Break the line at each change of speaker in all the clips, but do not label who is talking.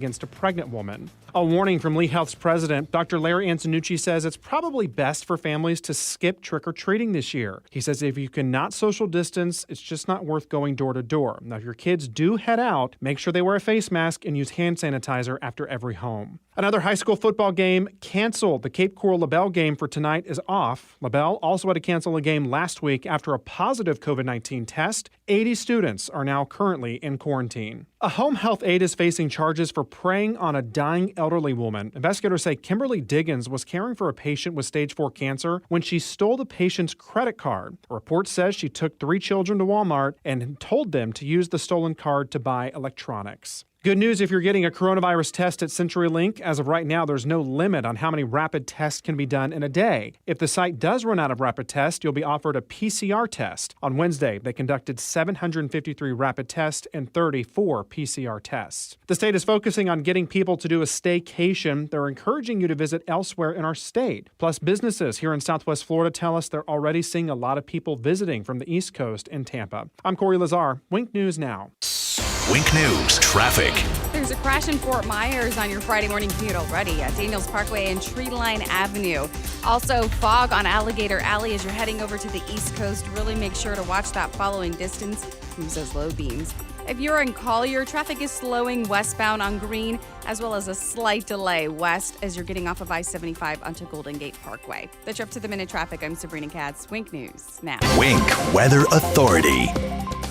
against a pregnant woman. A warning from Lee Health's president, Dr. Larry Antonucci, says it's probably best for families to skip trick-or-treating this year. He says if you cannot social distance, it's just not worth going door to door. Now, if your kids do head out, make sure they wear a face mask and use hand sanitizer after every home. Another high school football game canceled. The Cape Coral LaBelle game for tonight is off. LaBelle also had to cancel a game last week after a positive COVID-19 test. 80 students are now currently in quarantine. A home health aide is facing charges for preying on a dying elderly woman. Investigators say Kimberly Diggins was caring for a patient with stage 4 cancer when she stole the patient's credit card. A report says she took 3 children to Walmart and told them to use the stolen card to buy electronics. Good news if you're getting a coronavirus test at CenturyLink. As of right now, there's no limit on how many rapid tests can be done in a day. If the site does run out of rapid tests, you'll be offered a PCR test. On Wednesday, they conducted 753 rapid tests and 34 PCR tests. The state is focusing on getting people to do a staycation. They're encouraging you to visit elsewhere in our state. Plus, businesses here in Southwest Florida tell us they're already seeing a lot of people visiting from the East Coast and Tampa. I'm Corey Lazar, Wink News Now.
Wink News traffic.
There's a crash in Fort Myers on your Friday morning commute already at Daniels Parkway and Treeline Avenue. Also, fog on Alligator Alley as you're heading over to the East Coast. Really make sure to watch that following distance. Use those low beams. If you're in Collier, traffic is slowing westbound on Green, as well as a slight delay west as you're getting off of I-75 onto Golden Gate Parkway. That's your up to the minute traffic. I'm Sabrina Katz. Wink News now.
Wink Weather Authority.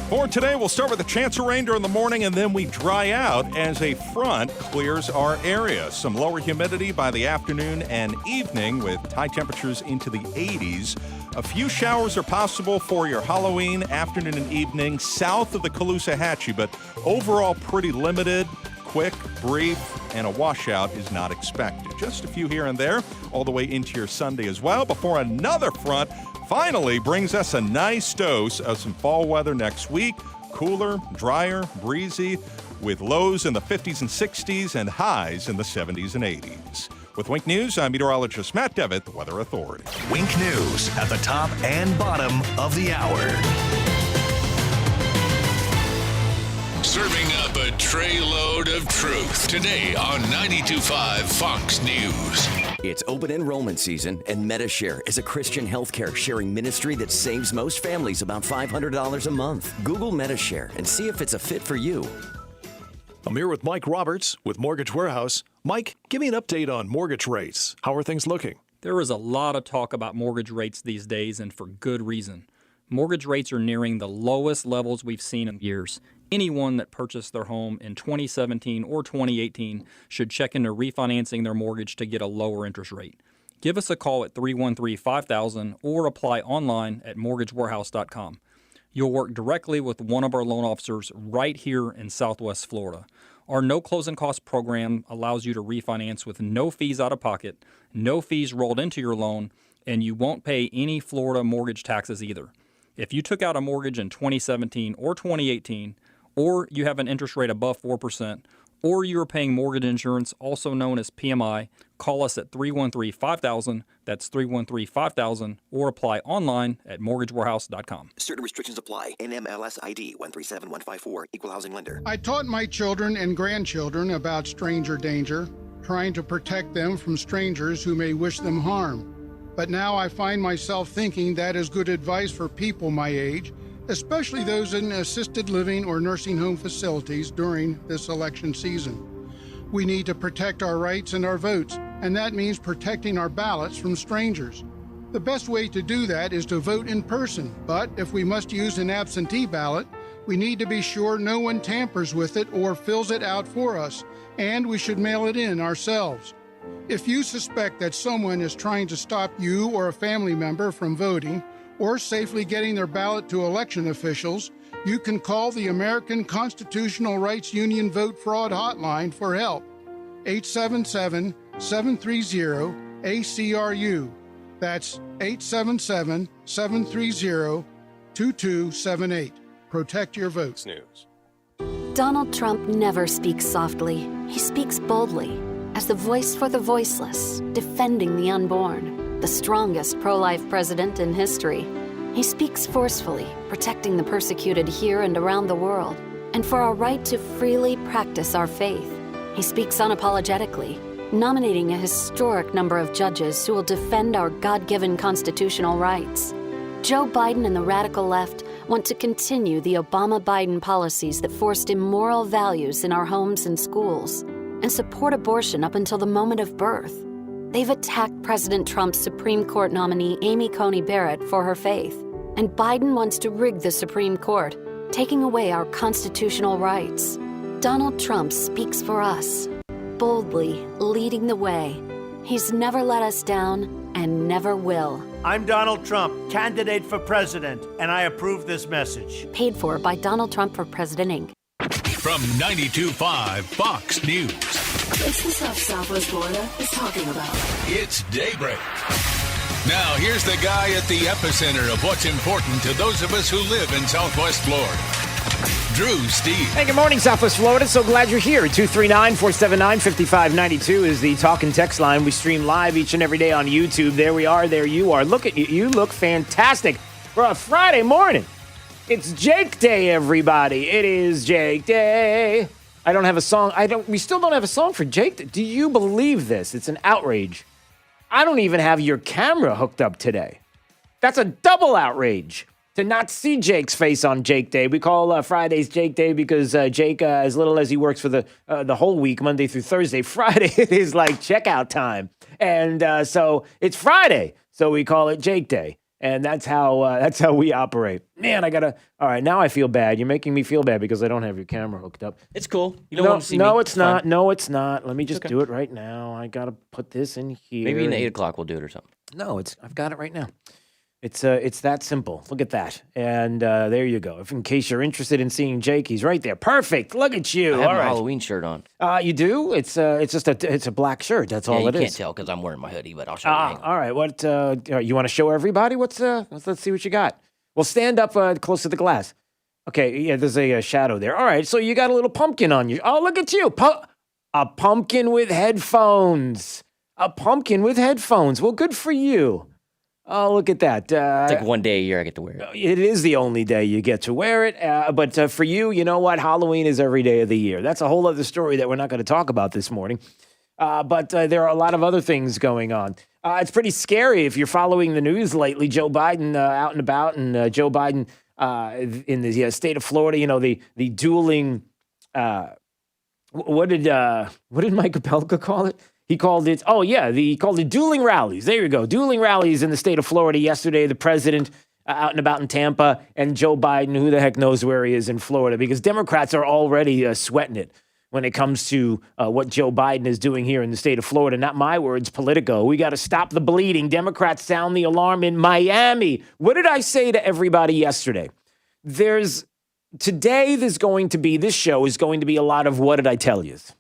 For today, we'll start with a chance of rain during the morning, and then we dry out as a front clears our area. Some lower humidity by the afternoon and evening with high temperatures into the 80s. A few showers are possible for your Halloween afternoon and evening south of the Caloosahatchee, but overall pretty limited, quick, brief, and a washout is not expected. Just a few here and there, all the way into your Sunday as well, before another front finally brings us a nice dose of some fall weather next week. Cooler, drier, breezy, with lows in the 50s and 60s and highs in the 70s and 80s. With Wink News, I'm meteorologist Matt Devitt, the Weather Authority.
Wink News at the top and bottom of the hour.
Serving up a tray load of truth today on 92.5 Fox News.
It's open enrollment season, and MediShare is a Christian healthcare sharing ministry that saves most families about $500 a month. Google MediShare and see if it's a fit for you.
I'm here with Mike Roberts with Mortgage Warehouse. Mike, give me an update on mortgage rates. How are things looking?
There is a lot of talk about mortgage rates these days, and for good reason. Mortgage rates are nearing the lowest levels we've seen in years. Anyone that purchased their home in 2017 or 2018 should check into refinancing their mortgage to get a lower interest rate. Give us a call at 313-5000 or apply online at mortgagewarehouse.com. You'll work directly with one of our loan officers right here in Southwest Florida. Our no closing cost program allows you to refinance with no fees out of pocket, no fees rolled into your loan, and you won't pay any Florida mortgage taxes either. If you took out a mortgage in 2017 or 2018, or you have an interest rate above 4%, or you are paying mortgage insurance, also known as PMI, call us at 313-5000, that's 313-5000, or apply online at mortgagewarehouse.com.
Certain restrictions apply. NMLS ID 137154, Equal Housing Lender.
I taught my children and grandchildren about stranger danger, trying to protect them from strangers who may wish them harm. But now I find myself thinking that is good advice for people my age, especially those in assisted living or nursing home facilities during this election season. We need to protect our rights and our votes, and that means protecting our ballots from strangers. The best way to do that is to vote in person, but if we must use an absentee ballot, we need to be sure no one tampers with it or fills it out for us, and we should mail it in ourselves. If you suspect that someone is trying to stop you or a family member from voting, or safely getting their ballot to election officials, you can call the American Constitutional Rights Union Vote Fraud Hotline for help. 877-730-ACRU. That's 877-730-2278. Protect your vote.
News.
Donald Trump never speaks softly. He speaks boldly, as the voice for the voiceless, defending the unborn. The strongest pro-life president in history. He speaks forcefully, protecting the persecuted here and around the world, and for our right to freely practice our faith. He speaks unapologetically, nominating a historic number of judges who will defend our God-given constitutional rights. Joe Biden and the radical left want to continue the Obama-Biden policies that forced immoral values in our homes and schools and support abortion up until the moment of birth. They've attacked President Trump's Supreme Court nominee Amy Coney Barrett for her faith. And Biden wants to rig the Supreme Court, taking away our constitutional rights. Donald Trump speaks for us, boldly leading the way. He's never let us down and never will.
I'm Donald Trump, candidate for president, and I approve this message.
Paid for by Donald Trump for President, Inc.
From 92.5 Fox News.
It's the stuff Southwest Florida is talking about.
It's Daybreak. Now, here's the guy at the epicenter of what's important to those of us who live in Southwest Florida. Drew Steve.
Hey, good morning, Southwest Florida. So glad you're here. 239-479-5592 is the talk and text line. We stream live each and every day on YouTube. There we are. There you are. Look at you. You look fantastic for a Friday morning. It's Jake Day, everybody. It is Jake Day. I don't have a song. We still don't have a song for Jake Day. Do you believe this? It's an outrage. I don't even have your camera hooked up today. That's a double outrage to not see Jake's face on Jake Day. We call Fridays Jake Day because Jake, as little as he works for the whole week, Monday through Thursday, Friday it is like checkout time. And so it's Friday, so we call it Jake Day. And that's how we operate. Man, all right, now I feel bad. You're making me feel bad because I don't have your camera hooked up.
It's cool. You don't want to see me.
No, it's not. No, it's not. Let me just do it right now. I got to put this in here.
Maybe in 8 o'clock we'll do it or something.
No, I've got it right now. It's that simple. Look at that. And there you go. If in case you're interested in seeing Jake, he's right there. Perfect. Look at you.
I have my Halloween shirt on.
You do? It's a black shirt. That's all it is.
You can't tell because I'm wearing my hoodie, but I'll show you.
All right. What you want to show everybody? Let's see what you got. Well, stand up close to the glass. Okay. Yeah, there's a shadow there. All right. So you got a little pumpkin on you. Oh, look at you. A pumpkin with headphones. A pumpkin with headphones. Well, good for you. Oh, look at that.
It's like one day a year I get to wear it.
It is the only day you get to wear it. But for you, you know what? Halloween is every day of the year. That's a whole other story that we're not going to talk about this morning. But there are a lot of other things going on. It's pretty scary if you're following the news lately. Joe Biden out and about, and Joe Biden in the state of Florida, you know, the dueling, what did Mike Opelka call it? He called it, he called it dueling rallies. There you go. Dueling rallies in the state of Florida yesterday. The president out and about in Tampa, and Joe Biden, who the heck knows where he is in Florida, because Democrats are already sweating it when it comes to what Joe Biden is doing here in the state of Florida. Not my words, Politico. We got to stop the bleeding. Democrats sound the alarm in Miami. What did I say to everybody yesterday? This show is going to be a lot of what did I tell yous.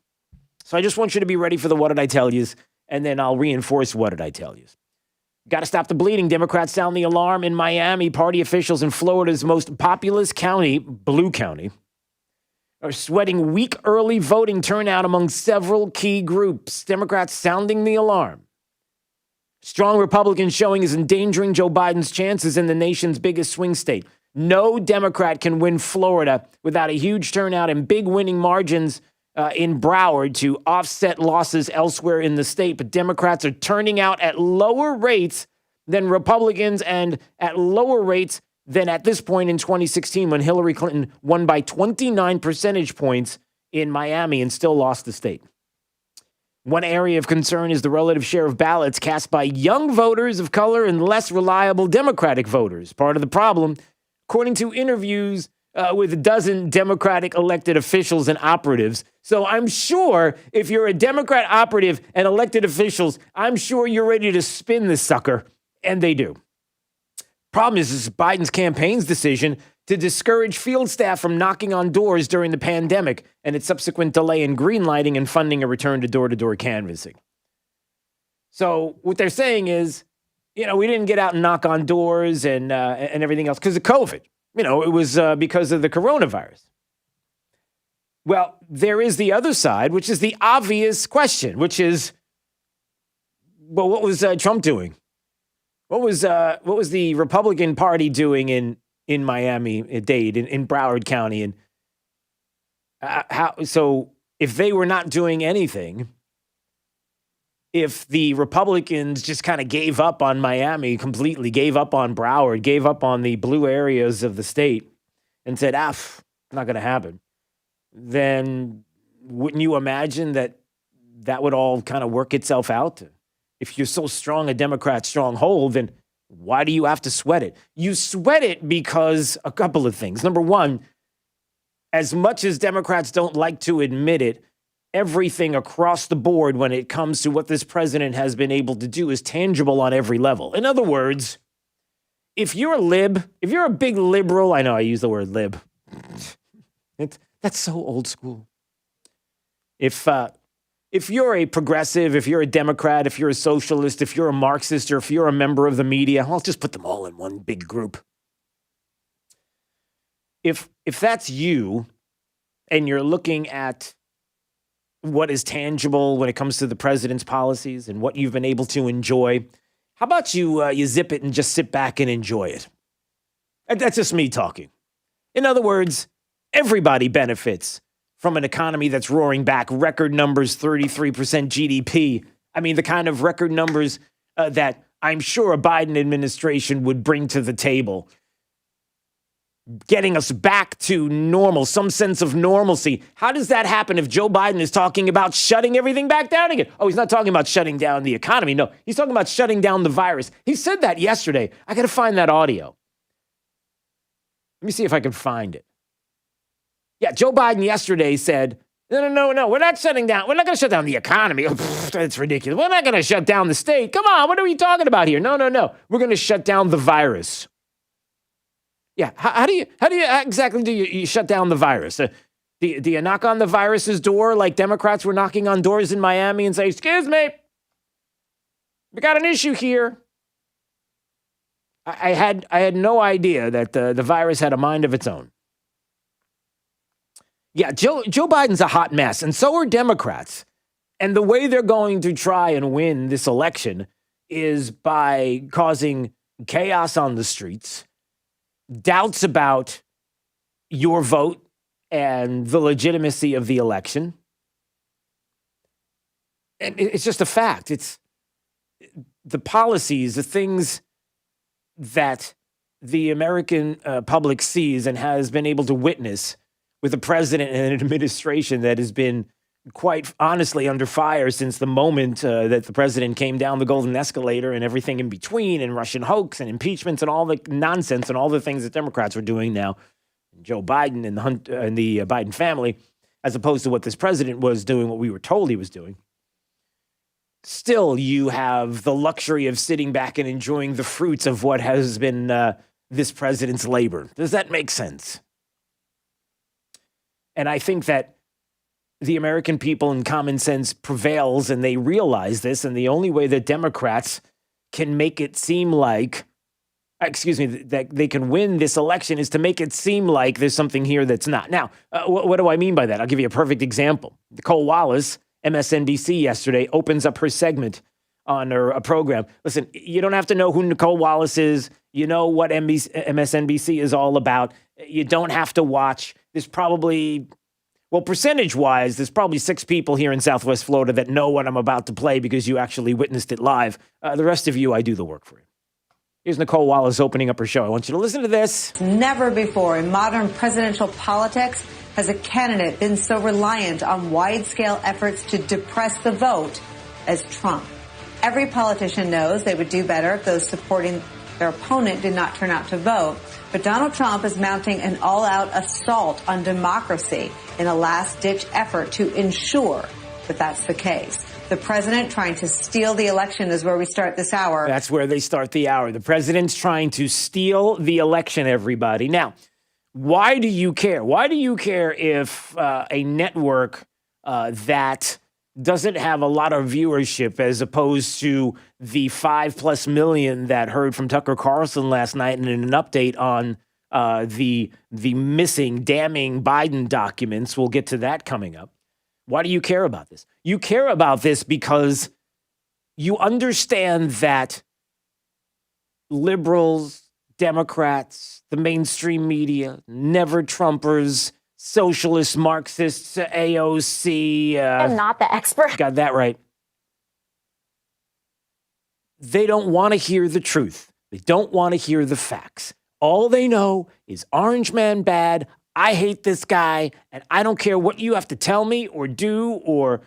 So I just want you to be ready for the what did I tell yous, and then I'll reinforce what did I tell yous. Got to stop the bleeding. Democrats sound the alarm in Miami. Party officials in Florida's most populous county, Blue County, are sweating weak early voting turnout among several key groups. Democrats sounding the alarm. Strong Republican showing is endangering Joe Biden's chances in the nation's biggest swing state. No Democrat can win Florida without a huge turnout and big winning margins in Broward to offset losses elsewhere in the state. But Democrats are turning out at lower rates than Republicans and at lower rates than at this point in 2016 when Hillary Clinton won by 29 percentage points in Miami and still lost the state. One area of concern is the relative share of ballots cast by young voters of color and less reliable Democratic voters. Part of the problem, according to interviews with a dozen Democratic elected officials and operatives. So I'm sure if you're a Democrat operative and elected officials, I'm sure you're ready to spin this sucker, and they do. Problem is Biden's campaign's decision to discourage field staff from knocking on doors during the pandemic and its subsequent delay in greenlighting and funding a return to door-to-door canvassing. So what they're saying is, we didn't get out and knock on doors and everything else because of COVID. It was because of the coronavirus. Well, there is the other side, which is the obvious question, which is, well, what was Trump doing? What was the Republican Party doing in Miami-Dade, in Broward County? And if they were not doing anything, if the Republicans just kind of gave up on Miami completely, gave up on Broward, gave up on the blue areas of the state and said, not going to happen, then wouldn't you imagine that that would all kind of work itself out? If you're so strong a Democrat stronghold, then why do you have to sweat it? You sweat it because a couple of things. Number one, as much as Democrats don't like to admit it, everything across the board when it comes to what this president has been able to do is tangible on every level. In other words, if you're a lib, if you're a big liberal, I know I use the word lib. That's so old school. If you're a progressive, if you're a Democrat, if you're a socialist, if you're a Marxist, or if you're a member of the media, I'll just put them all in one big group. If that's you and you're looking at what is tangible when it comes to the president's policies and what you've been able to enjoy, how about you zip it and just sit back and enjoy it? That's just me talking. In other words, everybody benefits from an economy that's roaring back, record numbers, 33% GDP. I mean, the kind of record numbers that I'm sure a Biden administration would bring to the table, getting us back to normal, some sense of normalcy. How does that happen if Joe Biden is talking about shutting everything back down again? Oh, he's not talking about shutting down the economy. No, he's talking about shutting down the virus. He said that yesterday. I got to find that audio. Let me see if I can find it. Yeah, Joe Biden yesterday said, no, we're not shutting down. We're not going to shut down the economy. That's ridiculous. We're not going to shut down the state. Come on, what are we talking about here? No. We're going to shut down the virus. Yeah, how exactly do you shut down the virus? Do you knock on the virus's door like Democrats were knocking on doors in Miami and say, excuse me, we got an issue here? I had no idea that the virus had a mind of its own. Yeah, Joe Biden's a hot mess, and so are Democrats. And the way they're going to try and win this election is by causing chaos on the streets, doubts about your vote and the legitimacy of the election. And it's just a fact. It's the policies, the things that the American public sees and has been able to witness with a president and an administration that has been quite honestly under fire since the moment that the president came down the golden escalator and everything in between, and Russian hoax and impeachments and all the nonsense and all the things that Democrats are doing now, Joe Biden and the Biden family, as opposed to what this president was doing, what we were told he was doing. Still, you have the luxury of sitting back and enjoying the fruits of what has been this president's labor. Does that make sense? And I think that the American people and common sense prevails, and they realize this. And the only way that Democrats can make it seem like, that they can win this election is to make it seem like there's something here that's not. Now, what do I mean by that? I'll give you a perfect example. Nicole Wallace, MSNBC yesterday, opens up her segment on her program. Listen, you don't have to know who Nicole Wallace is. You know what MSNBC is all about. You don't have to watch. There's probably, well, percentage-wise, there's probably 6 people here in Southwest Florida that know what I'm about to play because you actually witnessed it live. The rest of you, I do the work for you. Here's Nicole Wallace opening up her show. I want you to listen to this.
Never before in modern presidential politics has a candidate been so reliant on wide-scale efforts to depress the vote as Trump. Every politician knows they would do better if those supporting their opponent did not turn out to vote. But Donald Trump is mounting an all-out assault on democracy in a last-ditch effort to ensure that that's the case. The president trying to steal the election is where we start this hour.
That's where they start the hour. The president's trying to steal the election, everybody. Now, why do you care? Why do you care if a network that doesn't have a lot of viewership as opposed to the 5+ million that heard from Tucker Carlson last night and in an update on the missing, damning Biden documents? We'll get to that coming up. Why do you care about this? You care about this because you understand that liberals, Democrats, the mainstream media, never Trumpers, socialists, Marxists, AOC.
I'm not the expert.
Got that right. They don't want to hear the truth. They don't want to hear the facts. All they know is Orange Man bad. I hate this guy, and I don't care what you have to tell me or do or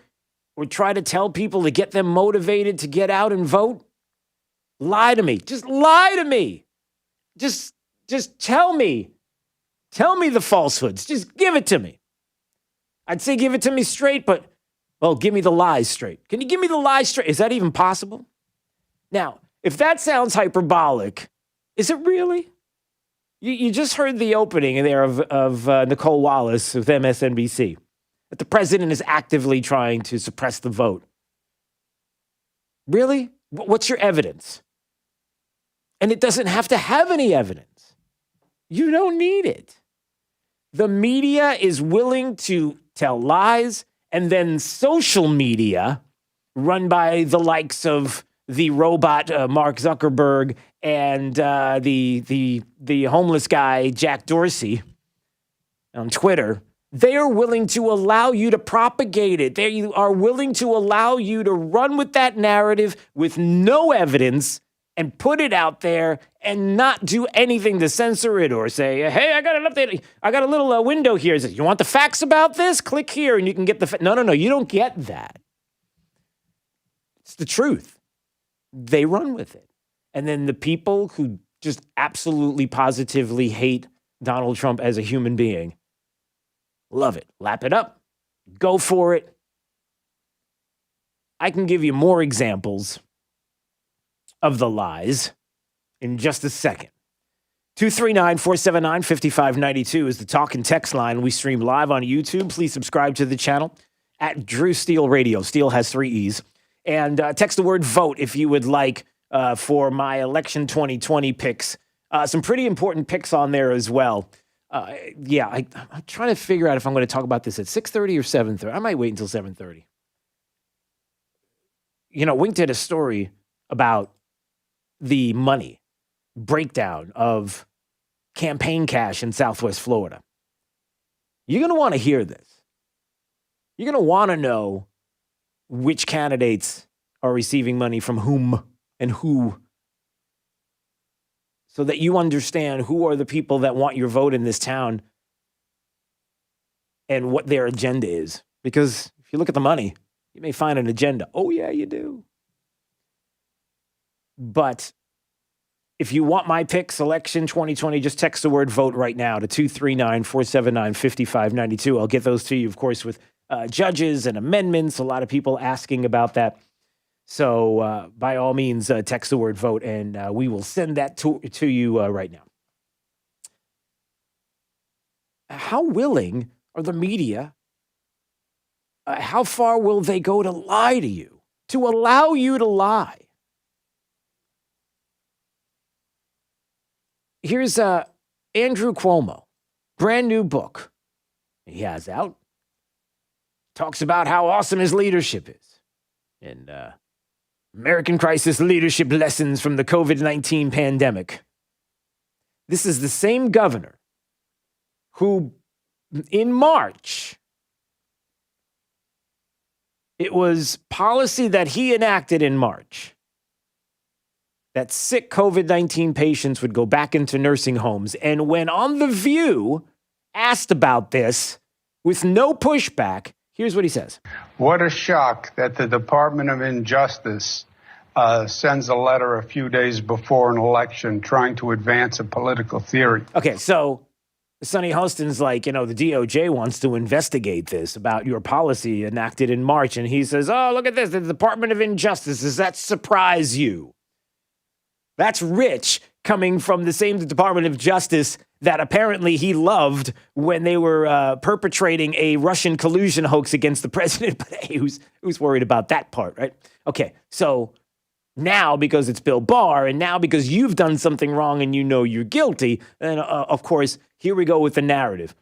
try to tell people to get them motivated to get out and vote. Lie to me. Just lie to me. Just tell me. Tell me the falsehoods. Just give it to me. I'd say give it to me straight, but, well, give me the lies straight. Can you give me the lies straight? Is that even possible? Now, if that sounds hyperbolic, is it really? You just heard the opening there of Nicole Wallace with MSNBC, that the president is actively trying to suppress the vote. Really? What's your evidence? And it doesn't have to have any evidence. You don't need it. The media is willing to tell lies, and then social media, run by the likes of the robot Mark Zuckerberg and the homeless guy Jack Dorsey on Twitter, they are willing to allow you to propagate it. They are willing to allow you to run with that narrative with no evidence and put it out there and not do anything to censor it or say, hey, I got an update. I got a little window here. Is it, you want the facts about this? Click here and you can get the No, you don't get that. It's the truth. They run with it. And then the people who just absolutely positively hate Donald Trump as a human being love it. Lap it up. Go for it. I can give you more examples of the lies in just a second. 239-479-5592 is the talk and text line. We stream live on YouTube. Please subscribe to the channel at Drew Steele Radio. Steele has 3 E's. And text the word vote if you would like for my election 2020 picks. Some pretty important picks on there as well. I'm trying to figure out if I'm going to talk about this at 6:30 or 7:30. I might wait until 7:30. You know, Wink did a story about the money breakdown of campaign cash in Southwest Florida. You're going to want to hear this. You're going to want to know which candidates are receiving money from whom and who, so that you understand who are the people that want your vote in this town and what their agenda is. Because if you look at the money, you may find an agenda. Oh, yeah, you do. But if you want my pick, Selection 2020, just text the word vote right now to 239-479-5592. I'll get those to you, of course, with judges and amendments. A lot of people asking about that. So by all means, text the word vote, and we will send that to you right now. How willing are the media? How far will they go to lie to you, to allow you to lie? Here's Andrew Cuomo, brand new book he has out. Talks about how awesome his leadership is. And American Crisis Leadership Lessons from the COVID-19 Pandemic. This is the same governor who, in March, it was policy that he enacted in March that sick COVID-19 patients would go back into nursing homes. And when On The View asked about this with no pushback, here's what he says.
What a shock that the Department of Injustice sends a letter a few days before an election trying to advance a political theory.
Okay, so Sonny Hostin's like, the DOJ wants to investigate this about your policy enacted in March. And he says, oh, look at this, the Department of Injustice. Does that surprise you? That's rich coming from the same Department of Justice that apparently he loved when they were perpetrating a Russian collusion hoax against the president. But hey, who's worried about that part, right? Okay, so now because it's Bill Barr, and now because you've done something wrong and you know you're guilty, and of course, here we go with the narrative.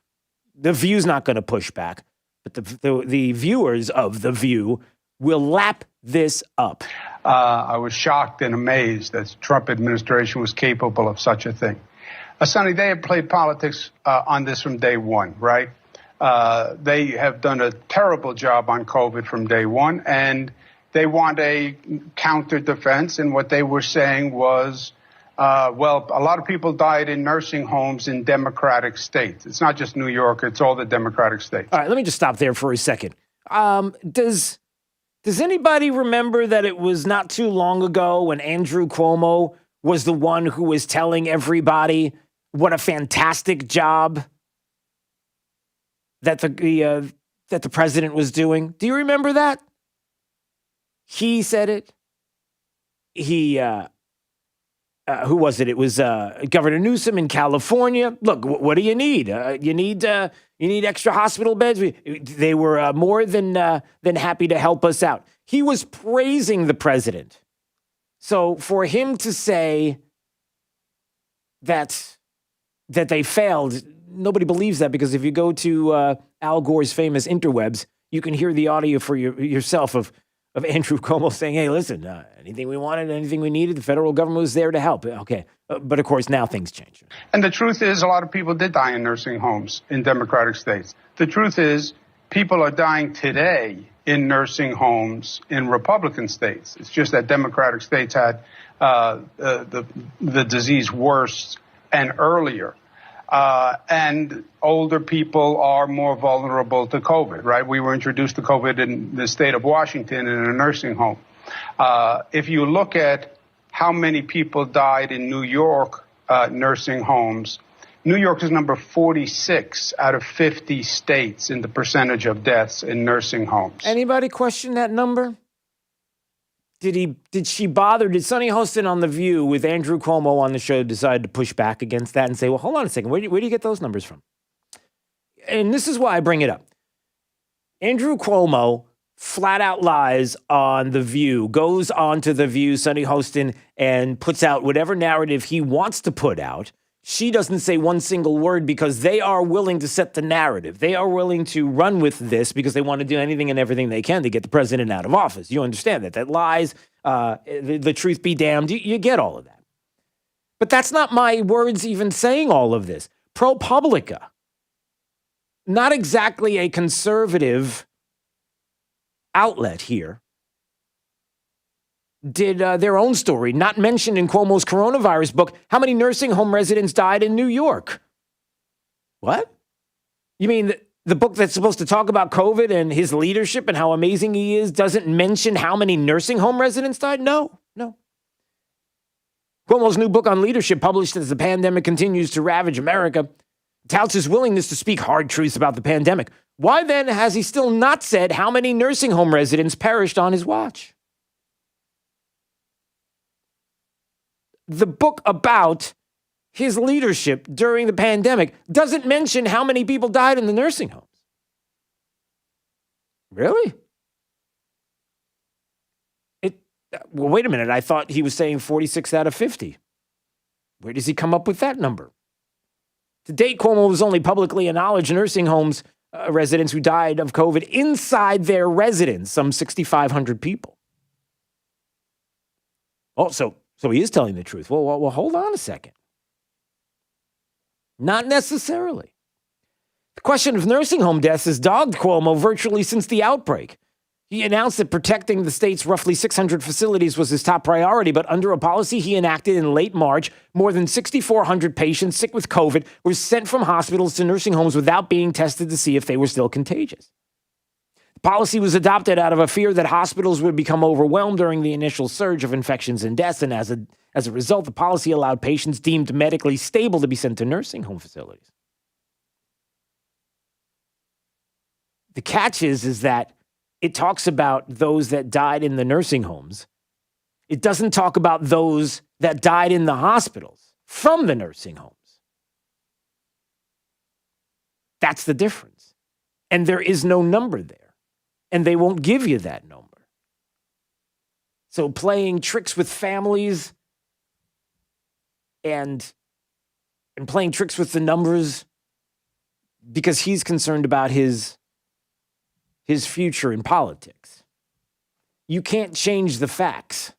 The View's not going to push back, but the viewers of The View will lap this up.
I was shocked and amazed that the Trump administration was capable of such a thing. Sonny, they had played politics on this from day one, right? They have done a terrible job on COVID from day one, and they want a counter defense. And what they were saying was, well, a lot of people died in nursing homes in Democratic states. It's not just New York, it's all the Democratic states.
All right, let me just stop there for a second. Does anybody remember that it was not too long ago when Andrew Cuomo was the one who was telling everybody what a fantastic job that the president was doing? Do you remember that? He said it. Who was it? It was Governor Newsom in California. Look, what do you need? You need extra hospital beds. They were more than happy to help us out. He was praising the president. So for him to say that they failed, nobody believes that, because if you go to Al Gore's famous interwebs, you can hear the audio for yourself of Andrew Cuomo saying, hey, listen, anything we wanted, anything we needed, the federal government was there to help. Okay. But of course, now things change.
And the truth is, a lot of people did die in nursing homes in Democratic states. The truth is, people are dying today in nursing homes in Republican states. It's just that Democratic states had the disease worse and earlier. And older people are more vulnerable to COVID, right? We were introduced to COVID in the state of Washington in a nursing home. If you look at how many people died in New York nursing homes, New York is number 46 out of 50 states in the percentage of deaths in nursing homes.
Anybody question that number? Did Sonny Hostin on The View with Andrew Cuomo on the show decide to push back against that and say, well, hold on a second, where do you get those numbers from? And this is why I bring it up. Andrew Cuomo flat out lies on The View, goes on to The View, Sonny Hostin, and puts out whatever narrative he wants to put out. She doesn't say one single word because they are willing to set the narrative. They are willing to run with this because they want to do anything and everything they can to get the president out of office. You understand that lies, the truth be damned. You get all of that. But that's not my words even saying all of this. ProPublica, not exactly a conservative outlet here, did their own story, not mentioned in Cuomo's coronavirus book, how many nursing home residents died in New York. What? You mean the book that's supposed to talk about COVID and his leadership and how amazing he is doesn't mention how many nursing home residents died? No. Cuomo's new book on leadership, published as the pandemic continues to ravage America, touts his willingness to speak hard truths about the pandemic. Why then has he still not said how many nursing home residents perished on his watch? The book about his leadership during the pandemic doesn't mention how many people died in the nursing homes. Really? Well, wait a minute. I thought he was saying 46 out of 50. Where does he come up with that number? To date, Cuomo has only publicly acknowledged nursing homes residents who died of COVID inside their residence, some 6,500 people. Also, so he is telling the truth. Well, hold on a second. Not necessarily. The question of nursing home deaths has dogged Cuomo virtually since the outbreak. He announced that protecting the state's roughly 600 facilities was his top priority, but under a policy he enacted in late March, more than 6,400 patients sick with COVID were sent from hospitals to nursing homes without being tested to see if they were still contagious. The policy was adopted out of a fear that hospitals would become overwhelmed during the initial surge of infections and deaths, and as a result, the policy allowed patients deemed medically stable to be sent to nursing home facilities. The catch is that it talks about those that died in the nursing homes. It doesn't talk about those that died in the hospitals from the nursing homes. That's the difference. And there is no number there. And they won't give you that number. So playing tricks with families and playing tricks with the numbers because he's concerned about his future in politics. You can't change the facts.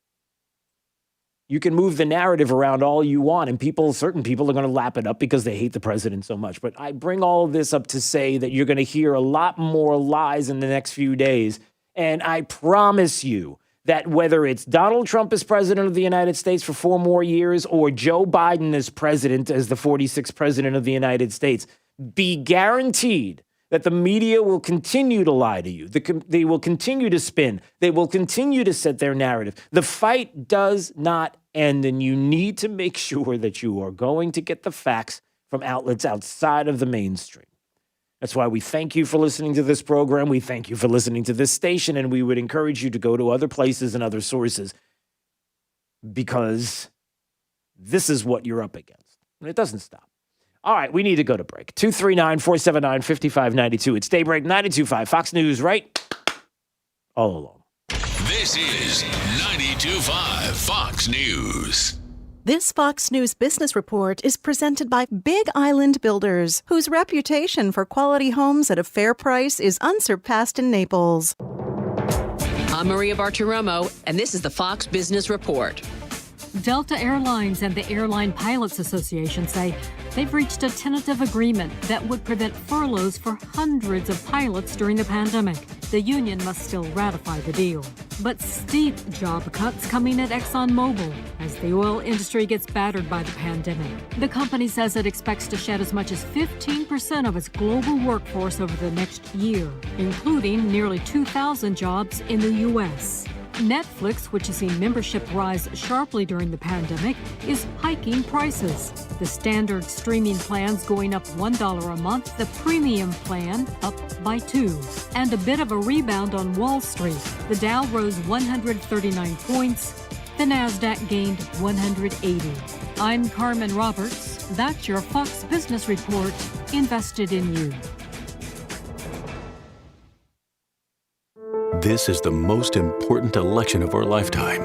You can move the narrative around all you want, and certain people are going to lap it up because they hate the president so much. But I bring all of this up to say that you're going to hear a lot more lies in the next few days. And I promise you that whether it's Donald Trump as president of the United States for 4 more years or Joe Biden as president, as the 46th president of the United States, be guaranteed that the media will continue to lie to you. They will continue to spin. They will continue to set their narrative. The fight does not end, and you need to make sure that you are going to get the facts from outlets outside of the mainstream. That's why we thank you for listening to this program. We thank you for listening to this station, and we would encourage you to go to other places and other sources because this is what you're up against. And it doesn't stop. All right, we need to go to break. 239-479-5592. It's Daybreak 92.5 Fox News, right? All along.
This is 92.5 Fox News.
This Fox News Business Report is presented by Big Island Builders, whose reputation for quality homes at a fair price is unsurpassed in Naples.
I'm Maria Bartiromo, and this is the Fox Business Report.
Delta Airlines and the Airline Pilots Association say they've reached a tentative agreement that would prevent furloughs for hundreds of pilots during the pandemic. The union must still ratify the deal. But steep job cuts coming at ExxonMobil as the oil industry gets battered by the pandemic. The company says it expects to shed as much as 15% of its global workforce over the next year, including nearly 2,000 jobs in the U.S. Netflix, which has seen membership rise sharply during the pandemic, is hiking prices. The standard streaming plan's going up $1 a month, the premium plan up by $2. And a bit of a rebound on Wall Street. The Dow rose 139 points. The Nasdaq gained 180. I'm Carmen Roberts. That's your Fox Business Report, invested in you.
This is the most important election of our lifetime.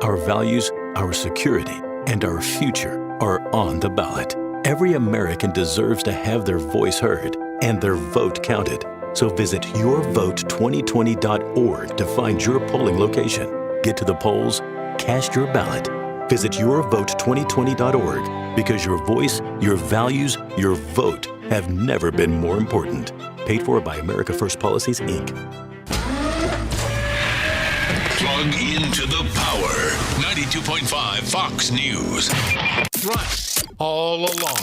Our values, our security, and our future are on the ballot. Every American deserves to have their voice heard and their vote counted. So visit yourvote2020.org to find your polling location. Get to the polls, cast your ballot. Visit yourvote2020.org because your voice, your values, your vote have never been more important. Paid for by America First Policies, Inc.
Plug into the power. 92.5 Fox News.
Right. All along.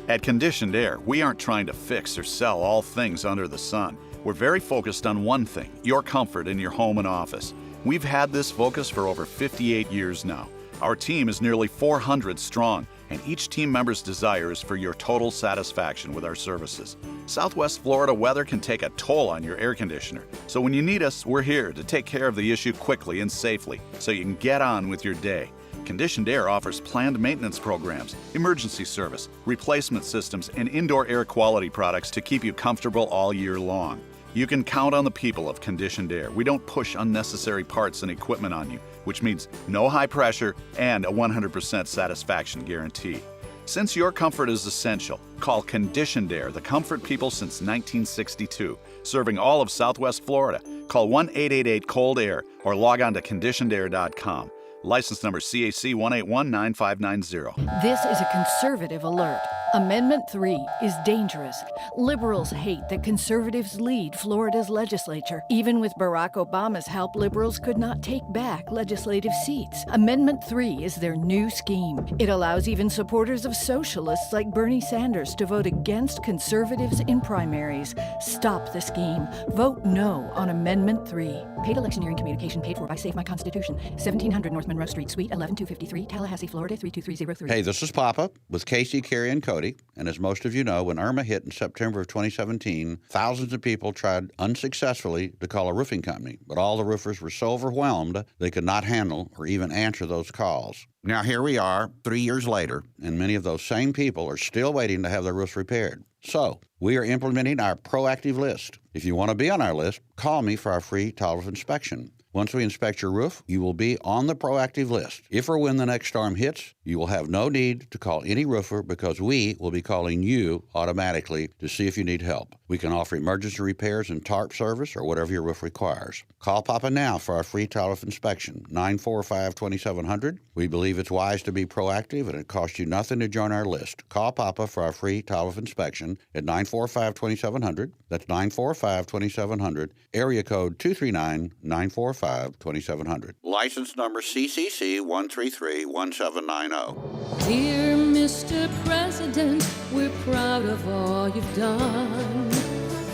At Conditioned Air, we aren't trying to fix or sell all things under the sun. We're very focused on one thing, your comfort in your home and office. We've had this focus for over 58 years now. Our team is nearly 400 strong, and each team member's desire is for your total satisfaction with our services. Southwest Florida weather can take a toll on your air conditioner, so when you need us, we're here to take care of the issue quickly and safely so you can get on with your day. Conditioned Air offers planned maintenance programs, emergency service, replacement systems, and indoor air quality products to keep you comfortable all year long. You can count on the people of Conditioned Air. We don't push unnecessary parts and equipment on you, which means no high pressure and a 100% satisfaction guarantee. Since your comfort is essential, call Conditioned Air, the comfort people since 1962, serving all of Southwest Florida. Call 1-888-COLD-AIR or log on to conditionedair.com. License number CAC 1819590.
This is a conservative alert. Amendment 3 is dangerous. Liberals hate that conservatives lead Florida's legislature. Even with Barack Obama's help, liberals could not take back legislative seats. Amendment 3 is their new scheme. It allows even supporters of socialists like Bernie Sanders to vote against conservatives in primaries. Stop the scheme. Vote no on Amendment 3. Paid electioneering communication paid for by Save My Constitution. 1700 North Monroe Street, Suite 11253, Tallahassee, Florida 32303.
Hey, this is Papa with Casey, Carrie, and Cody. And as most of you know, when Irma hit in September of 2017, thousands of people tried unsuccessfully to call a roofing company, but all the roofers were so overwhelmed they could not handle or even answer those calls. Now here we are, 3 years later, and many of those same people are still waiting to have their roofs repaired. So we are implementing our proactive list. If you want to be on our list, call me for our free tolerance inspection. Once we inspect your roof, you will be on the proactive list. If or when the next storm hits, you will have no need to call any roofer because we will be calling you automatically to see if you need help. We can offer emergency repairs and tarp service or whatever your roof requires. Call Papa now for our free tile roof inspection, 945-2700. We believe it's wise to be proactive, and it costs you nothing to join our list. Call Papa for our free tile roof inspection at 945-2700. That's 945-2700, area code 239-945-2700. License number CCC 1331790.
Dear Mr. President, we're proud of all you've done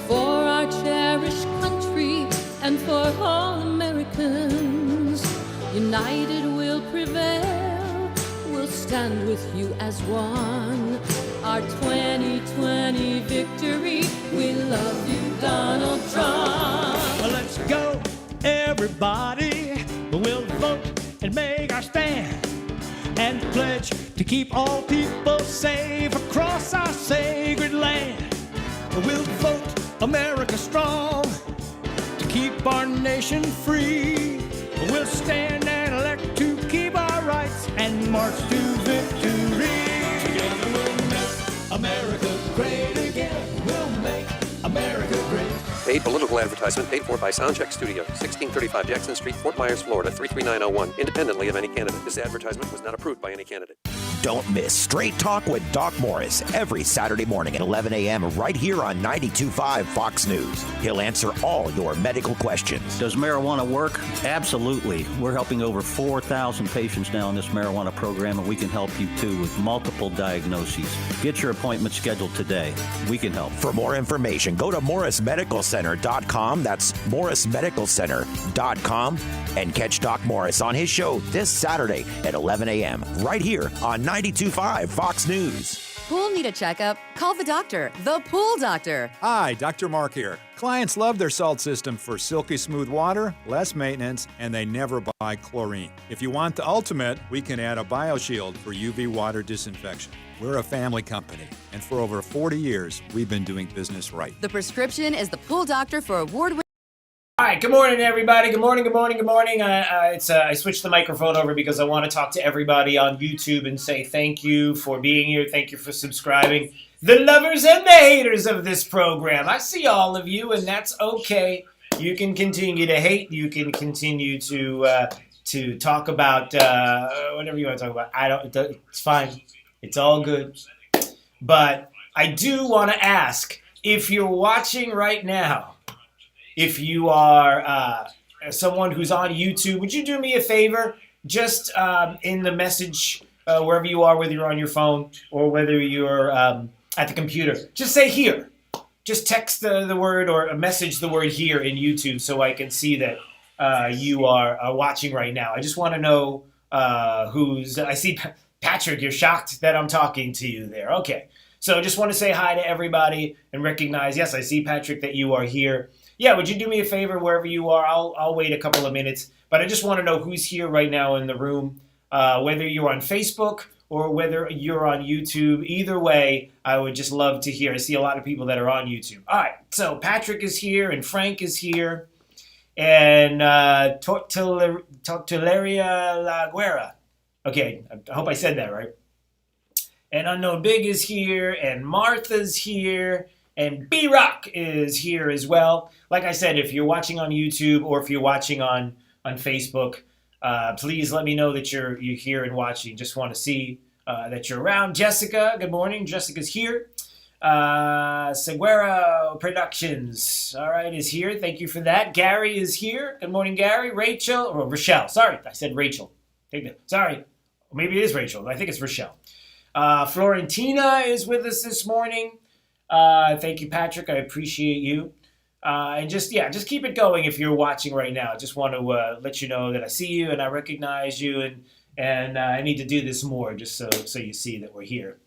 for our cherished country and for all Americans. United we'll prevail, we'll stand with you as one. Our 2020 victory, we love you, Donald Trump.
Well, let's go, everybody. We'll vote and make our stand and pledge to keep all people safe across our sacred land. We'll vote America strong to keep our nation free. We'll stand and elect to keep our rights and march to victory. Together we'll make America great again. We'll make America great.
Paid political advertisement paid for by Soundcheck Studio, 1635 Jackson Street, Fort Myers, Florida, 33901, independently of any candidate. This advertisement was not approved by any candidate.
Don't miss Straight Talk with Doc Morris every Saturday morning at 11 a.m. right here on 92.5 Fox News. He'll answer all your medical questions.
Does marijuana work? Absolutely. We're helping over 4,000 patients now in this marijuana program, and we can help you too with multiple diagnoses. Get your appointment scheduled today. We can help.
For more information, go to morrismedicalcenter.com. That's morrismedicalcenter.com. And catch Doc Morris on his show this Saturday at 11 a.m. right here on 92.5 Fox News.
Pool need a checkup? Call the doctor, the Pool Doctor.
Hi, Dr. Mark here. Clients love their salt system for silky smooth water, less maintenance, and they never buy chlorine. If you want the ultimate, we can add a BioShield for UV water disinfection. We're a family company, and for over 40 years, we've been doing business right.
The prescription is the Pool Doctor for award-winning.
All right, good morning, everybody. Good morning, good morning, good morning. I switched the microphone over because I want to talk to everybody on YouTube and say thank you for being here. Thank you for subscribing. The lovers and the haters of this program. I see all of you, and that's okay. You can continue to hate. You can continue to talk about whatever you want to talk about. It's fine. It's all good. But I do want to ask, if you're watching right now, if you are someone who's on YouTube, would you do me a favor? Just in the message, wherever you are, whether you're on your phone or whether you're at the computer, just say here. Just text the word or message the word here in YouTube so I can see that you are watching right now. I just want to know who's... I see Patrick, you're shocked that I'm talking to you there. Okay. So just want to say hi to everybody and recognize, yes, I see, Patrick, that you are here. Yeah, would you do me a favor wherever you are? I'll wait a couple of minutes, but I just want to know who's here right now in the room, whether you're on Facebook or whether you're on YouTube. Either way, I would just love to hear. I see a lot of people that are on YouTube. All right, so Patrick is here and Frank is here and Tortilleria La Guerra. Okay, I hope I said that right. And Unknown Big is here and Martha's here. And B-Rock is here as well. Like I said, if you're watching on YouTube or if you're watching on Facebook, please let me know that you're here and watching. Just want to see that you're around. Jessica, good morning. Jessica's here. Seguera Productions, all right, is here. Thank you for that. Gary is here. Good morning, Gary. Rochelle. Sorry, I said Rachel. Sorry. Maybe it is Rachel. I think it's Rochelle. Florentina is with us this morning. Thank you, Patrick. I appreciate you. And just keep it going if you're watching right now. I just want to let you know that I see you and I recognize you, and I need to do this more just so you see that we're here.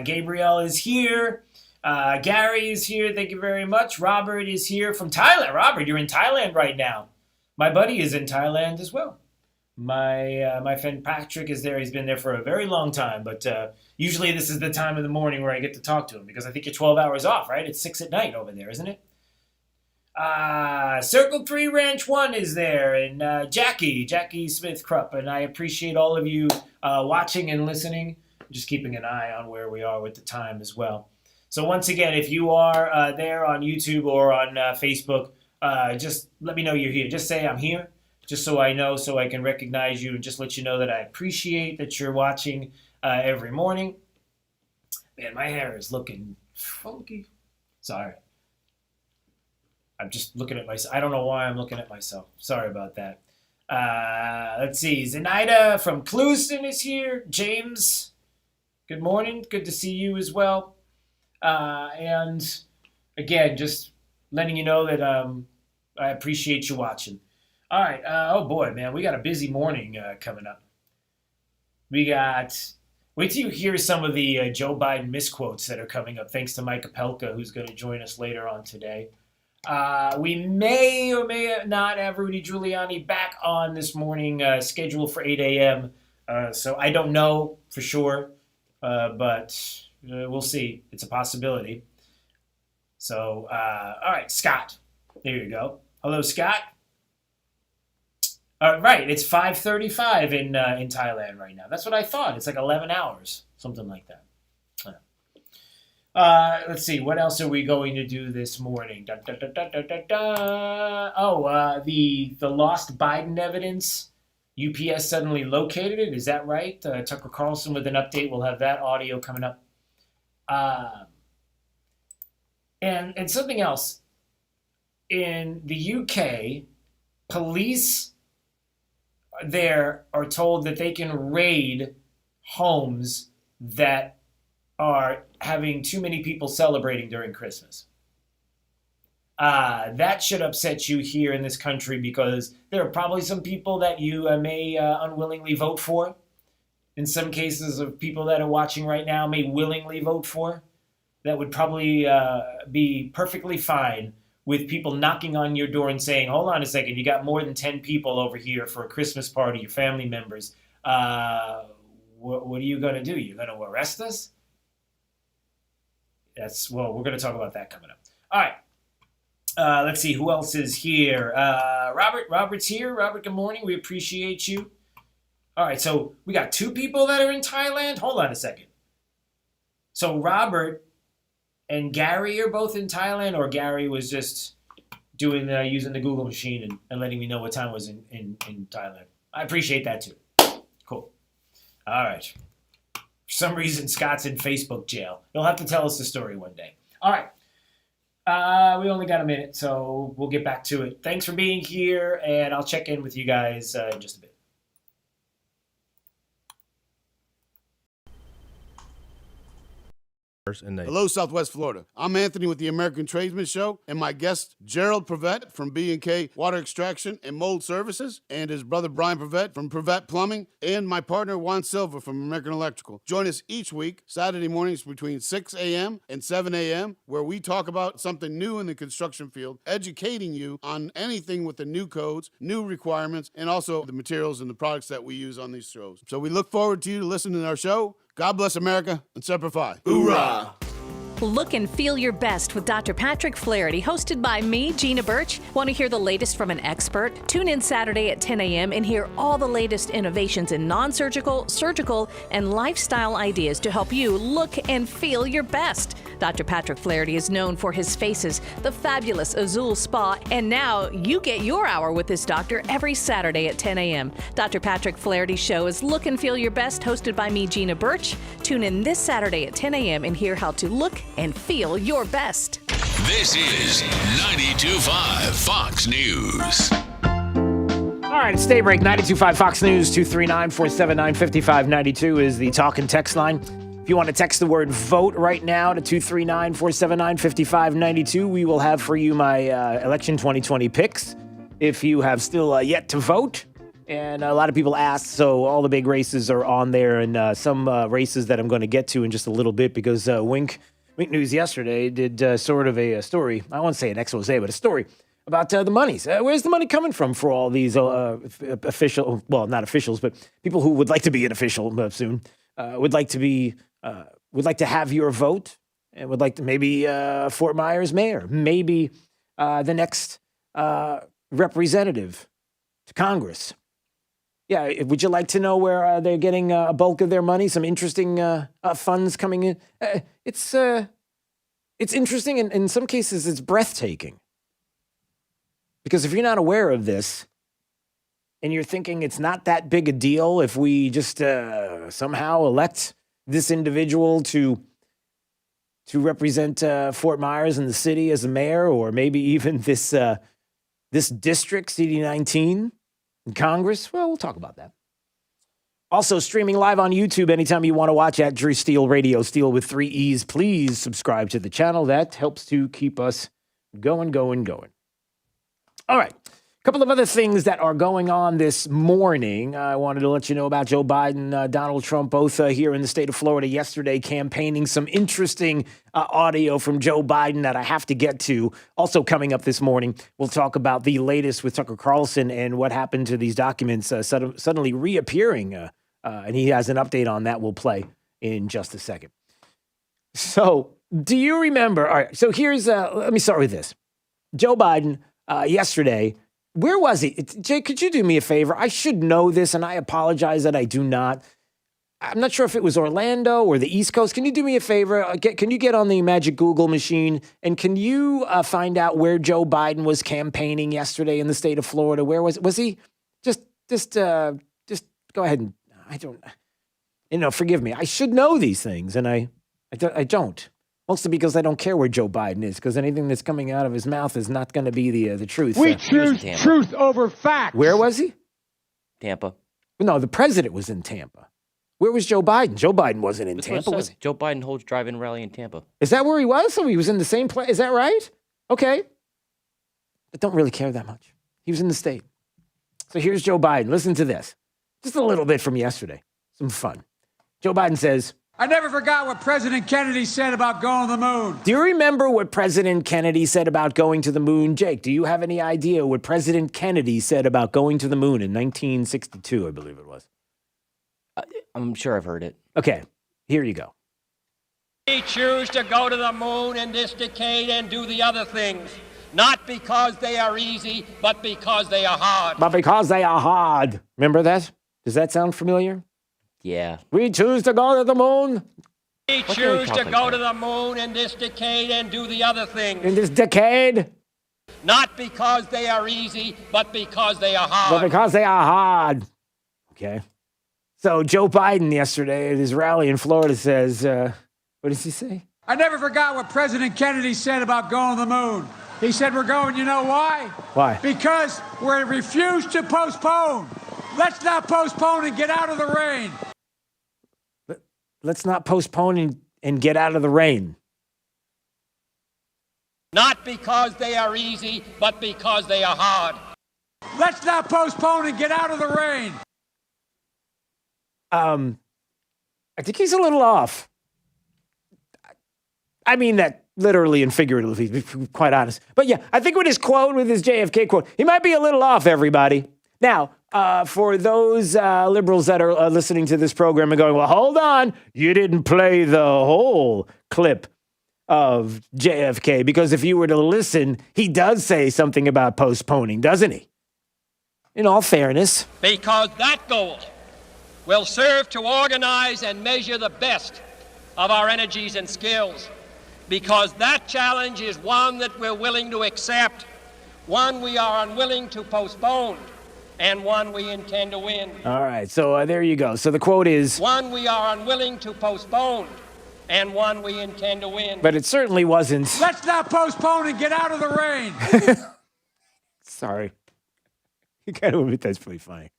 Gabriel is here. Gary is here. Thank you very much. Robert is here from Thailand. Robert, you're in Thailand right now. My buddy is in Thailand as well. My friend Patrick is there. He's been there for a very long time, but usually this is the time of the morning where I get to talk to him because I think you're 12 hours off, right? It's 6 at night over there, isn't it? Circle 3 Ranch 1 is there, and Jackie Smith-Krupp, and I appreciate all of you watching and listening. I'm just keeping an eye on where we are with the time as well. So once again, if you are there on YouTube or on Facebook, just let me know you're here. Just say I'm here, just so I know, so I can recognize you, and just let you know that I appreciate that you're watching every morning. Man, my hair is looking funky. Sorry. I'm just looking at myself. I don't know why I'm looking at myself. Sorry about that. Let's see. Zenaida from Clewiston is here. James, good morning. Good to see you as well. And again, just letting you know that I appreciate you watching. All right. Oh, boy, man. We got a busy morning coming up. We got... Wait till you hear some of the Joe Biden misquotes that are coming up, thanks to Mike Opelka, who's going to join us later on today. We may or may not have Rudy Giuliani back on this morning, scheduled for 8 a.m. So I don't know for sure, but we'll see. It's a possibility. So, all right, Scott. There you go. Hello, Scott. Right, it's 5:35 in Thailand right now. That's what I thought. It's like 11 hours, something like that. Let's see, what else are we going to do this morning? Oh, the lost Biden evidence. UPS suddenly located it. Is that right? Tucker Carlson with an update. We'll have that audio coming up. And something else. In the UK, police there are told that they can raid homes that are having too many people celebrating during Christmas. That should upset you here in this country, because there are probably some people that you may unwillingly vote for. In some cases of people that are watching right now may willingly vote for. That would probably be perfectly fine with people knocking on your door and saying, hold on a second, you got more than 10 people over here for a Christmas party, your family members. What are you going to do? You're going to arrest us? Well, we're going to talk about that coming up. All right. Let's see, who else is here? Robert's here. Robert, good morning. We appreciate you. All right, so we got 2 people that are in Thailand. Hold on a second. So Robert and Gary are both in Thailand, or Gary was just doing using the Google machine and letting me know what time it was in Thailand. I appreciate that too. Cool. All right. For some reason, Scott's in Facebook jail. You'll have to tell us the story one day. All right. We only got a minute, so we'll get back to it. Thanks for being here, and I'll check in with you guys in just a bit.
Hello, Southwest Florida. I'm Anthony with the American Tradesman Show, and my guest, Gerald Prevet from B&K Water Extraction and Mold Services, and his brother, Brian Prevet from Prevet Plumbing, and my partner, Juan Silva from American Electrical. Join us each week, Saturday mornings between 6 a.m. and 7 a.m., where we talk about something new in the construction field, educating you on anything with the new codes, new requirements, and also the materials and the products that we use on these shows. So we look forward to you listening to our show. God bless America, and Semper Fi. Hoorah!
Look and feel your best with Dr. Patrick Flaherty, hosted by me, Gina Birch. Want to hear the latest from an expert? Tune in Saturday at 10 a.m. and hear all the latest innovations in non-surgical, surgical, and lifestyle ideas to help you look and feel your best. Dr. Patrick Flaherty is known for his faces, the fabulous Azul Spa, and now you get your hour with this doctor every Saturday at 10 a.m. Dr. Patrick Flaherty's show is Look and Feel Your Best, hosted by me, Gina Birch. Tune in this Saturday at 10 a.m. and hear how to look and feel your best.
This is 92.5 Fox News.
All right, it's Daybreak, 92.5 Fox News, 239-479-5592 is the talk and text line. If you want to text the word vote right now to 239-479-5592, we will have for you my election 2020 picks. If you have still yet to vote, and a lot of people asked, so all the big races are on there, and some races that I'm going to get to in just a little bit, because Wink News yesterday did sort of a story, I won't say an expose, but a story about the monies. Where's the money coming from for all these official, well, not officials, but people who would like to be an official soon, would like to have your vote, and would like to maybe Fort Myers mayor, maybe the next representative to Congress. Yeah, would you like to know where they're getting a bulk of their money? Some interesting funds coming in. It's It's interesting, and in some cases, it's breathtaking. Because if you're not aware of this, and you're thinking it's not that big a deal if we just somehow elect this individual to represent Fort Myers and the city as a mayor, or maybe even this district, CD19, in Congress, well, we'll talk about that. Also, streaming live on YouTube anytime you want to watch at Drew Steele Radio, Steele with 3 E's. Please subscribe to the channel. That helps to keep us going. All right. A couple of other things that are going on this morning. I wanted to let you know about Joe Biden, Donald Trump, both here in the state of Florida yesterday campaigning. Some interesting audio from Joe Biden that I have to get to. Also coming up this morning, we'll talk about the latest with Tucker Carlson and what happened to these documents suddenly reappearing. And he has an update on that we'll play in just a second. So do you remember? All right, so here's, let me start with this. Joe Biden yesterday, where was he? Jake, could you do me a favor? I should know this, and I apologize that I do not. I'm not sure if it was Orlando or the East Coast. Can you do me a favor? Can you get on the magic Google machine, and can you find out where Joe Biden was campaigning yesterday in the state of Florida? Where was he? Just go ahead and forgive me. I should know these things, and I don't. Mostly because I don't care where Joe Biden is, because anything that's coming out of his mouth is not going to be the truth.
We choose truth over facts.
Where was he?
Tampa.
No, the president was in Tampa. Where was Joe Biden? Joe Biden wasn't in Tampa, was he?
Joe Biden holds drive-in rally in Tampa.
Is that where he was? So he was in the same place? Is that right? Okay. I don't really care that much. He was in the state. So here's Joe Biden. Listen to this. Just a little bit from yesterday. Some fun. Joe Biden says,
I never forgot what President Kennedy said about going to the moon.
Do you remember what President Kennedy said about going to the moon? Jake, do you have any idea what President Kennedy said about going to the moon in 1962, I believe it was?
I'm sure I've heard it.
Okay, here you go.
We choose to go to the moon in this decade and do the other things, not because they are easy, but because they are hard.
But because they are hard. Remember that? Does that sound familiar?
Yeah.
We choose to go to the moon.
We choose to go to the moon in this decade and do the other things.
In this decade?
Not because they are easy, but because they are hard.
But because they are hard. Okay. So Joe Biden yesterday at his rally in Florida says, what does he say?
I never forgot what President Kennedy said about going to the moon. He said we're going, you know why?
Why?
Because we refuse to postpone. Let's not postpone and get out of the rain.
Let's not postpone and get out of the rain.
Not because they are easy, but because they are hard.
Let's not postpone and get out of the rain.
I think he's a little off. I mean that literally and figuratively, to be quite honest. But yeah, I think with his JFK quote, he might be a little off, everybody. Now, for those liberals that are listening to this program and going, well, hold on, you didn't play the whole clip of JFK, because if you were to listen, he does say something about postponing, doesn't he? In all fairness.
Because that goal will serve to organize and measure the best of our energies and skills. Because that challenge is one that we're willing to accept, one we are unwilling to postpone, and one we intend to win.
All right, so there you go. So the quote is,
one we are unwilling to postpone, and one we intend to win.
But it certainly wasn't.
Let's not postpone and get out of the rain.
Sorry. You gotta admit that's pretty funny.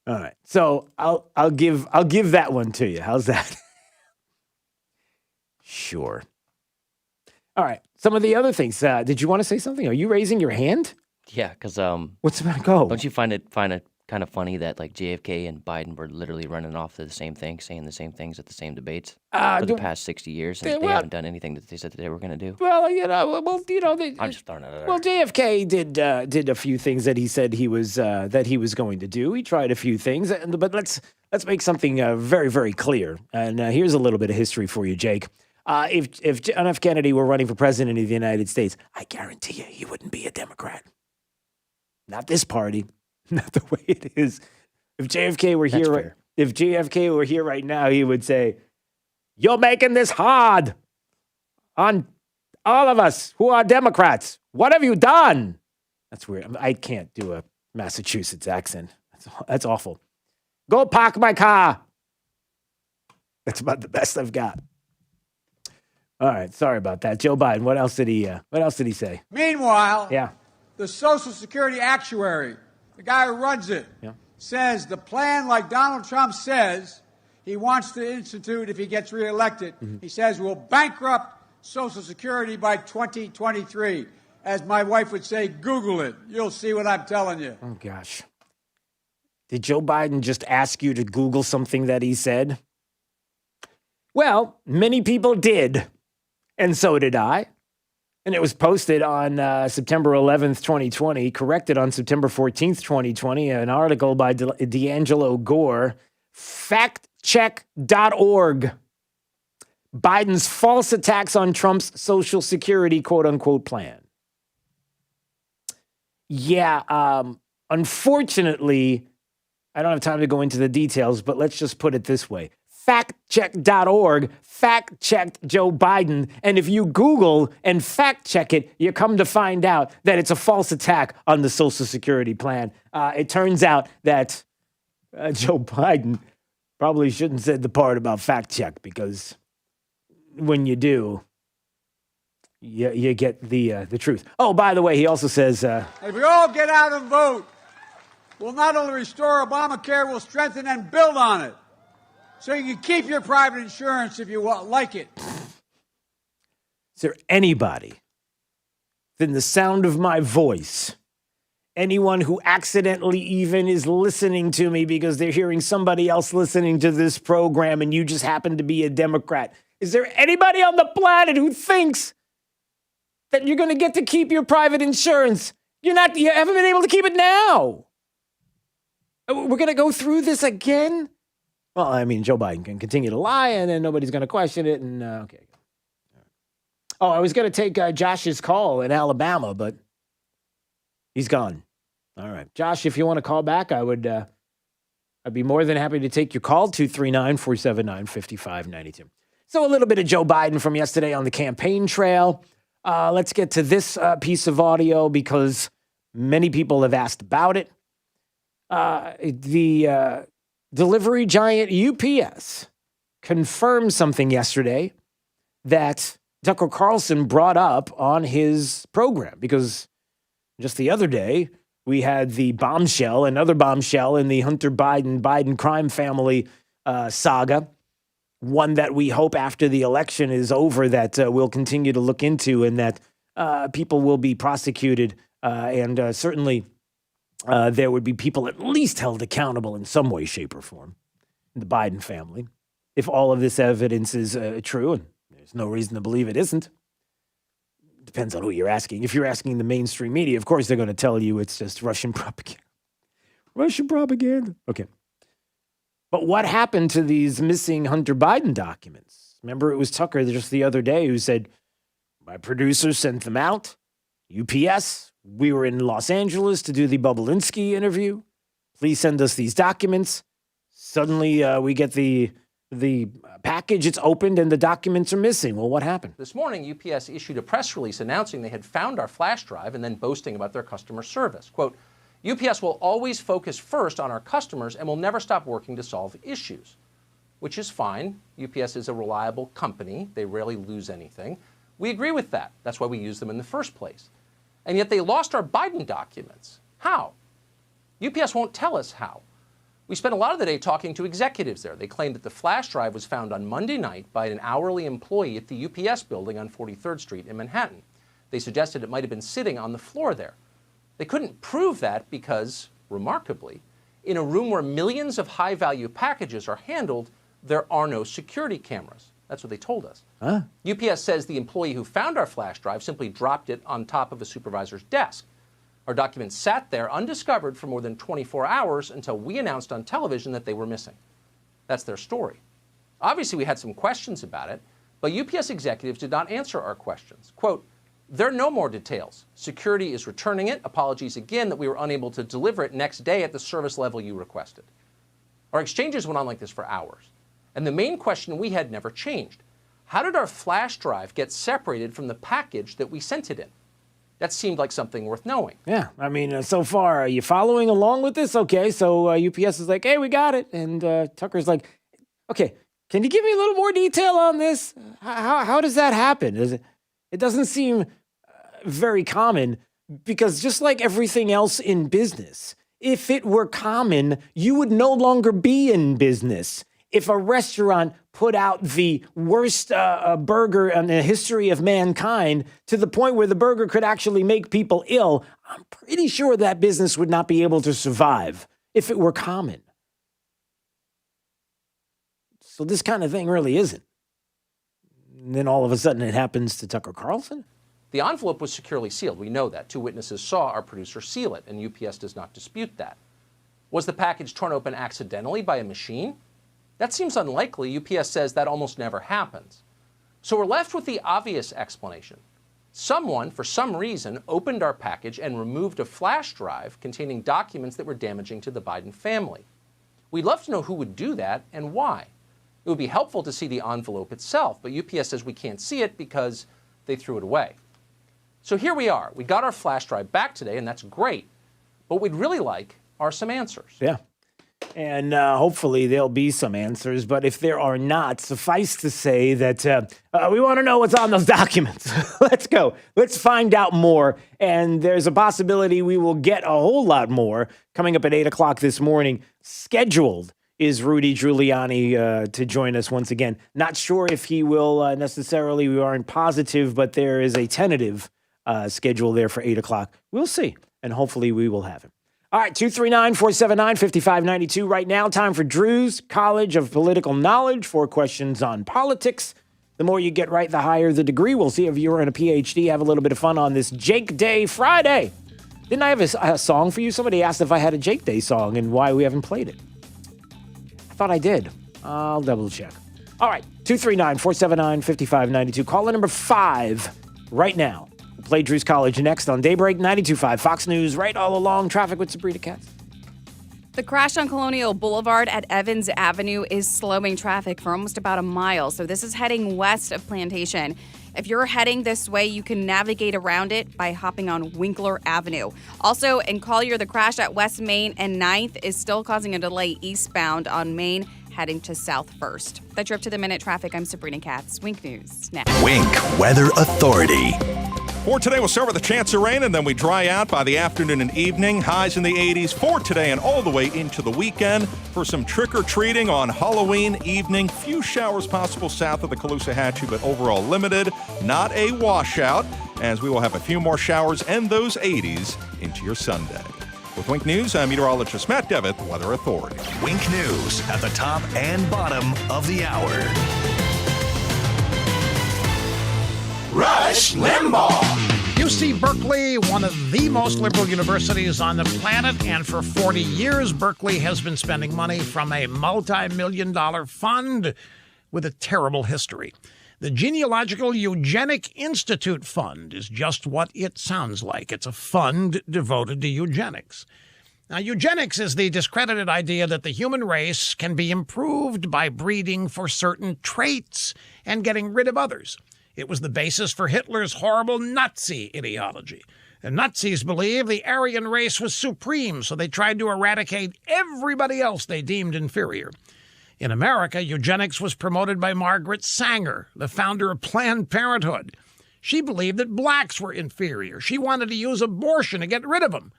All right, so I'll give that one to you. How's that? Sure. All right, some of the other things. Did you want to say something? Are you raising your hand?
Yeah, because
what's about go?
Don't you find it kind of funny that like JFK and Biden were literally running off to the same thing, saying the same things at the same debates for the past 60 years, and they haven't done anything that they said that they were going to do?
Well,
I'm just throwing it out there.
Well, JFK did a few things that he said he was going to do. He tried a few things, but let's make something very, very clear. And here's a little bit of history for you, Jake. If John F. Kennedy were running for president of the United States, I guarantee you he wouldn't be a Democrat. Not this party, not the way it is. If JFK were here right now, he would say, "You're making this hard." on all of us who are Democrats. What have you done? That's weird. I can't do a Massachusetts accent. That's awful. Go park my car. That's about the best I've got. All right, sorry about that. Joe Biden, what else did he say?
Meanwhile,
Yeah.
the Social Security actuary, the guy who runs it, says the plan, like Donald Trump says he wants to institute if he gets reelected, he says will bankrupt Social Security by 2023. As my wife would say, Google it. You'll see what I'm telling you.
Oh, gosh. Did Joe Biden just ask you to Google something that he said? Well, many people did, and so did I. And it was posted on September 11th, 2020, corrected on September 14th, 2020, an article by D'Angelo Gore, factcheck.org. Biden's false attacks on Trump's Social Security quote-unquote plan. Yeah, unfortunately, I don't have time to go into the details, but let's just put it this way. Factcheck.org fact-checked Joe Biden, and if you Google and fact-check it, you come to find out that it's a false attack on the Social Security plan. It turns out that Joe Biden probably shouldn't have said the part about fact-check, because when you do, you get the truth. Oh, by the way, he also says...
if we all get out and vote, we'll not only restore Obamacare, we'll strengthen and build on it. So you can keep your private insurance if you like it.
Is there anybody within the sound of my voice, anyone who accidentally even is listening to me because they're hearing somebody else listening to this program and you just happen to be a Democrat, is there anybody on the planet who thinks that you're going to get to keep your private insurance? You haven't been able to keep it now. We're going to go through this again? Well, I mean, Joe Biden can continue to lie, and then nobody's going to question it. And okay. Oh, I was going to take Josh's call in Alabama, but he's gone. All right, Josh, if you want to call back, I'd be more than happy to take your call. 239-479-5592. So a little bit of Joe Biden from yesterday on the campaign trail. Let's get to this piece of audio because many people have asked about it. The delivery giant UPS confirmed something yesterday that Tucker Carlson brought up on his program, because just the other day we had the bombshell, another bombshell in the Hunter Biden crime family saga, one that we hope after the election is over that we'll continue to look into, and that people will be prosecuted and certainly there would be people at least held accountable in some way, shape, or form in the Biden family, if all of this evidence is true, and there's no reason to believe it isn't. Depends on who you're asking. If you're asking the mainstream media, of course they're going to tell you it's just Russian propaganda. Russian propaganda. Okay. But what happened to these missing Hunter Biden documents? Remember, it was Tucker just the other day who said, my producer sent them out. UPS, we were in Los Angeles to do the Bobulinski interview. Please send us these documents. Suddenly, we get the package. It's opened and the documents are missing. Well, what happened?
This morning, UPS issued a press release announcing they had found our flash drive and then boasting about their customer service. Quote, UPS will always focus first on our customers and will never stop working to solve issues, which is fine. UPS is a reliable company. They rarely lose anything. We agree with that. That's why we use them in the first place. And yet they lost our Biden documents. How? UPS won't tell us how. We spent a lot of the day talking to executives there. They claimed that the flash drive was found on Monday night by an hourly employee at the UPS building on 43rd Street in Manhattan. They suggested it might have been sitting on the floor there. They couldn't prove that because, remarkably, in a room where millions of high-value packages are handled, there are no security cameras. That's what they told us.
Huh?
UPS says the employee who found our flash drive simply dropped it on top of a supervisor's desk. Our documents sat there undiscovered for more than 24 hours until we announced on television that they were missing. That's their story. Obviously, we had some questions about it, but UPS executives did not answer our questions. Quote, there are no more details. Security is returning it. Apologies again that we were unable to deliver it next day at the service level you requested. Our exchanges went on like this for hours. And the main question we had never changed. how did our flash drive get separated from the package that we sent it in? That seemed like something worth knowing.
Yeah, I mean, so far, are you following along with this? Okay, so UPS is like, hey, we got it. And Tucker's like, okay, can you give me a little more detail on this? How does that happen? It doesn't seem very common, because just like everything else in business, if it were common, you would no longer be in business. If a restaurant put out the worst burger in the history of mankind to the point where the burger could actually make people ill, I'm pretty sure that business would not be able to survive if it were common. So this kind of thing really isn't. And then all of a sudden it happens to Tucker Carlson?
The envelope was securely sealed. We know that. 2 witnesses saw our producer seal it, and UPS does not dispute that. Was the package torn open accidentally by a machine? That seems unlikely. UPS says that almost never happens. So we're left with the obvious explanation. Someone, for some reason, opened our package and removed a flash drive containing documents that were damaging to the Biden family. We'd love to know who would do that and why. It would be helpful to see the envelope itself, but UPS says we can't see it because they threw it away. So here we are. We got our flash drive back today, and that's great. But what we'd really like are some answers.
Yeah. And hopefully there'll be some answers. But if there are not, suffice to say that we want to know what's on those documents. Let's go. Let's find out more. And there's a possibility we will get a whole lot more coming up at 8 o'clock this morning. Scheduled is Rudy Giuliani to join us once again. Not sure if he will necessarily. We aren't positive, but there is a tentative schedule there for 8 o'clock. We'll see. And hopefully we will have him. All right, 239-479-5592 right now. Time for Drew's College of Political Knowledge. 4 questions on politics. The more you get right, the higher the degree. We'll see if you're in a PhD. Have a little bit of fun on this Jake Day Friday. Didn't I have a song for you? Somebody asked if I had a Jake Day song and why we haven't played it. I thought I did. I'll double check. All right, 239-479-5592. Caller number 5 right now. Play Drew's College next on Daybreak 92.5 Fox News, right all along traffic with Sabrina Katz.
The crash on Colonial Boulevard at Evans Avenue is slowing traffic for almost about a mile. So this is heading west of Plantation. If you're heading this way, you can navigate around it by hopping on Winkler Avenue. Also, in Collier, the crash at West Main and 9th is still causing a delay eastbound on Main, heading to South First. That's your up to the minute traffic. I'm Sabrina Katz. Wink News next.
Wink Weather Authority.
For today, we'll start with a chance of rain, and then we dry out by the afternoon and evening. Highs in the 80s for today and all the way into the weekend. For some trick-or-treating on Halloween evening, few showers possible south of the Caloosahatchee, but overall limited. Not a washout, as we will have a few more showers and those 80s into your Sunday. With Wink News, I'm meteorologist Matt Devitt, Weather Authority.
Wink News at the top and bottom of the hour.
Rush Limbaugh. UC Berkeley, one of the most liberal universities on the planet, and for 40 years, Berkeley has been spending money from a multi-million-dollar fund with a terrible history. The Genealogical Eugenic Institute Fund is just what it sounds like. It's a fund devoted to eugenics. Now, eugenics is the discredited idea that the human race can be improved by breeding for certain traits and getting rid of others. It was the basis for Hitler's horrible Nazi ideology. The Nazis believed the Aryan race was supreme, so they tried to eradicate everybody else they deemed inferior. In America, eugenics was promoted by Margaret Sanger, the founder of Planned Parenthood. She believed that blacks were inferior. She wanted to use abortion to get rid of them,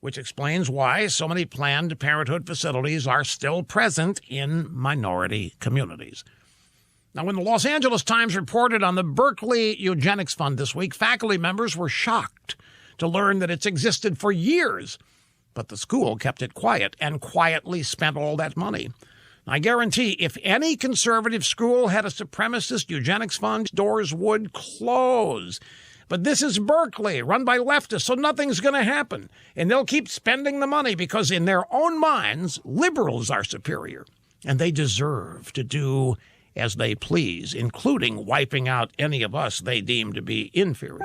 which explains why so many Planned Parenthood facilities are still present in minority communities. Now, when the Los Angeles Times reported on the Berkeley Eugenics Fund this week, faculty members were shocked to learn that it's existed for years, but the school kept it quiet and quietly spent all that money. I guarantee if any conservative school had a supremacist eugenics fund, doors would close. But this is Berkeley, run by leftists, so nothing's going to happen. And they'll keep spending the money because in their own minds, liberals are superior. And they deserve to do as they please, including wiping out any of us they deem to be inferior.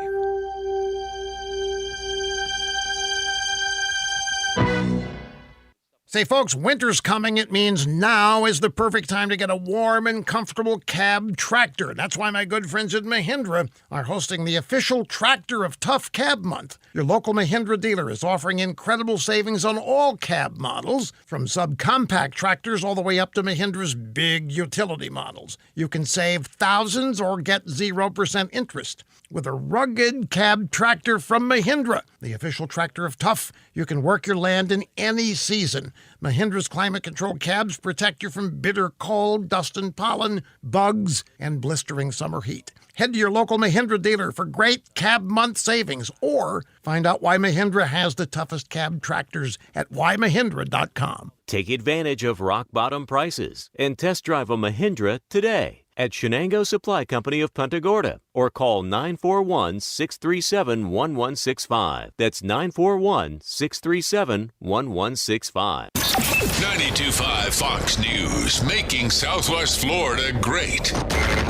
Say, folks, winter's coming. It means now is the perfect time to get a warm and comfortable cab tractor. That's why my good friends at Mahindra are hosting the official Tractor of Tough Cab Month. Your local Mahindra dealer is offering incredible savings on all cab models, from subcompact tractors all the way up to Mahindra's big utility models. You can save thousands or get 0% interest with a rugged cab tractor from Mahindra, the official Tractor of Tough. You can work your land in any season. Mahindra's climate-controlled cabs protect you from bitter cold, dust and pollen, bugs, and blistering summer heat. Head to your local Mahindra dealer for great cab month savings, or find out why Mahindra has the toughest cab tractors at whymahindra.com.
Take advantage of rock-bottom prices and test drive a Mahindra today at Shenango Supply Company of Punta Gorda, or call 941-637-1165. That's 941-637-1165.
92.5 Fox News, making Southwest Florida great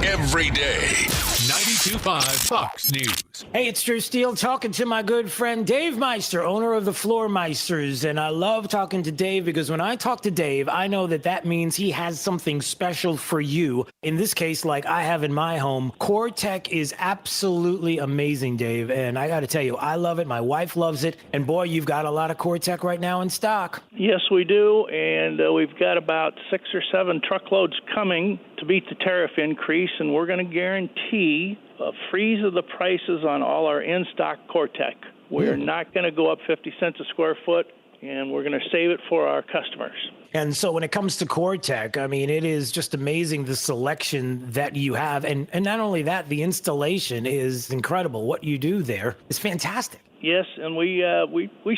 every day. 92.5 Fox News.
Hey, it's Drew Steele talking to my good friend Dave Meister, owner of the Floor Meisters. And I love talking to Dave because when I talk to Dave, I know that means he has something special for you. In this case, like I have in my home, Core Tech is absolutely amazing, Dave. And I got to tell you, I love it. My wife loves it. And boy, you've got a lot of Core Tech right now in stock.
Yes, we do. And we've got about 6 or 7 truckloads coming to beat the tariff increase. And we're going to guarantee a freeze of the prices on all our in-stock Core-Tech. We're not going to go up 50 cents a square foot, and we're going to save it for our customers.
And so when it comes to Core-Tech, I mean, it is just amazing the selection that you have. And not only that, the installation is incredible. What you do there is fantastic.
Yes, and we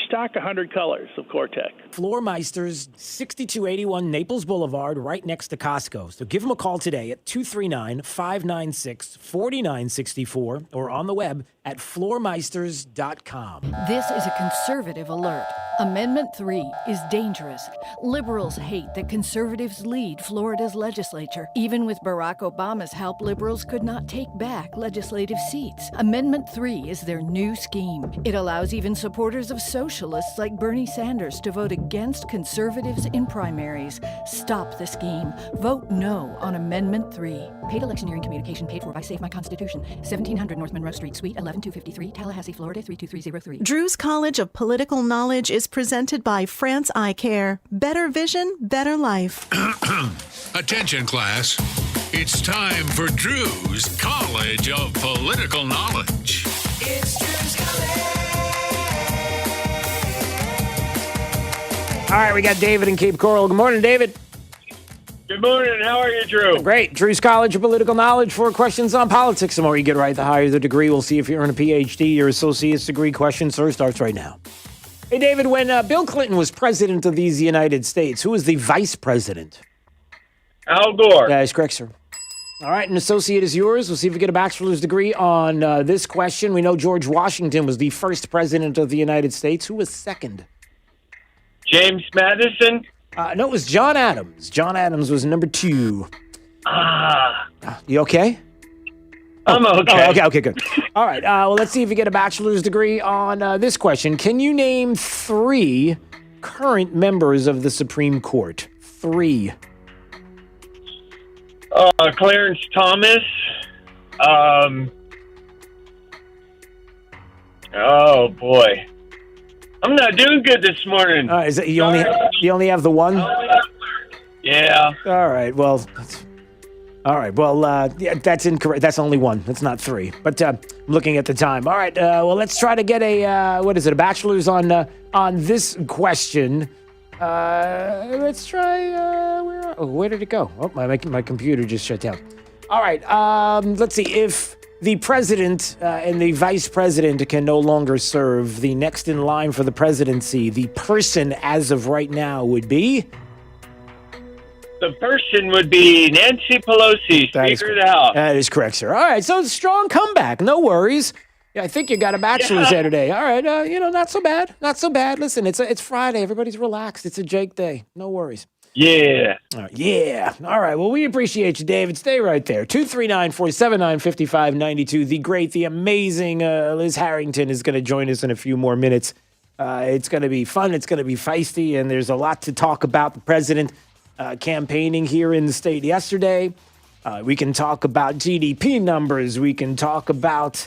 stock 100 colors of Core-Tech.
Floor Meisters, 6281 Naples Boulevard, right next to Costco. So give them a call today at 239-596-4964 or on the web at floormeisters.com.
This is a conservative alert. Amendment 3 is dangerous. Liberals hate that conservatives lead Florida's legislature. Even with Barack Obama's help, liberals could not take back legislative seats. Amendment 3 is their new scheme. It allows even supporters of socialists like Bernie Sanders to vote against conservatives in primaries. Stop the scheme. Vote no on Amendment 3. Paid electioneering communication paid for by Save My Constitution. 1700 North Monroe Street, Suite 11253, Tallahassee, Florida 32303.
Drew's College of Political Knowledge is presented by France Eye Care. Better vision, better life.
Attention, class. It's time for Drew's College of Political Knowledge.
It's Drew's College.
All right, we got David in Cape Coral. Good morning, David.
Good morning. How are you, Drew?
Great. Drew's College of Political Knowledge for questions on politics. The more you get right, the higher the degree. We'll see if you earn a PhD. Your associate's degree question, sir, starts right now. Hey, David, when Bill Clinton was president of these United States, who was the vice president?
Al Gore.
That is correct, sir. All right, an associate is yours. We'll see if we get a bachelor's degree on this question. We know George Washington was the first president of the United States. Who was second?
James Madison.
No, it was John Adams. John Adams was number 2. You okay?
I'm okay.
Okay, good. All right, well, let's see if you get a bachelor's degree on this question. Can you name 3 current members of the Supreme Court? 3.
Clarence Thomas. Oh, boy. I'm not doing good this morning.
Is it you only have the one?
Yeah.
All right. Well, yeah, that's incorrect. That's only 1. That's not 3. But I'm looking at the time. All right. Well, let's try to get a a bachelor's on this question. Let's try. Where did it go? Oh, my computer just shut down. All right. Let's see if the president and the vice president can no longer serve. The next in line for the presidency, the person as of right now would be?
The person would be Nancy Pelosi, Speaker of the House.
That is correct, sir. All right, so strong comeback. No worries. Yeah, I think you got a bachelor's there today. All right, not so bad. Not so bad. Listen, it's Friday. Everybody's relaxed. It's a Jake day. No worries.
Yeah.
All right, yeah. All right. Well, we appreciate you, David. Stay right there. 239-479-5592. The great, the amazing Liz Harrington is going to join us in a few more minutes. It's going to be fun. It's going to be feisty, and there's a lot to talk about. The president campaigning here in the state yesterday. We can talk about GDP numbers. We can talk about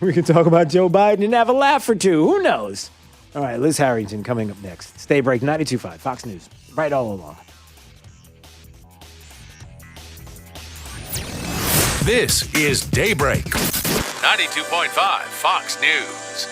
Joe Biden and have a laugh or two. Who knows? All right, Liz Harrington coming up next. Stay break 92.5 Fox News. Right all along.
This is Daybreak. 92.5 Fox News.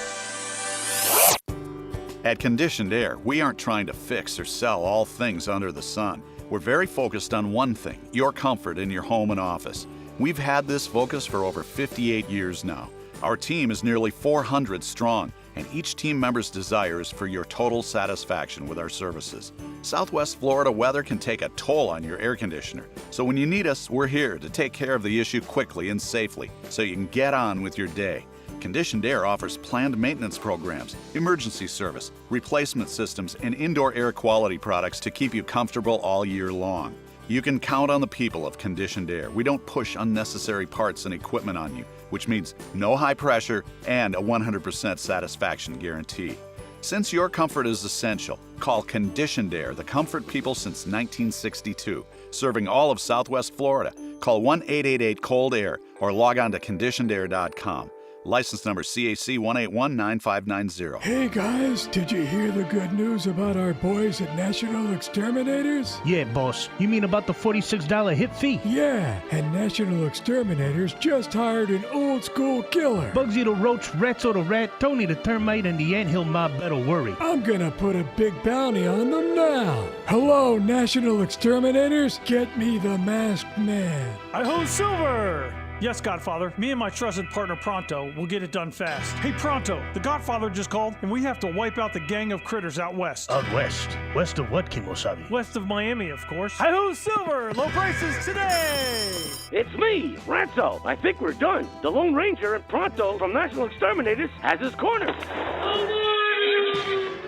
At Conditioned Air, we aren't trying to fix or sell all things under the sun. We're very focused on one thing, your comfort in your home and office. We've had this focus for over 58 years now. Our team is nearly 400 strong, and each team member's desire is for your total satisfaction with our services. Southwest Florida weather can take a toll on your air conditioner, so when you need us, we're here to take care of the issue quickly and safely so you can get on with your day. Conditioned Air offers planned maintenance programs, emergency service, replacement systems, and indoor air quality products to keep you comfortable all year long. You can count on the people of Conditioned Air. We don't push unnecessary parts and equipment on you, which means no high pressure and a 100% satisfaction guarantee. Since your comfort is essential, call Conditioned Air, the comfort people since 1962, serving all of Southwest Florida. Call 1-888-COLD-AIR or log on to conditionedair.com. License number CAC 1819590.
Hey guys, did you hear the good news about our boys at National Exterminators?
Yeah, boss. You mean about the $46 hip fee?
Yeah, and National Exterminators just hired an old school killer.
Bugsy the Roach, Ratso the Rat, Tony the Termite, and the Anthill Mob better worry.
I'm gonna put a big bounty on them now. Hello, National Exterminators. Get me the masked man.
Hi-ho, Silver! Yes, Godfather. Me and my trusted partner Pronto will get it done fast. Hey, Pronto, the Godfather just called, and we have to wipe out the gang of critters out west.
Out west? West of what, Kimosabi?
West of Miami, of course. Hi-ho, Silver! Low prices today!
It's me, Ranzo. I think we're done. The Lone Ranger and Pronto from National Exterminators has his corner.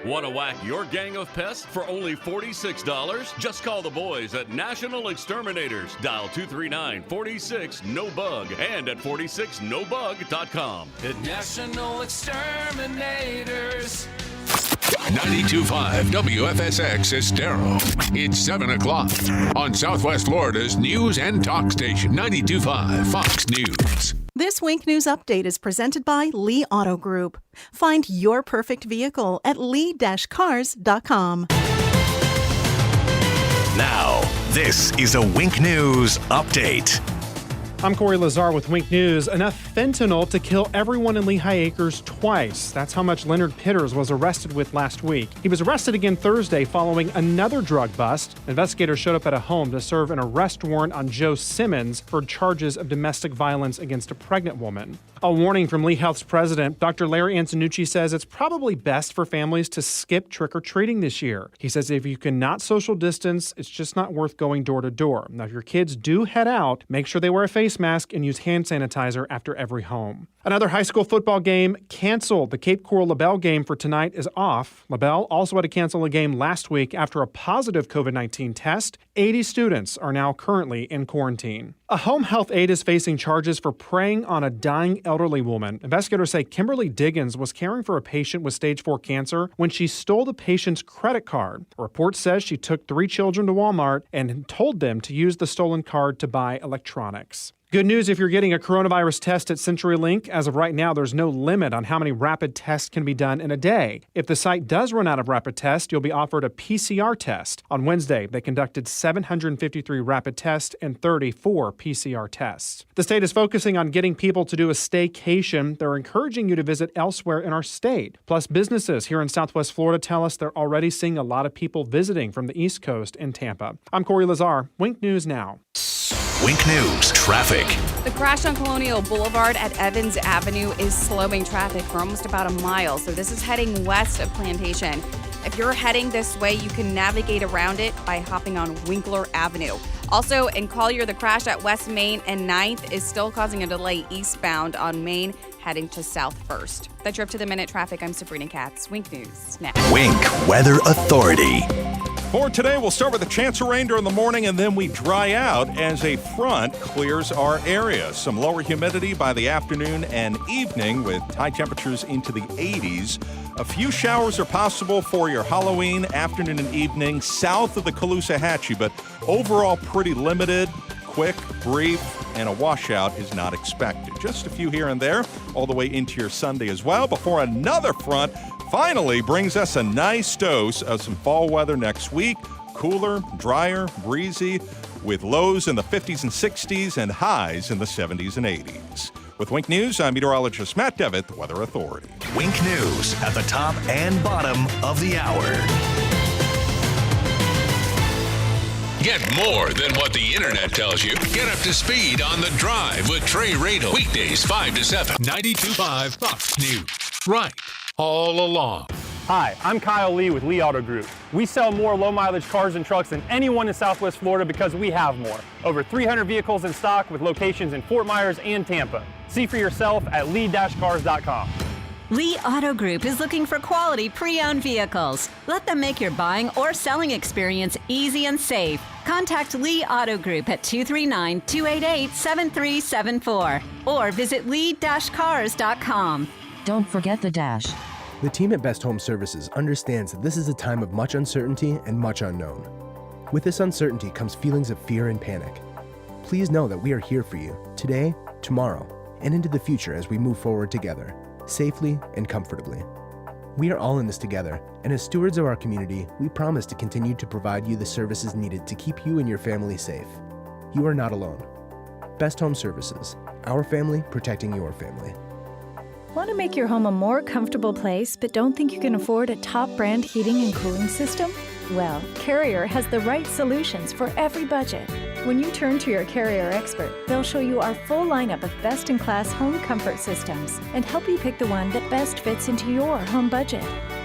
Want to whack your gang of pests for only $46? Just call the boys at National Exterminators. Dial 239-46-NO-BUG and at 46nobug.com.
At National Exterminators.
92.5 WFSX Estero. It's 7 o'clock on Southwest Florida's news and talk station, 92.5 Fox News.
This Wink News Update is presented by Lee Auto Group. Find your perfect vehicle at lee-cars.com.
Now, this is a Wink News Update.
I'm Corey Lazar with Wink News. Enough fentanyl to kill everyone in Lehigh Acres twice. That's how much Leonard Pitters was arrested with last week. He was arrested again Thursday following another drug bust. Investigators showed up at a home to serve an arrest warrant on Joe Simmons for charges of domestic violence against a pregnant woman. A warning from Lee Health's president, Dr. Larry Antonucci, says it's probably best for families to skip trick-or-treating this year. He says if you cannot social distance, it's just not worth going door to door. Now, if your kids do head out, make sure they wear a face mask and use hand sanitizer after every home. Another high school football game canceled. The Cape Coral LaBelle game for tonight is off. LaBelle also had to cancel a game last week after a positive COVID-19 test. 80 students are now currently in quarantine. A home health aide is facing charges for preying on a dying elderly woman. Investigators say Kimberly Diggins was caring for a patient with stage 4 cancer when she stole the patient's credit card. A report says she took 3 children to Walmart and told them to use the stolen card to buy electronics. Good news if you're getting a coronavirus test at CenturyLink. As of right now, there's no limit on how many rapid tests can be done in a day. If the site does run out of rapid tests, you'll be offered a PCR test. On Wednesday, they conducted 753 rapid tests and 34 PCR tests. The state is focusing on getting people to do a staycation. They're encouraging you to visit elsewhere in our state. Plus, businesses here in Southwest Florida tell us they're already seeing a lot of people visiting from the East Coast and Tampa. I'm Corey Lazar. Wink News Now.
Wink News Traffic.
The crash on Colonial Boulevard at Evans Avenue is slowing traffic for almost about a mile. So this is heading west of Plantation. If you're heading this way, you can navigate around it by hopping on Winkler Avenue. Also, in Collier, the crash at West Main and 9th is still causing a delay eastbound on Main, heading to South First. That's your up to the minute traffic. I'm Sabrina Katz. Wink News now.
Wink Weather Authority.
For today, we'll start with a chance of rain during the morning, and then we dry out as a front clears our area. Some lower humidity by the afternoon and evening with high temperatures into the 80s. A few showers are possible for your Halloween afternoon and evening south of the Caloosahatchee, but overall pretty limited, quick, brief, and a washout is not expected. Just a few here and there, all the way into your Sunday as well, before another front finally brings us a nice dose of some fall weather next week. Cooler, drier, breezy, with lows in the 50s and 60s and highs in the 70s and 80s. With Wink News, I'm meteorologist Matt Devitt, the Weather Authority.
Wink News at the top and bottom of the hour.
Get more than what the internet tells you. Get up to speed on The Drive with Trey Radel. Weekdays 5 to 7. 92.5 Fox News. Right. All along.
Hi, I'm Kyle Lee with Lee Auto Group. We sell more low-mileage cars and trucks than anyone in Southwest Florida because we have more. Over 300 vehicles in stock with locations in Fort Myers and Tampa. See for yourself at lee-cars.com.
Lee Auto Group is looking for quality pre-owned vehicles. Let them make your buying or selling experience easy and safe. Contact Lee Auto Group at 239-288-7374 or visit lee-cars.com.
Don't forget the dash.
The team at Best Home Services understands that this is a time of much uncertainty and much unknown. With this uncertainty comes feelings of fear and panic. Please know that we are here for you today, tomorrow, and into the future as we move forward together, safely and comfortably. We are all in this together, and as stewards of our community, we promise to continue to provide you the services needed to keep you and your family safe. You are not alone. Best Home Services, our family protecting your family.
Want to make your home a more comfortable place, but don't think you can afford a top brand heating and cooling system? Well, Carrier has the right solutions for every budget. When you turn to your Carrier expert, they'll show you our full lineup of best-in-class home comfort systems and help you pick the one that best fits into your home budget.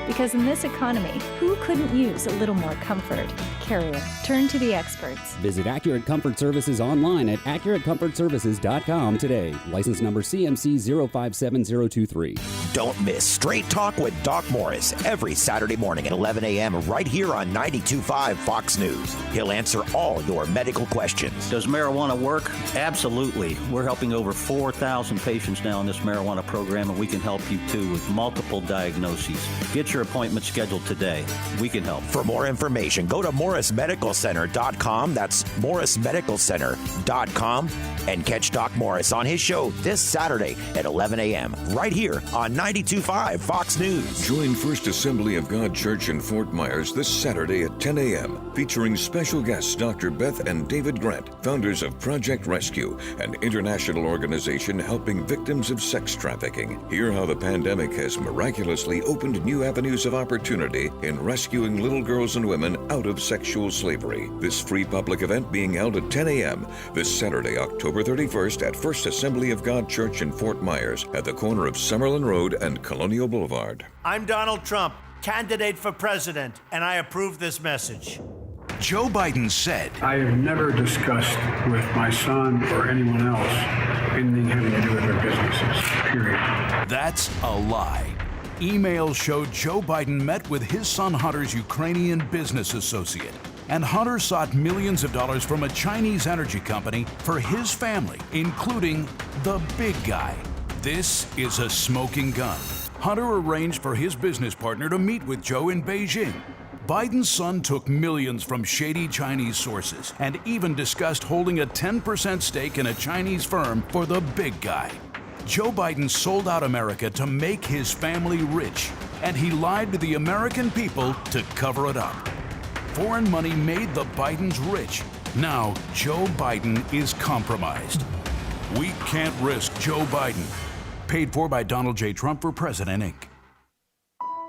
Because in this economy, who couldn't use a little more comfort? Carrier. Turn to the experts.
Visit Accurate Comfort Services online at AccurateComfortServices.com today. License number CMC 057023.
Don't miss Straight Talk with Doc Morris every Saturday morning at 11 a.m. right here on 92.5 Fox News. He'll answer all your medical questions.
Does marijuana work? Absolutely. We're helping over 4,000 patients now in this marijuana program, and we can help you too with multiple diagnoses. Get your appointment scheduled today. We can help.
For more information, go to MorrisMedicalCenter.com. That's MorrisMedicalCenter.com. And catch Doc Morris on his show this Saturday at 11 a.m. right here on 92.5 Fox News.
Join First Assembly of God Church in Fort Myers this Saturday at 10 a.m. featuring special guests Dr. Beth and David Grant, founders of Project Rescue, an international organization helping victims of sex trafficking. Hear how the pandemic has miraculously opened new avenues of opportunity in rescuing little girls and women out of sexual slavery. This free public event being held at 10 a.m. this Saturday, October 31st at First Assembly of God Church in Fort Myers at the corner of Summerlin Road and Colonial Boulevard.
I'm Donald Trump, candidate for president, and I approve this message.
Joe Biden said,
I have never discussed with my son or anyone else anything having to do with their businesses, period.
That's a lie. Emails showed Joe Biden met with his son Hunter's Ukrainian business associate, and Hunter sought millions of dollars from a Chinese energy company for his family, including the big guy. This is a smoking gun. Hunter arranged for his business partner to meet with Joe in Beijing. Biden's son took millions from shady Chinese sources and even discussed holding a 10% stake in a Chinese firm for the big guy. Joe Biden sold out America to make his family rich, and he lied to the American people to cover it up. Foreign money made the Bidens rich. Now, Joe Biden is compromised. We can't risk Joe Biden. Paid for by Donald J. Trump for President, Inc.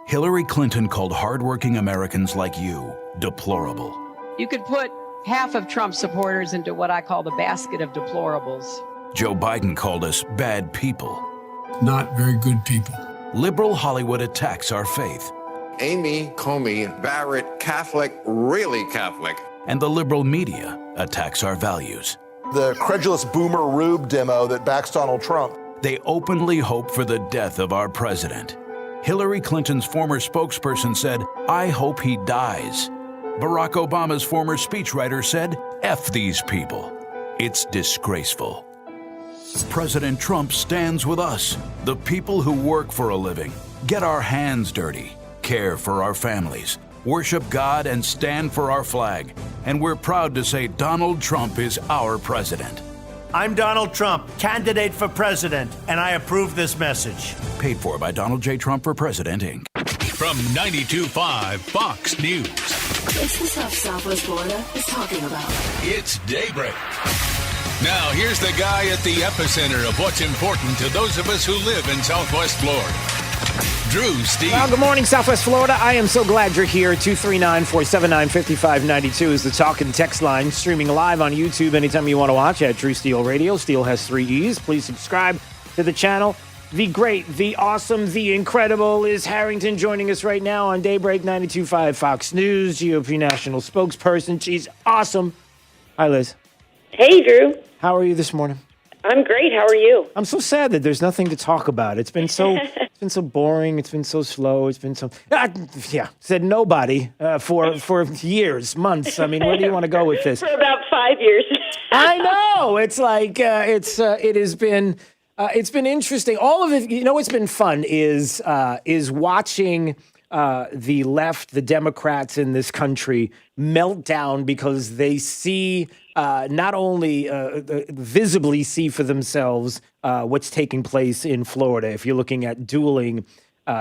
Hillary Clinton called hardworking Americans like you deplorable.
You could put half of Trump supporters into what I call the basket of deplorables.
Joe Biden called us bad people.
Not very good people.
Liberal Hollywood attacks our faith.
Amy Comey Barrett, Catholic, really Catholic.
And the liberal media attacks our values.
The credulous boomer Rube demo that backs Donald Trump.
They openly hope for the death of our president. Hillary Clinton's former spokesperson said, I hope he dies. Barack Obama's former speechwriter said, "F these people. It's disgraceful." President Trump stands with us, the people who work for a living, get our hands dirty, care for our families, worship God, and stand for our flag. And we're proud to say Donald Trump is our president.
I'm Donald Trump, candidate for president, and I approve this message.
Paid for by Donald J. Trump for President, Inc.
From 92.5 Fox News.
It's the stuff Southwest Florida is talking about.
It's Daybreak. Now, here's the guy at the epicenter of what's important to those of us who live in Southwest Florida. Drew Steve.
Well, good morning, Southwest Florida. I am so glad you're here. 239-479-5592 is the talk and text line. Streaming live on YouTube anytime you want to watch at Drew Steele Radio. Steele has 3 E's. Please subscribe to the channel. The great, the awesome, the incredible Liz Harrington joining us right now on Daybreak 92.5 Fox News, GOP national spokesperson. She's awesome. Hi, Liz.
Hey, Drew.
How are you this morning?
I'm great. How are you?
I'm so sad that there's nothing to talk about. It's been so boring. It's been so slow. It's been so said nobody for years, months. I mean, where do you want to go with this?
For about 5 years.
I know. It's like it has been. It's been interesting. All of it, what's been fun is watching the left, the Democrats in this country melt down because they see not only visibly see for themselves what's taking place in Florida. If you're looking at dueling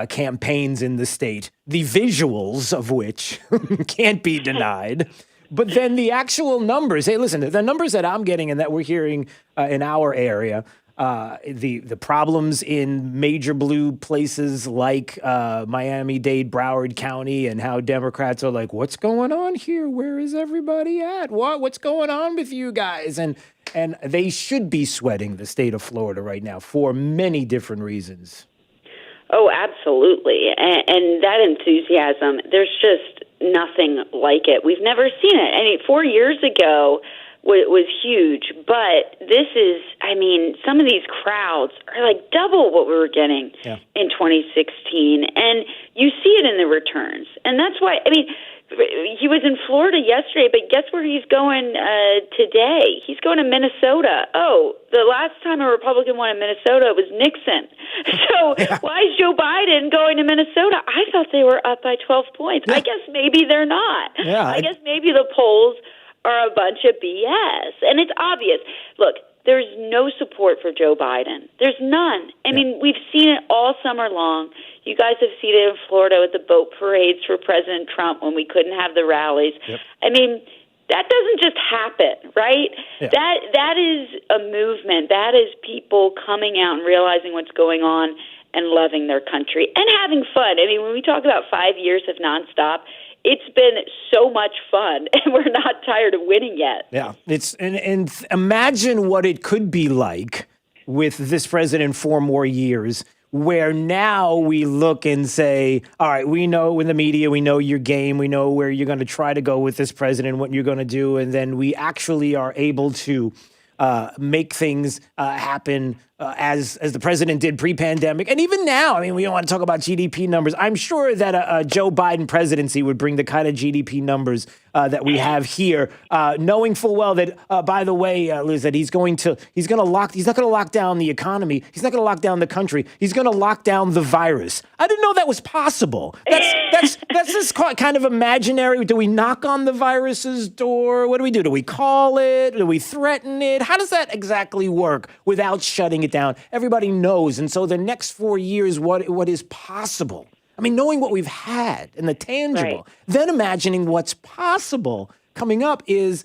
campaigns in the state, the visuals of which can't be denied. But then the actual numbers. Hey, listen, the numbers that I'm getting and that we're hearing in our area. The problems in major blue places like Miami-Dade, Broward County, and how Democrats are like, what's going on here? Where is everybody at? What's going on with you guys? And they should be sweating the state of Florida right now for many different reasons.
Oh, absolutely. And that enthusiasm, there's just nothing like it. We've never seen it. I mean, 4 years ago, was huge, but this is, some of these crowds are like double what we were getting in 2016, and you see it in the returns. And that's why, he was in Florida yesterday, but guess where he's going today? He's going to Minnesota. Oh, the last time a Republican won in Minnesota was Nixon. So why is Joe Biden going to Minnesota? I thought they were up by 12 points. I guess maybe they're not. I guess maybe the polls are a bunch of BS. And it's obvious. Look, there's no support for Joe Biden. There's none. We've seen it all summer long. You guys have seen it in Florida with the boat parades for President Trump when we couldn't have the rallies. Yep. That doesn't just happen, right? Yeah. That is a movement. That is people coming out and realizing what's going on and loving their country and having fun. When we talk about 5 years of nonstop, it's been so much fun, and we're not tired of winning yet.
Yeah, and imagine what it could be like with this president 4 more years, where now we look and say, all right, we know in the media, we know your game, we know where you're going to try to go with this president, what you're going to do, and then we actually are able to make things happen as the president did pre-pandemic. And even now, we don't want to talk about GDP numbers. I'm sure that a Joe Biden presidency would bring the kind of GDP numbers that we have here, knowing full well that, by the way, Liz, that he's not going to lock down the economy. He's not going to lock down the country. He's going to lock down the virus. I didn't know that was possible. That's just kind of imaginary. Do we knock on the virus's door? What do we do? Do we call it? Do we threaten it? How does that exactly work without shutting it down? Everybody knows. And so the next 4 years, what is possible? Knowing what we've had and the tangible, right. Then imagining what's possible coming up is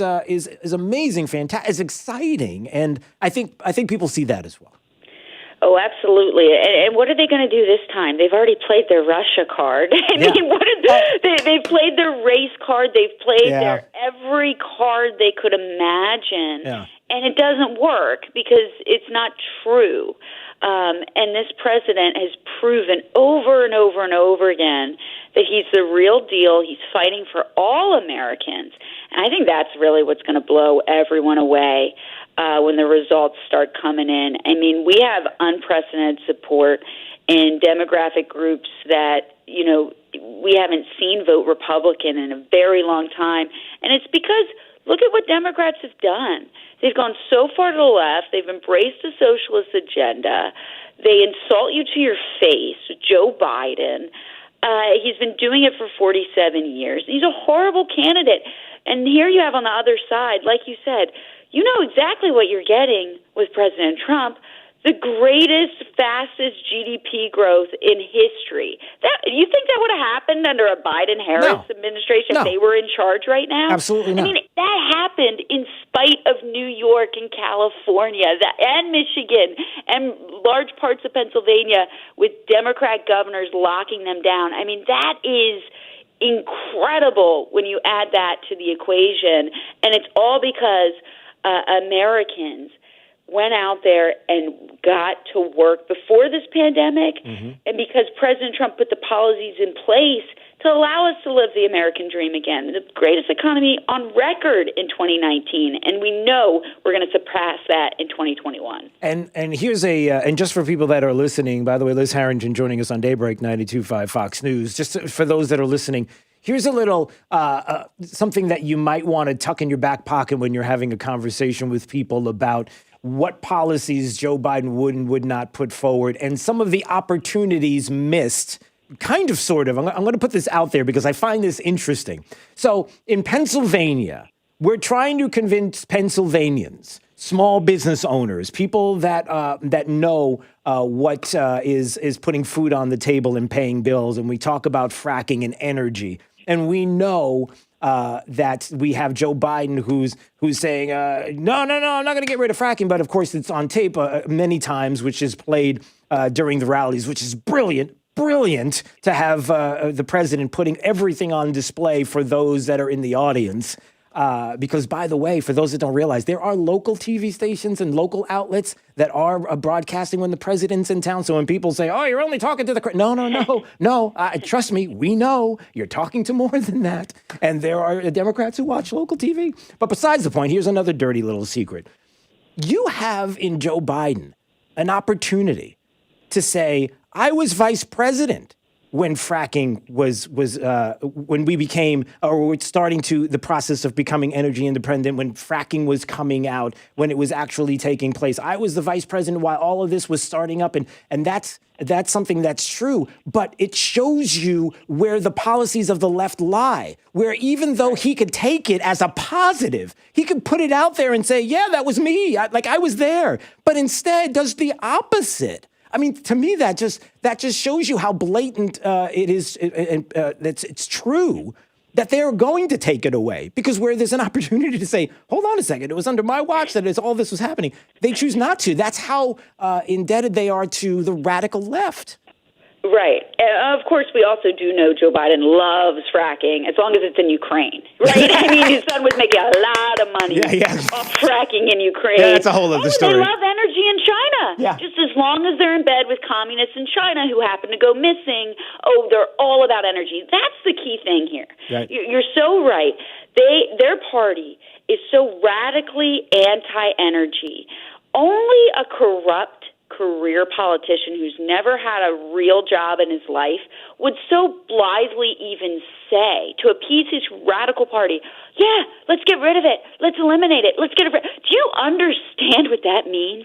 amazing, fantastic, is exciting, and I think people see that as well.
Oh, absolutely. And what are they going to do this time? They've already played their Russia card. They've played their race card. They've played their every card they could imagine. Yeah. And it doesn't work because it's not true. And this president has proven over and over and over again that he's the real deal. He's fighting for all Americans. And I think that's really what's going to blow everyone away when the results start coming in. We have unprecedented support in demographic groups that, we haven't seen vote Republican in a very long time. And it's because look at what Democrats have done. They've gone so far to the left. They've embraced the socialist agenda. They insult you to your face. Joe Biden, he's been doing it for 47 years. He's a horrible candidate. And here you have on the other side, like you said, you know exactly what you're getting with President Trump. The greatest, fastest GDP growth in history. You think that would have happened under a Biden-Harris administration if they were in charge right now?
Absolutely not.
I mean, that happened in spite of New York and California and Michigan and large parts of Pennsylvania with Democrat governors locking them down. I mean, that is incredible when you add that to the equation. And it's all because Americans went out there and got to work before this pandemic, and because President Trump put the policies in place to allow us to live the American dream again, the greatest economy on record in 2019, and we know we're going to surpass that in 2021.
And here's and just for people that are listening, by the way, Liz Harrington joining us on Daybreak 92.5 Fox News, just for those that are listening, here's a little something that you might want to tuck in your back pocket when you're having a conversation with people about what policies Joe Biden would and would not put forward and some of the opportunities missed, kind of, sort of. I'm going to put this out there because I find this interesting. So in Pennsylvania, we're trying to convince Pennsylvanians, small business owners, people that know what is putting food on the table and paying bills. And we talk about fracking and energy. And we know that we have Joe Biden who's saying, no, I'm not going to get rid of fracking. But of course, it's on tape many times, which is played during the rallies, which is brilliant to have the president putting everything on display for those that are in the audience. Because, by the way, for those that don't realize, there are local TV stations and local outlets that are broadcasting when the president's in town. So when people say, oh, you're only talking to the crowd. No. Trust me, we know you're talking to more than that. And there are Democrats who watch local TV. But besides the point, here's another dirty little secret. You have in Joe Biden an opportunity to say, I was vice president when fracking was when we became, or we're starting to the process of becoming energy independent, when fracking was coming out, when it was actually taking place. I was the vice president while all of this was starting up, and that's something that's true. But it shows you where the policies of the left lie, where even though he could take it as a positive, he could put it out there and say, yeah, that was me, I was there, but instead does the opposite. I mean, to me, that just shows you how blatant it is. It's true that they're going to take it away, because where there's an opportunity to say, hold on a second, it was under my watch that all this was happening, they choose not to. That's how indebted they are to the radical left.
Right. Of course, we also do know Joe Biden loves fracking, as long as it's in Ukraine, right? I mean, his son was making a lot of money off fracking in Ukraine.
Yeah, that's a whole other story.
They love energy in China. Just as long as they're in bed with communists in China who happen to go missing, they're all about energy. That's the key thing here.
Right.
You're so right. Their party is so radically anti-energy. Only a corrupt career politician who's never had a real job in his life would so blithely even say to appease his radical party, yeah, let's get rid of it. Let's eliminate it. Let's get rid of it. Do you understand what that means?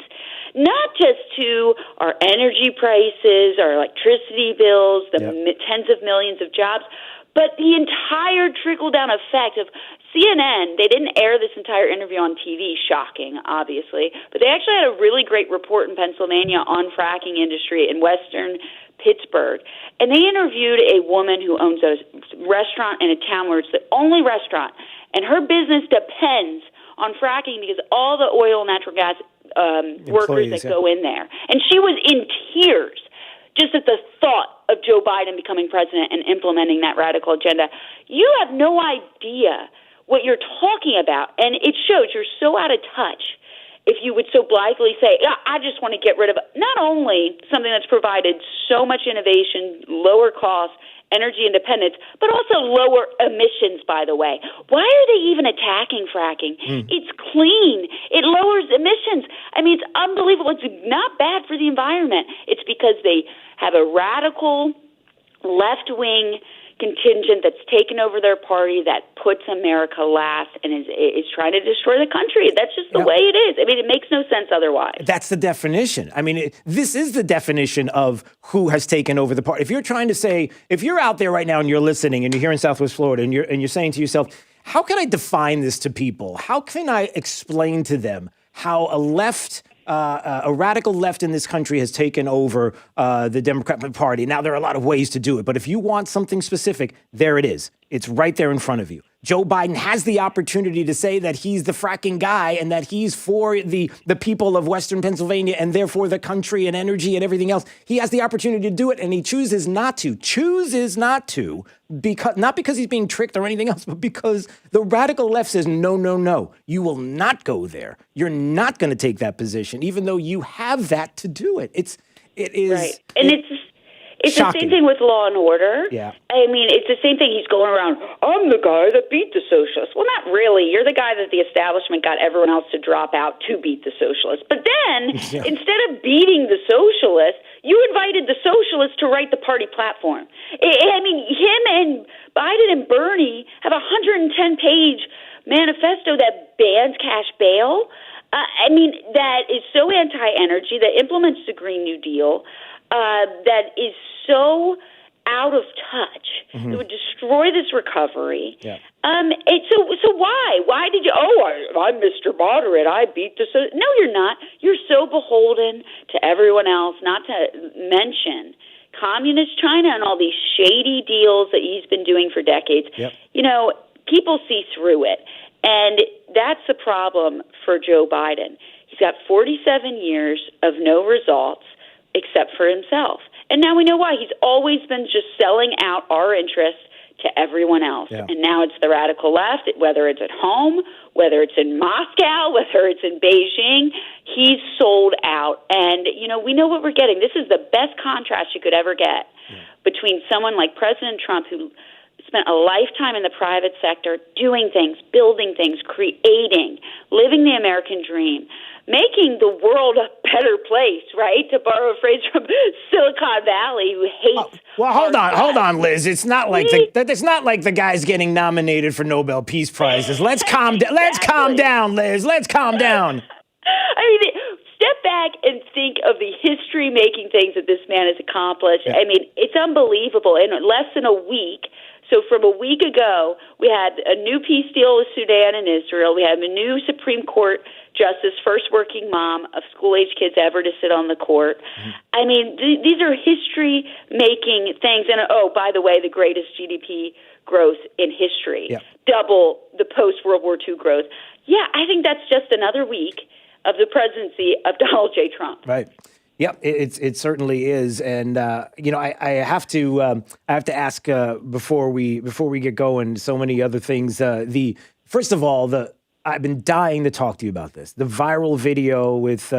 Not just to our energy prices, our electricity bills, the tens of millions of jobs, but the entire trickle-down effect of CNN. They didn't air this entire interview on TV, shocking, obviously, but they actually had a really great report in Pennsylvania on fracking industry in western Pittsburgh, and they interviewed a woman who owns a restaurant in a town where it's the only restaurant, and her business depends on fracking because all the oil and natural gas workers that go in there. And she was in tears just at the thought of Joe Biden becoming president and implementing that radical agenda. You have no idea what you're talking about, and it shows you're so out of touch if you would so blithely say, I just want to get rid of not only something that's provided so much innovation, lower cost, energy independence, but also lower emissions, by the way. Why are they even attacking fracking? It's clean. It lowers emissions. I mean, it's unbelievable. It's not bad for the environment. It's because they have a radical left-wing contingent that's taken over their party, that puts America last, and is trying to destroy the country. That's just the way it is. I mean, it makes no sense otherwise.
That's the definition. I mean, this is the definition of who has taken over the party. If you're trying to say, if you're out there right now and you're listening and you're here in Southwest Florida and you're saying to yourself, how can I define this to people? How can I explain to them how a radical left in this country has taken over the Democratic Party? Now, there are a lot of ways to do it, but if you want something specific, there it is. It's right there in front of you. Joe Biden has the opportunity to say that he's the fracking guy and that he's for the people of Western Pennsylvania and therefore the country and energy and everything else. He has the opportunity to do it, and he chooses not to. Not because he's being tricked or anything else, but because the radical left says, no, you will not go there. You're not going to take that position, even though you have that to do it. It is
right. And it's the same thing with Law and Order.
Yeah.
I mean, it's the same thing. He's going around, I'm the guy that beat the socialists. Well, not really. You're the guy that the establishment got everyone else to drop out to beat the socialists. But then, instead of beating the socialists, you invited the socialists to write the party platform. I mean, him and Biden and Bernie have a 110-page manifesto that bans cash bail. I mean, that is so anti-energy, that implements the Green New Deal, that is so out of touch. It would destroy this recovery. Yeah. So why? Why did you? I'm Mr. Moderate. I beat the. No, you're not. You're so beholden to everyone else. Not to mention communist China and all these shady deals that he's been doing for decades. Yep. You know, people see through it, and that's the problem for Joe Biden. He's got 47 years of no results except for himself. And now we know why. He's always been just selling out our interests to everyone else. Yeah. And now it's the radical left, whether it's at home, whether it's in Moscow, whether it's in Beijing, he's sold out. And, you know, we know what we're getting. This is the best contrast you could ever get between someone like President Trump, who spent a lifetime in the private sector doing things, building things, creating, living the American dream, making the world a better place, right? To borrow a phrase from Silicon Valley, who hates.
Well, hold on, Liz. It's not like the guy's getting nominated for Nobel Peace Prizes. Let's calm down. Let's calm down, Liz. Let's calm down.
I mean, step back and think of the history-making things that this man has accomplished. Yeah. I mean, it's unbelievable. In less than a week. So from a week ago, we had a new peace deal with Sudan and Israel. We had a new Supreme Court justice, first working mom of school-age kids ever to sit on the court. I mean, these are history-making things. And, by the way, the greatest GDP growth in history, double the post-World War II growth. Yeah, I think that's just another week of the presidency of Donald J. Trump. Right.
Yep, it certainly is, and you know, I have to ask before we get going. So many other things. First of all, I've been dying to talk to you about this. The viral video with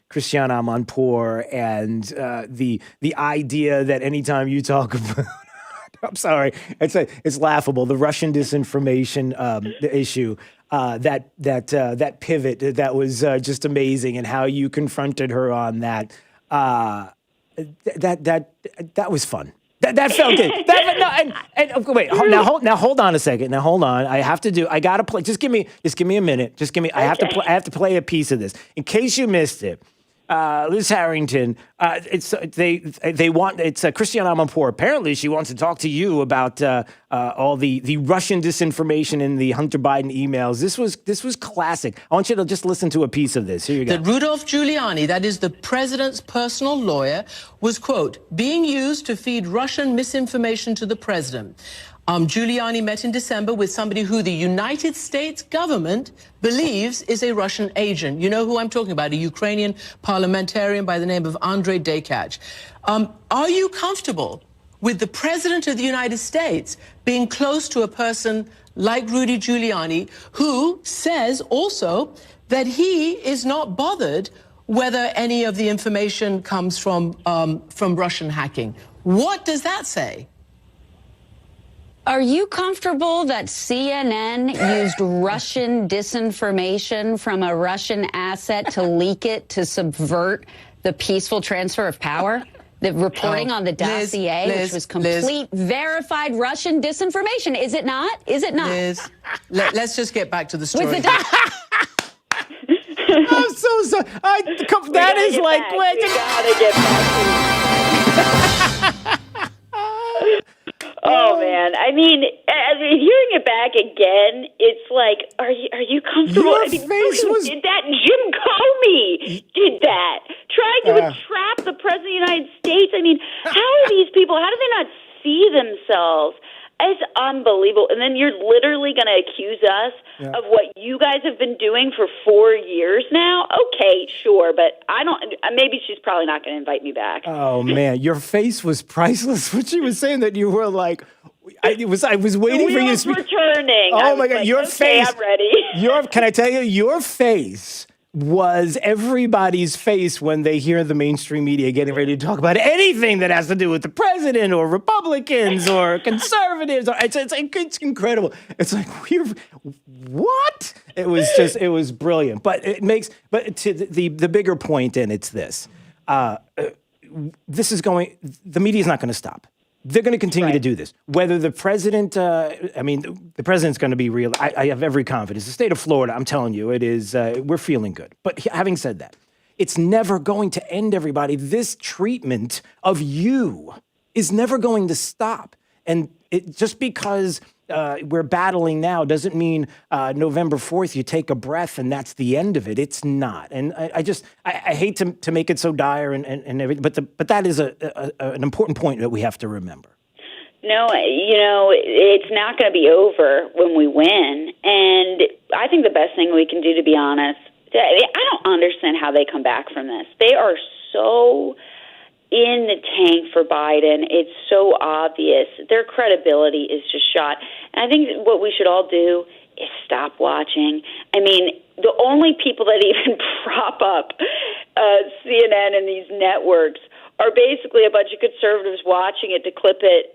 Christiane Amanpour and the idea that anytime you talk about, I'm sorry, it's laughable. The Russian disinformation issue. That pivot that was just amazing, and how you confronted her on that. That was fun. That felt good. Wait. Now hold on a second. Now hold on. I gotta play. Just give me a minute. I have to play a piece of this in case you missed it. Liz Harrington, it's Christiane Amanpour. Apparently, she wants to talk to you about all the Russian disinformation in the Hunter Biden emails. This was classic. I want you to just listen to a piece of this. Here you go.
That Rudolph Giuliani, that is the president's personal lawyer, was, quote, being used to feed Russian misinformation to the president. Giuliani met in December with somebody who the United States government believes is a Russian agent. You know who I'm talking about, a Ukrainian parliamentarian by the name of Andrei Dekach. Are you comfortable with the president of the United States being close to a person like Rudy Giuliani, who says also that he is not bothered whether any of the information comes from Russian hacking? What does that say?
Are you comfortable that CNN used Russian disinformation from a Russian asset to leak it to subvert the peaceful transfer of power? The reporting on the dossier, which was complete, verified Russian disinformation. Is it not? Is it not?
Liz, let's just get back to the story.
I'm so sorry. That is like...
We gotta get back to Oh, man. I mean, hearing it back again, it's like, are you comfortable?
Your face was...
did that? Jim Comey did that. Trying to entrap the President of the United States. I mean, how are these people, how do they not see themselves? It's unbelievable. And then you're literally going to accuse us of what you guys have been doing for 4 years now? Okay, sure, but maybe she's probably not going to invite me back.
Oh, man, your face was priceless. What she was saying, that you were like, I was waiting for you to speak.
Returning.
Oh, my God,
like,
your face.
I'm ready.
Can I tell you, your face was everybody's face when they hear the mainstream media getting ready to talk about anything that has to do with the president or Republicans or conservatives. It's incredible. It's like, what? It was brilliant. But to the bigger point, and it's this. The media's not going to stop. They're going to continue to do this. Whether the president, the president's going to be real. I have every confidence. The state of Florida, I'm telling you, it is, we're feeling good. But having said that, it's never going to end, everybody. This treatment of you is never going to stop. And just because we're battling now doesn't mean November 4th you take a breath and that's the end of it. It's not. And I hate to make it so dire and everything, but that is an important point that we have to remember.
No, it's not going to be over when we win. And I think the best thing we can do, to be honest, I don't understand how they come back from this. They are so in the tank for Biden. It's so obvious. Their credibility is just shot. And I think what we should all do is stop watching. I mean, the only people that even prop up CNN and these networks are basically a bunch of conservatives watching it to clip it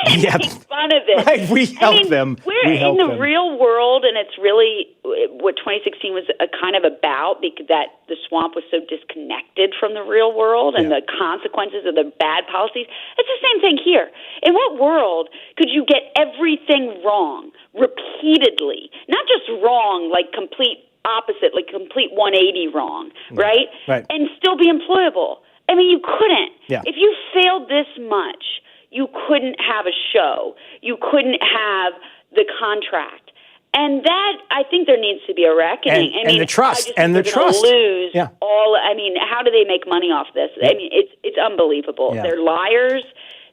and make fun of it.
Right, we help them.
We're in the real world, and it's really what 2016 was a kind of about, because that the swamp was so disconnected from the real world and the consequences of the bad policies. It's the same thing here. In what world could you get everything wrong repeatedly? Not just wrong, like complete opposite, like complete 180 wrong, right? And still be employable. I mean, you couldn't.
Yeah.
If you failed this much, you couldn't have a show. You couldn't have the contract. And that, I think there needs to be a reckoning.
And the trust. And the trust.
Lose all. I mean, how do they make money off this? I mean, it's unbelievable.
Yeah.
They're liars.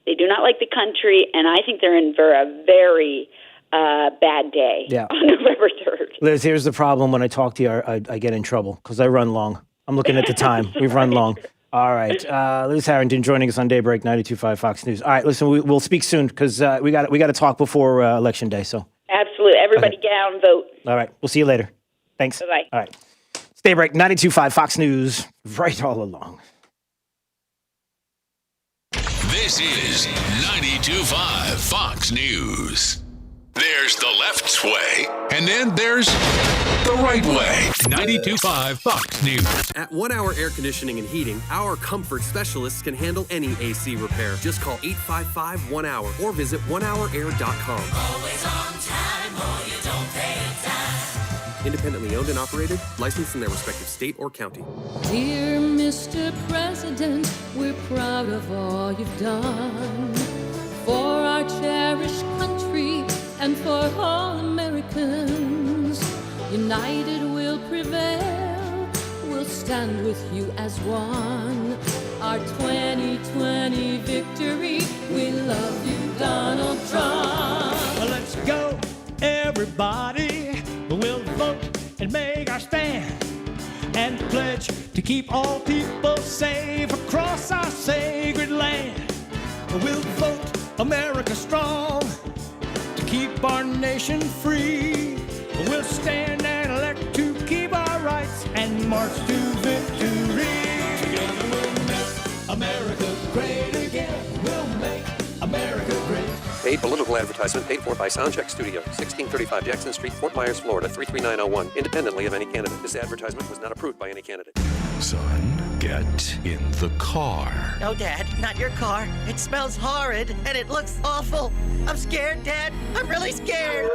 They do not like the country. And I think they're in for a very bad day on November 3rd.
Liz, here's the problem. When I talk to you, I get in trouble because I run long. I'm looking at the time. We've run long. All right. Liz Harrington joining us on Daybreak 92.5 Fox News. All right, listen, we'll speak soon because we got to talk before Election Day. So
absolutely. Everybody get out and vote.
All right. We'll see you later. Thanks.
Bye-bye.
All right. It's Daybreak 92.5 Fox News, right all along.
This is 92.5 Fox News. There's the left way, and then there's the right way. 92.5 Fox News.
At 1 Hour Air Conditioning and Heating, our comfort specialists can handle any AC repair. Just call 855-1-HOUR or visit onehourair.com.
Always on time or you don't pay a dime.
Independently owned and operated, licensed in their respective state or county.
Dear Mr. President, we're proud of all you've done for our cherished country and for all Americans. United we'll prevail, we'll stand with you as one. Our 2020 victory, we love you, Donald Trump.
Let's go, everybody. We'll vote and make our stand and pledge to keep all people safe across our sacred land. We'll vote America strong to keep our nation free. We'll stand and elect to keep our rights and march to victory. Together we'll make America great again. We'll make America great.
Paid political advertisement paid for by Soundcheck Studio, 1635 Jackson Street, Fort Myers, Florida, 33901, independently of any candidate. This advertisement was not approved by any candidate.
Son,
get in the car.
No, Dad, not your car. It smells horrid and it looks awful. I'm scared, Dad. I'm really scared.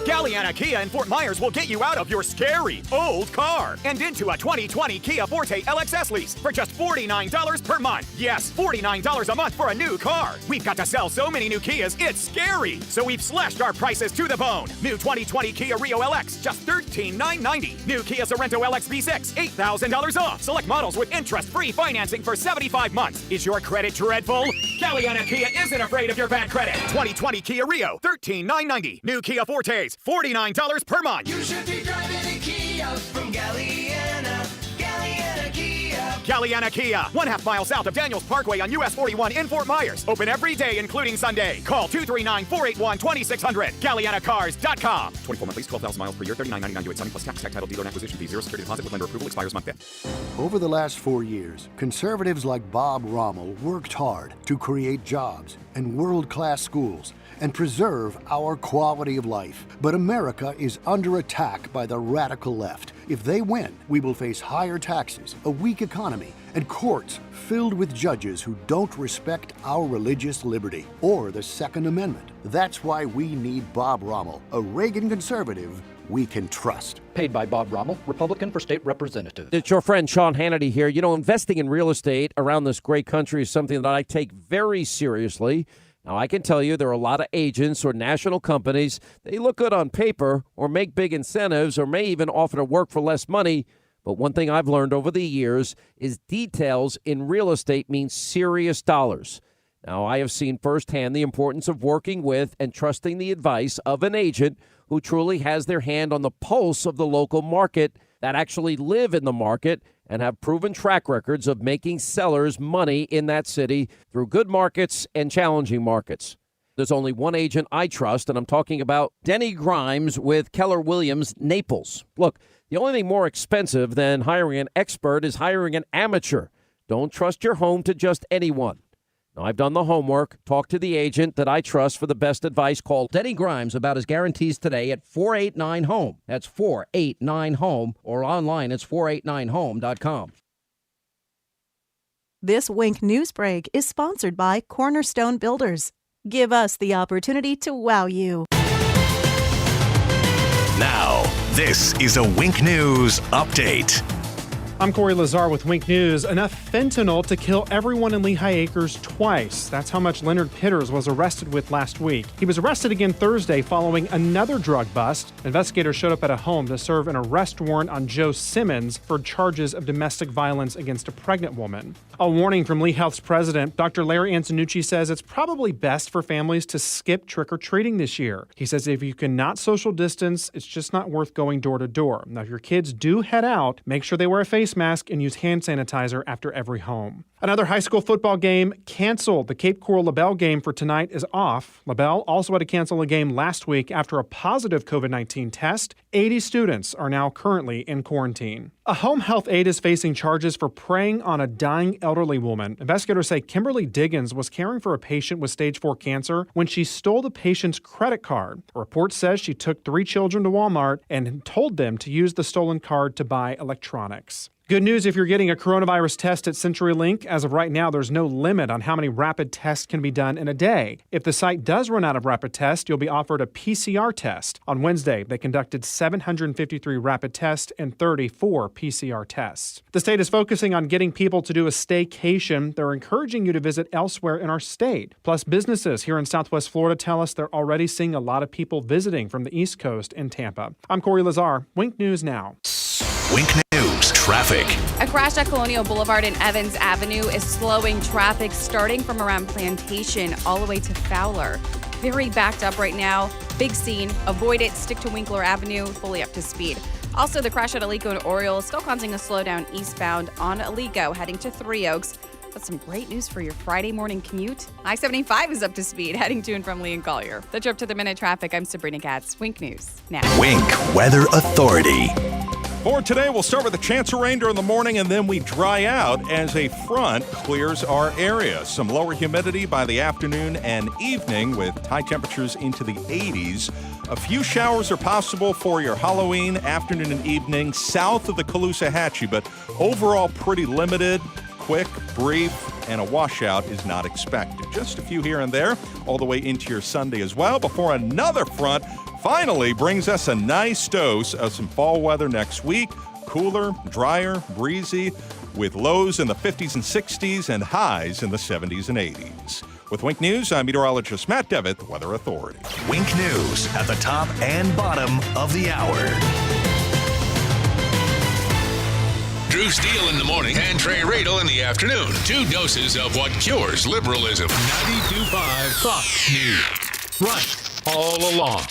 Galliana Kia in Fort Myers will get you out of your scary old car and into a 2020 Kia Forte LXS lease for just $49 per month. Yes, $49 a month for a new car. We've got to sell so many new Kias, it's scary. So we've slashed our prices to the bone. New 2020 Kia Rio LX, just $13,990. New Kia Sorento LX V6, $8,000 off. Select models with interest-free financing for 75 months. Is your credit dreadful? Galliana Kia isn't afraid of your bad credit. 2020 Kia Rio, $13,990. New Kia Fortes, $49 per month.
You should be driving a Kia from Galliana. Galliana Kia.
Galliana Kia, 1/2 mile south of Daniels Parkway on US 41 in Fort Myers. Open every day, including Sunday. Call 239-481-2600. GallianaCars.com. 24 month lease, 12,000 miles per year, $39.99 due at signing plus tax title dealer and acquisition fee. 0 security deposit with lender approval expires month 5th.
Over the last 4 years, conservatives like Bob Rommel worked hard to create jobs and world-class schools and preserve our quality of life. But America is under attack by the radical left. If they win, we will face higher taxes, a weak economy, and courts filled with judges who don't respect our religious liberty or the Second Amendment. That's why we need Bob Rommel, a Reagan conservative we can trust.
Paid by Bob Rommel, Republican for state representative.
It's your friend Sean Hannity here. You know, investing in real estate around this great country is something that I take very seriously. Now, I can tell you there are a lot of agents or national companies. They look good on paper or make big incentives or may even offer to work for less money. But one thing I've learned over the years is details in real estate mean serious dollars. Now, I have seen firsthand the importance of working with and trusting the advice of an agent who truly has their hand on the pulse of the local market, that actually live in the market and have proven track records of making sellers money in that city through good markets and challenging markets. There's only one agent I trust, and I'm talking about Denny Grimes with Keller Williams Naples. Look, the only thing more expensive than hiring an expert is hiring an amateur. Don't trust your home to just anyone. Now, I've done the homework. Talk to the agent that I trust for the best advice. Call Denny Grimes about his guarantees today at 489-HOME. That's 489-HOME, or online it's 489home.com.
This Wink News Break is sponsored by Cornerstone Builders. Give us the opportunity to wow you.
Now, this is a Wink News Update.
I'm Corey Lazar with Wink News. Enough fentanyl to kill everyone in Lehigh Acres twice. That's how much Leonard Pitters was arrested with last week. He was arrested again Thursday following another drug bust. Investigators showed up at a home to serve an arrest warrant on Joe Simmons for charges of domestic violence against a pregnant woman. A warning from Lee Health's president, Dr. Larry Antonucci, says it's probably best for families to skip trick-or-treating this year. He says if you cannot social distance, it's just not worth going door to door. Now, if your kids do head out, make sure they wear a face mask and use hand sanitizer after every home. Another high school football game canceled. The Cape Coral LaBelle game for tonight is off. LaBelle also had to cancel a game last week after a positive COVID-19 test. 80 students are now currently in quarantine. A home health aide is facing charges for preying on a dying elderly woman. Investigators say Kimberly Diggins was caring for a patient with stage 4 cancer when she stole the patient's credit card. A report says she took 3 children to Walmart and told them to use the stolen card to buy electronics. Good news if you're getting a coronavirus test at CenturyLink. As of right now, there's no limit on how many rapid tests can be done in a day. If the site does run out of rapid tests, you'll be offered a PCR test. On Wednesday, they conducted 753 rapid tests and 34 PCR tests. The state is focusing on getting people to do a staycation. They're encouraging you to visit elsewhere in our state. Plus, businesses here in Southwest Florida tell us they're already seeing a lot of people visiting from the East Coast and Tampa. I'm Corey Lazar. Wink News Now.
Wink News Traffic.
A crash at Colonial Boulevard and Evans Avenue is slowing traffic starting from around Plantation all the way to Fowler. Very backed up right now. Big scene. Avoid it. Stick to Winkler Avenue. Fully up to speed. Also, the crash at Alico and Oriole is still causing a slowdown eastbound on Alico heading to Three Oaks. That's some great news for your Friday morning commute. I-75 is up to speed heading to and from Lee and Collier. That's your up to the minute traffic. I'm Sabrina Katz. Wink News now.
Wink Weather Authority.
For today, we'll start with a chance of rain during the morning, and then we dry out as a front clears our area. Some lower humidity by the afternoon and evening with high temperatures into the 80s. A few showers are possible for your Halloween afternoon and evening south of the Caloosahatchee, but overall pretty limited, quick, brief, and a washout is not expected. Just a few here and there, all the way into your Sunday as well, before another front finally brings us a nice dose of some fall weather next week. Cooler, drier, breezy, with lows in the 50s and 60s and highs in the 70s and 80s. With Wink News, I'm meteorologist Matt Devitt, the Weather Authority.
Wink News at the top and bottom of the hour.
Drew Steele in the morning and Trey Radel in the afternoon. 2 doses of what cures liberalism. 92.5 Fox News. Right all along.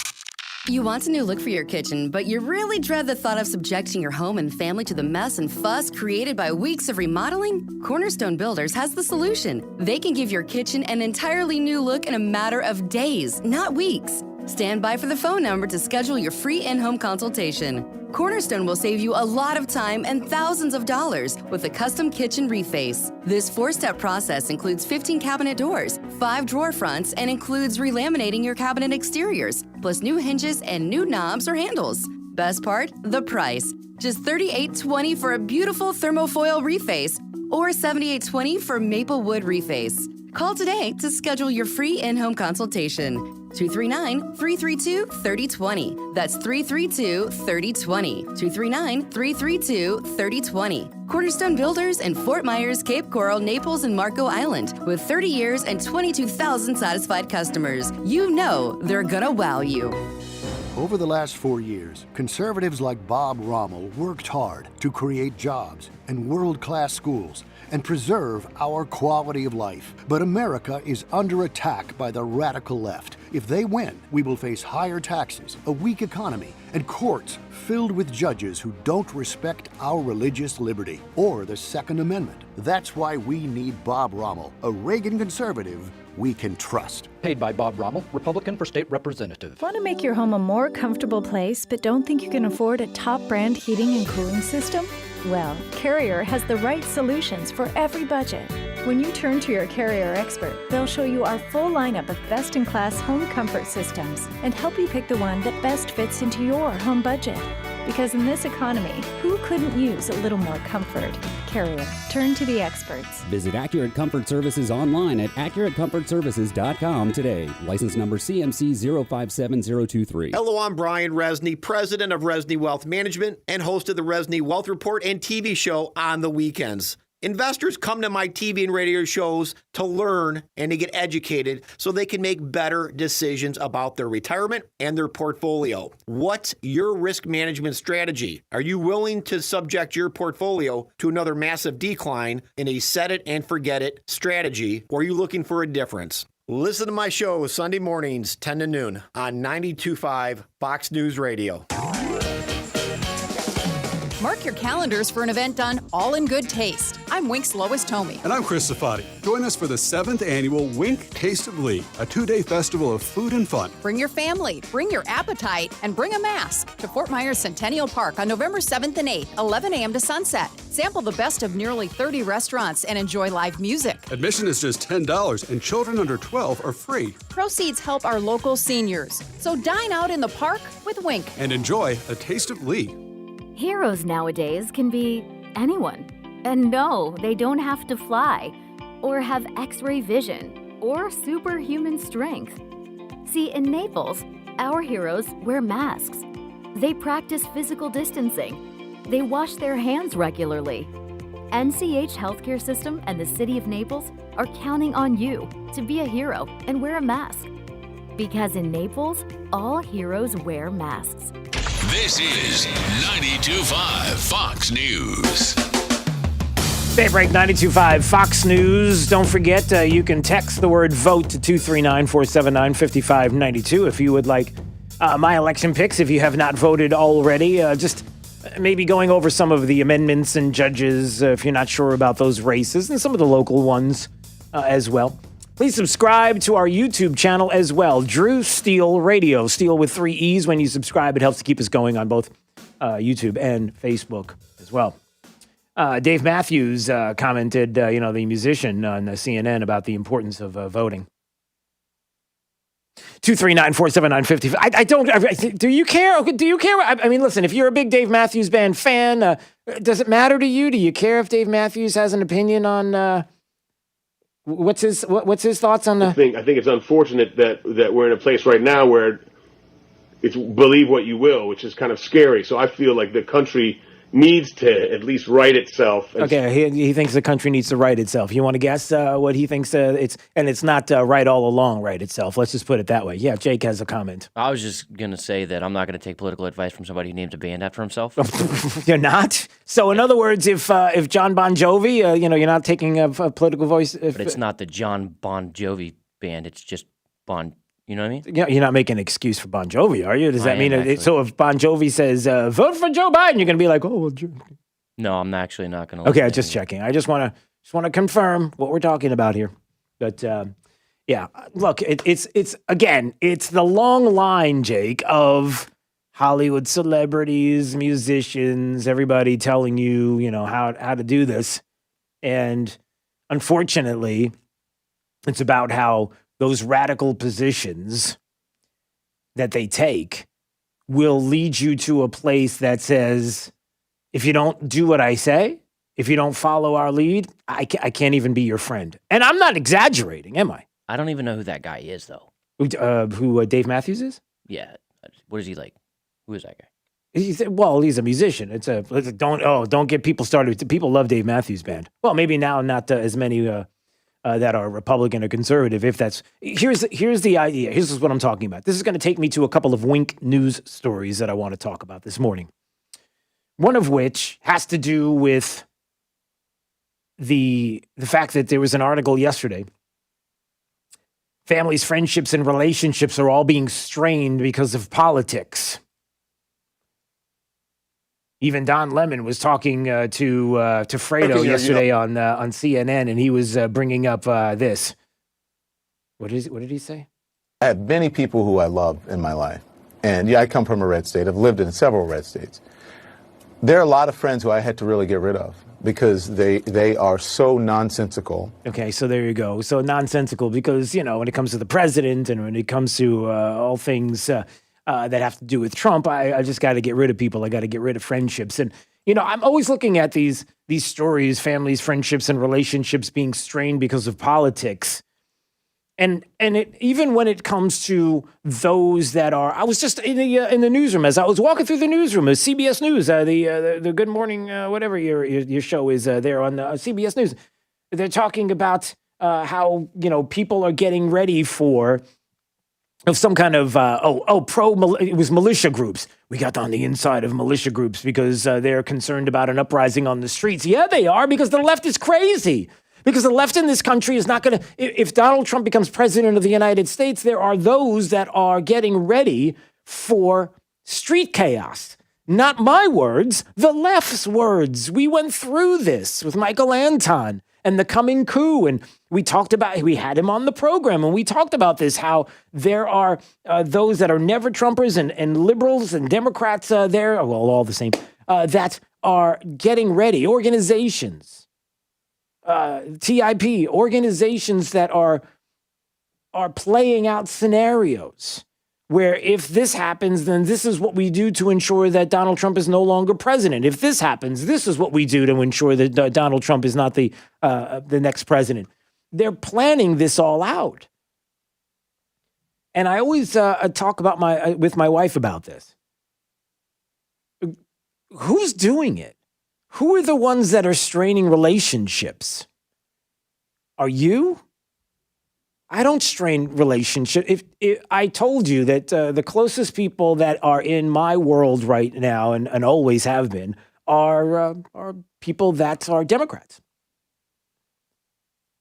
You want a new look for your kitchen, but you really dread the thought of subjecting your home and family to the mess and fuss created by weeks of remodeling? Cornerstone Builders has the solution. They can give your kitchen an entirely new look in a matter of days, not weeks. Stand by for the phone number to schedule your free in-home consultation. Cornerstone will save you a lot of time and thousands of dollars with a custom kitchen reface. This 4-step process includes 15 cabinet doors, 5 drawer fronts, and includes relaminating your cabinet exteriors, plus new hinges and new knobs or handles. Best part? The price. Just $38.20 for a beautiful thermofoil reface or $78.20 for maple wood reface. Call today to schedule your free in-home consultation. 239-332-3020. That's 332-3020. 239-332-3020. Cornerstone Builders in Fort Myers, Cape Coral, Naples, and Marco Island. With 30 years and 22,000 satisfied customers. You know they're gonna wow you.
Over the last 4 years, conservatives like Bob Rommel worked hard to create jobs and world-class schools and preserve our quality of life. But America is under attack by the radical left. If they win, we will face higher taxes, a weak economy, and courts filled with judges who don't respect our religious liberty or the Second Amendment. That's why we need Bob Rommel, a Reagan conservative we can trust.
Paid by Bob Rommel, Republican for State Representative.
Want to make your home a more comfortable place, but don't think you can afford a top brand heating and cooling system? Well, Carrier has the right solutions for every budget. When you turn to your Carrier expert, they'll show you our full lineup of best-in-class home comfort systems and help you pick the one that best fits into your home budget. Because in this economy, who couldn't use a little more comfort? Carrier. Turn to the experts.
Visit Accurate Comfort Services online at AccurateComfortServices.com today. License number CMC 057023.
Hello, I'm Brian Resney, president of Resney Wealth Management and host of the Resney Wealth Report and TV show on the weekends. Investors come to my TV and radio shows to learn and to get educated so they can make better decisions about their retirement and their portfolio. What's your risk management strategy? Are you willing to subject your portfolio to another massive decline in a set it and forget it strategy, or are you looking for a difference? Listen to my show Sunday mornings, 10 to noon on 92.5 Fox News Radio.
Mark your calendars for an event done all in good taste. I'm Wink's Lois Tomey.
And I'm Chris Safati. Join us for the 7th annual Wink Taste of Lee, a 2-day festival of food and fun.
Bring your family, bring your appetite, and bring a mask to Fort Myers Centennial Park on November 7th and 8th, 11 a.m. to sunset. Sample the best of nearly 30 restaurants and enjoy live music.
Admission is just $10 and children under 12 are free.
Proceeds help our local seniors. So dine out in the park with Wink.
And enjoy a taste of Lee.
Heroes nowadays can be anyone. And no, they don't have to fly, or have X-ray vision, or superhuman strength. See, in Naples, our heroes wear masks. They practice physical distancing. They wash their hands regularly. NCH Healthcare System and the City of Naples are counting on you to be a hero and wear a mask. Because in Naples, all heroes wear masks.
This is 92.5 Fox News.
Daybreak 92.5 Fox News. Don't forget, you can text the word VOTE to 239-479-5592 if you would like my election picks, if you have not voted already. Just maybe going over some of the amendments and judges if you're not sure about those races, and some of the local ones as well. Please subscribe to our YouTube channel as well, Drew Steele Radio. Steele with 3 E's. When you subscribe, it helps to keep us going on both YouTube and Facebook as well. Dave Matthews commented, the musician on CNN about the importance of voting. 239-479-50. Do you care? Do you care? I mean, listen, if you're a big Dave Matthews Band fan, does it matter to you? Do you care if Dave Matthews has an opinion on what's his thoughts on
I think it's unfortunate that we're in a place right now where it's believe what you will, which is kind of scary. So I feel like the country needs to at least right itself.
Okay, he thinks the country needs to right itself. You want to guess what he thinks it's not right all along right itself. Let's just put it that way. Yeah, Jake has a comment.
I was just going to say that I'm not going to take political advice from somebody who names a band after himself.
You're not? So in other words, if John Bon Jovi, you're not taking a political voice.
But it's not the John Bon Jovi band. It's just Bon. You know what I mean?
Yeah, you're not making an excuse for Bon Jovi, are you? Does that mean so if Bon Jovi says vote for Joe Biden, you're going to be like, oh, well,
no, I'm actually not going to.
Okay, just checking. I just want to confirm what we're talking about here. But yeah, look, it's the long line, Jake, of Hollywood celebrities, musicians, everybody telling you, how to do this, and unfortunately, it's about how those radical positions that they take will lead you to a place that says, if you don't do what I say, if you don't follow our lead, I can't even be your friend. And I'm not exaggerating, am I?
I don't even know who that guy is, though.
Who Dave Matthews is?
Yeah. What is he like? Who is that guy?
He's a musician. Don't get people started. People love Dave Matthews Band. Well, maybe now not as many that are Republican or conservative. Here's the idea. Here's what I'm talking about. This is going to take me to a couple of Wink news stories that I want to talk about this morning. One of which has to do with the fact that there was an article yesterday. Families, friendships, and relationships are all being strained because of politics. Even Don Lemon was talking to Fredo yesterday on CNN, and he was bringing up this. What did he say?
I have many people who I love in my life. And I come from a red state. I've lived in several red states. There are a lot of friends who I had to really get rid of because they are so nonsensical.
Okay, so there you go. So nonsensical because, when it comes to the president and when it comes to all things that have to do with Trump, I just got to get rid of people. I got to get rid of friendships. And, I'm always looking at these stories, families, friendships, and relationships being strained because of politics. And even when it comes to those that are, I was just in the newsroom as I was walking through the newsroom, CBS News, the Good Morning, whatever your show is there on CBS News. They're talking about how people are getting ready for some kind of it was militia groups. We got on the inside of militia groups because they're concerned about an uprising on the streets. Yeah, they are, because the left is crazy. Because the left in this country is not going to, if Donald Trump becomes president of the United States, there are those that are getting ready for street chaos. Not my words, the left's words. We went through this with Michael Anton and the coming coup. And we had him on the program, and we talked about this, how there are those that are never Trumpers and liberals and Democrats there, well, all the same, that are getting ready, organizations. TIP, organizations that are playing out scenarios where if this happens, then this is what we do to ensure that Donald Trump is no longer president. If this happens, this is what we do to ensure that Donald Trump is not the next president. They're planning this all out. And I always talk about with my wife about this. Who's doing it? Who are the ones that are straining relationships? Are you? I don't strain relationships. If I told you that the closest people that are in my world right now and always have been are people that are Democrats.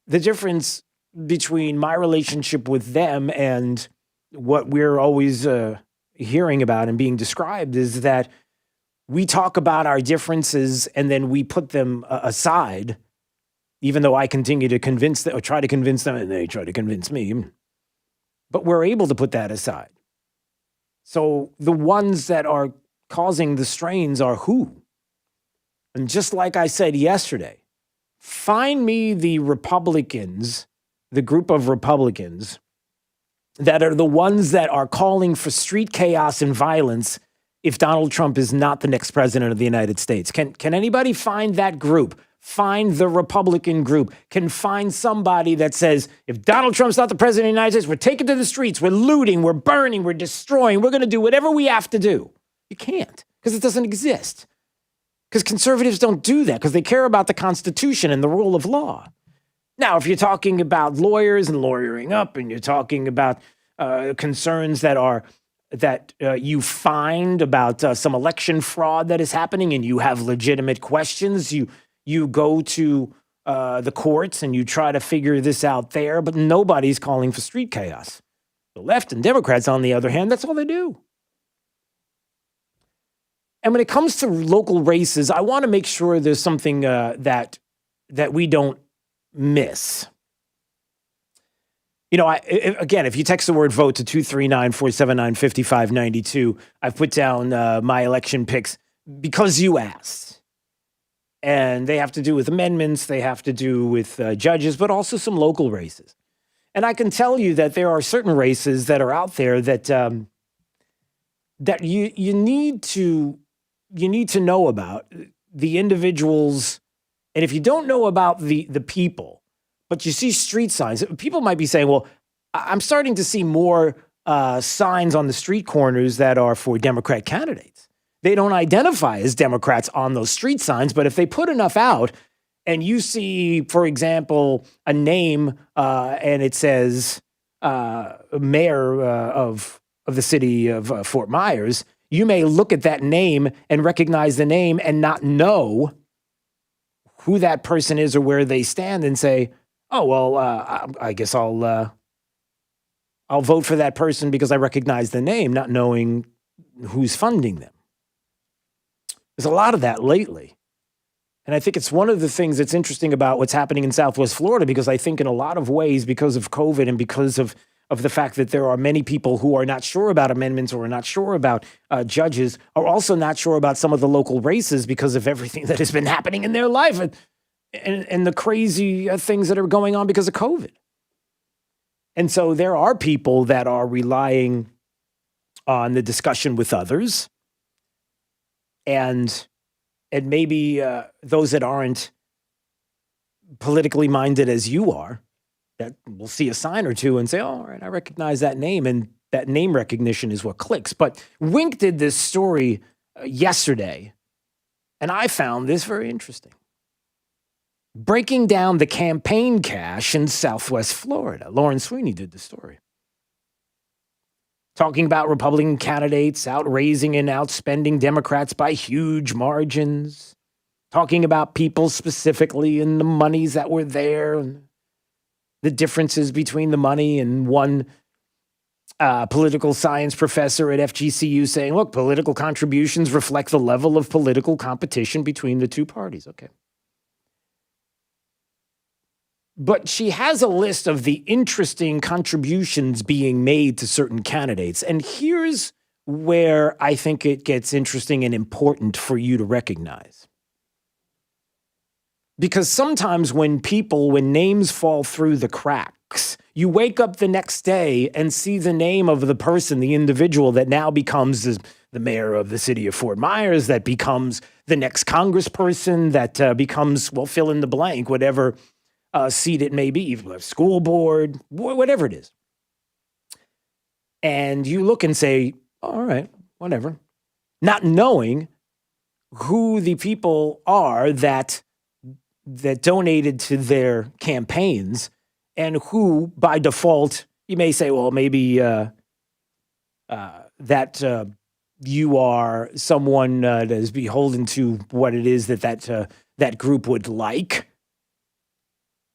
The difference between my relationship with them and what we're always hearing about and being described is that we talk about our differences and then we put them aside, even though I continue to convince them or try to convince them and they try to convince me. But we're able to put that aside. So the ones that are causing the strains are who? And just like I said yesterday, find me the Republicans, the group of Republicans that are the ones that are calling for street chaos and violence if Donald Trump is not the next president of the United States. Can anybody find that group? Find the Republican group. Can find somebody that says, if Donald Trump's not the president of the United States, we're taking to the streets, we're looting, we're burning, we're destroying, we're going to do whatever we have to do. You can't, because it doesn't exist. Because conservatives don't do that, because they care about the Constitution and the rule of law. Now, if you're talking about lawyers and lawyering up, and you're talking about concerns that you find about some election fraud that is happening, and you have legitimate questions, you go to the courts and you try to figure this out there, but nobody's calling for street chaos. The left and Democrats, on the other hand, that's all they do. And when it comes to local races, I want to make sure there's something that we don't miss. You know, again, if you text the word vote to 239-479-5592, I've put down my election picks because you asked. And they have to do with amendments, they have to do with judges, but also some local races. And I can tell you that there are certain races that are out there that that you need to know about the individuals. And if you don't know about the people, but you see street signs, people might be saying, well, I'm starting to see more signs on the street corners that are for Democrat candidates. They don't identify as Democrats on those street signs, but if they put enough out and you see, for example, a name and it says mayor of the city of Fort Myers, you may look at that name and recognize the name and not know who that person is or where they stand and say, oh, well, I guess I'll vote for that person because I recognize the name, not knowing who's funding them. There's a lot of that lately. And I think it's one of the things that's interesting about what's happening in Southwest Florida, because I think in a lot of ways, because of COVID and because of the fact that there are many people who are not sure about amendments or are not sure about judges, are also not sure about some of the local races because of everything that has been happening in their life and the crazy things that are going on because of COVID. And so there are people that are relying on the discussion with others. And maybe those that aren't politically minded as you are, that will see a sign or two and say, oh, all right, I recognize that name. And that name recognition is what clicks. But Wink did this story yesterday, and I found this very interesting. Breaking down the campaign cash in Southwest Florida. Lauren Sweeney did the story. Talking about Republican candidates outraising and outspending Democrats by huge margins. Talking about people specifically and the monies that were there and the differences between the money, and one political science professor at FGCU saying, look, political contributions reflect the level of political competition between the two parties. Okay. But she has a list of the interesting contributions being made to certain candidates. And here's where I think it gets interesting and important for you to recognize. Because sometimes when names fall through the cracks, you wake up the next day and see the name of the person, the individual that now becomes the mayor of the city of Fort Myers, that becomes the next congressperson, that becomes, well, fill in the blank, whatever seat it may be, school board, whatever it is. And you look and say, all right, whatever. Not knowing who the people are that donated to their campaigns, and who, by default, you may say, well, maybe that you are someone that is beholden to what it is that group would like.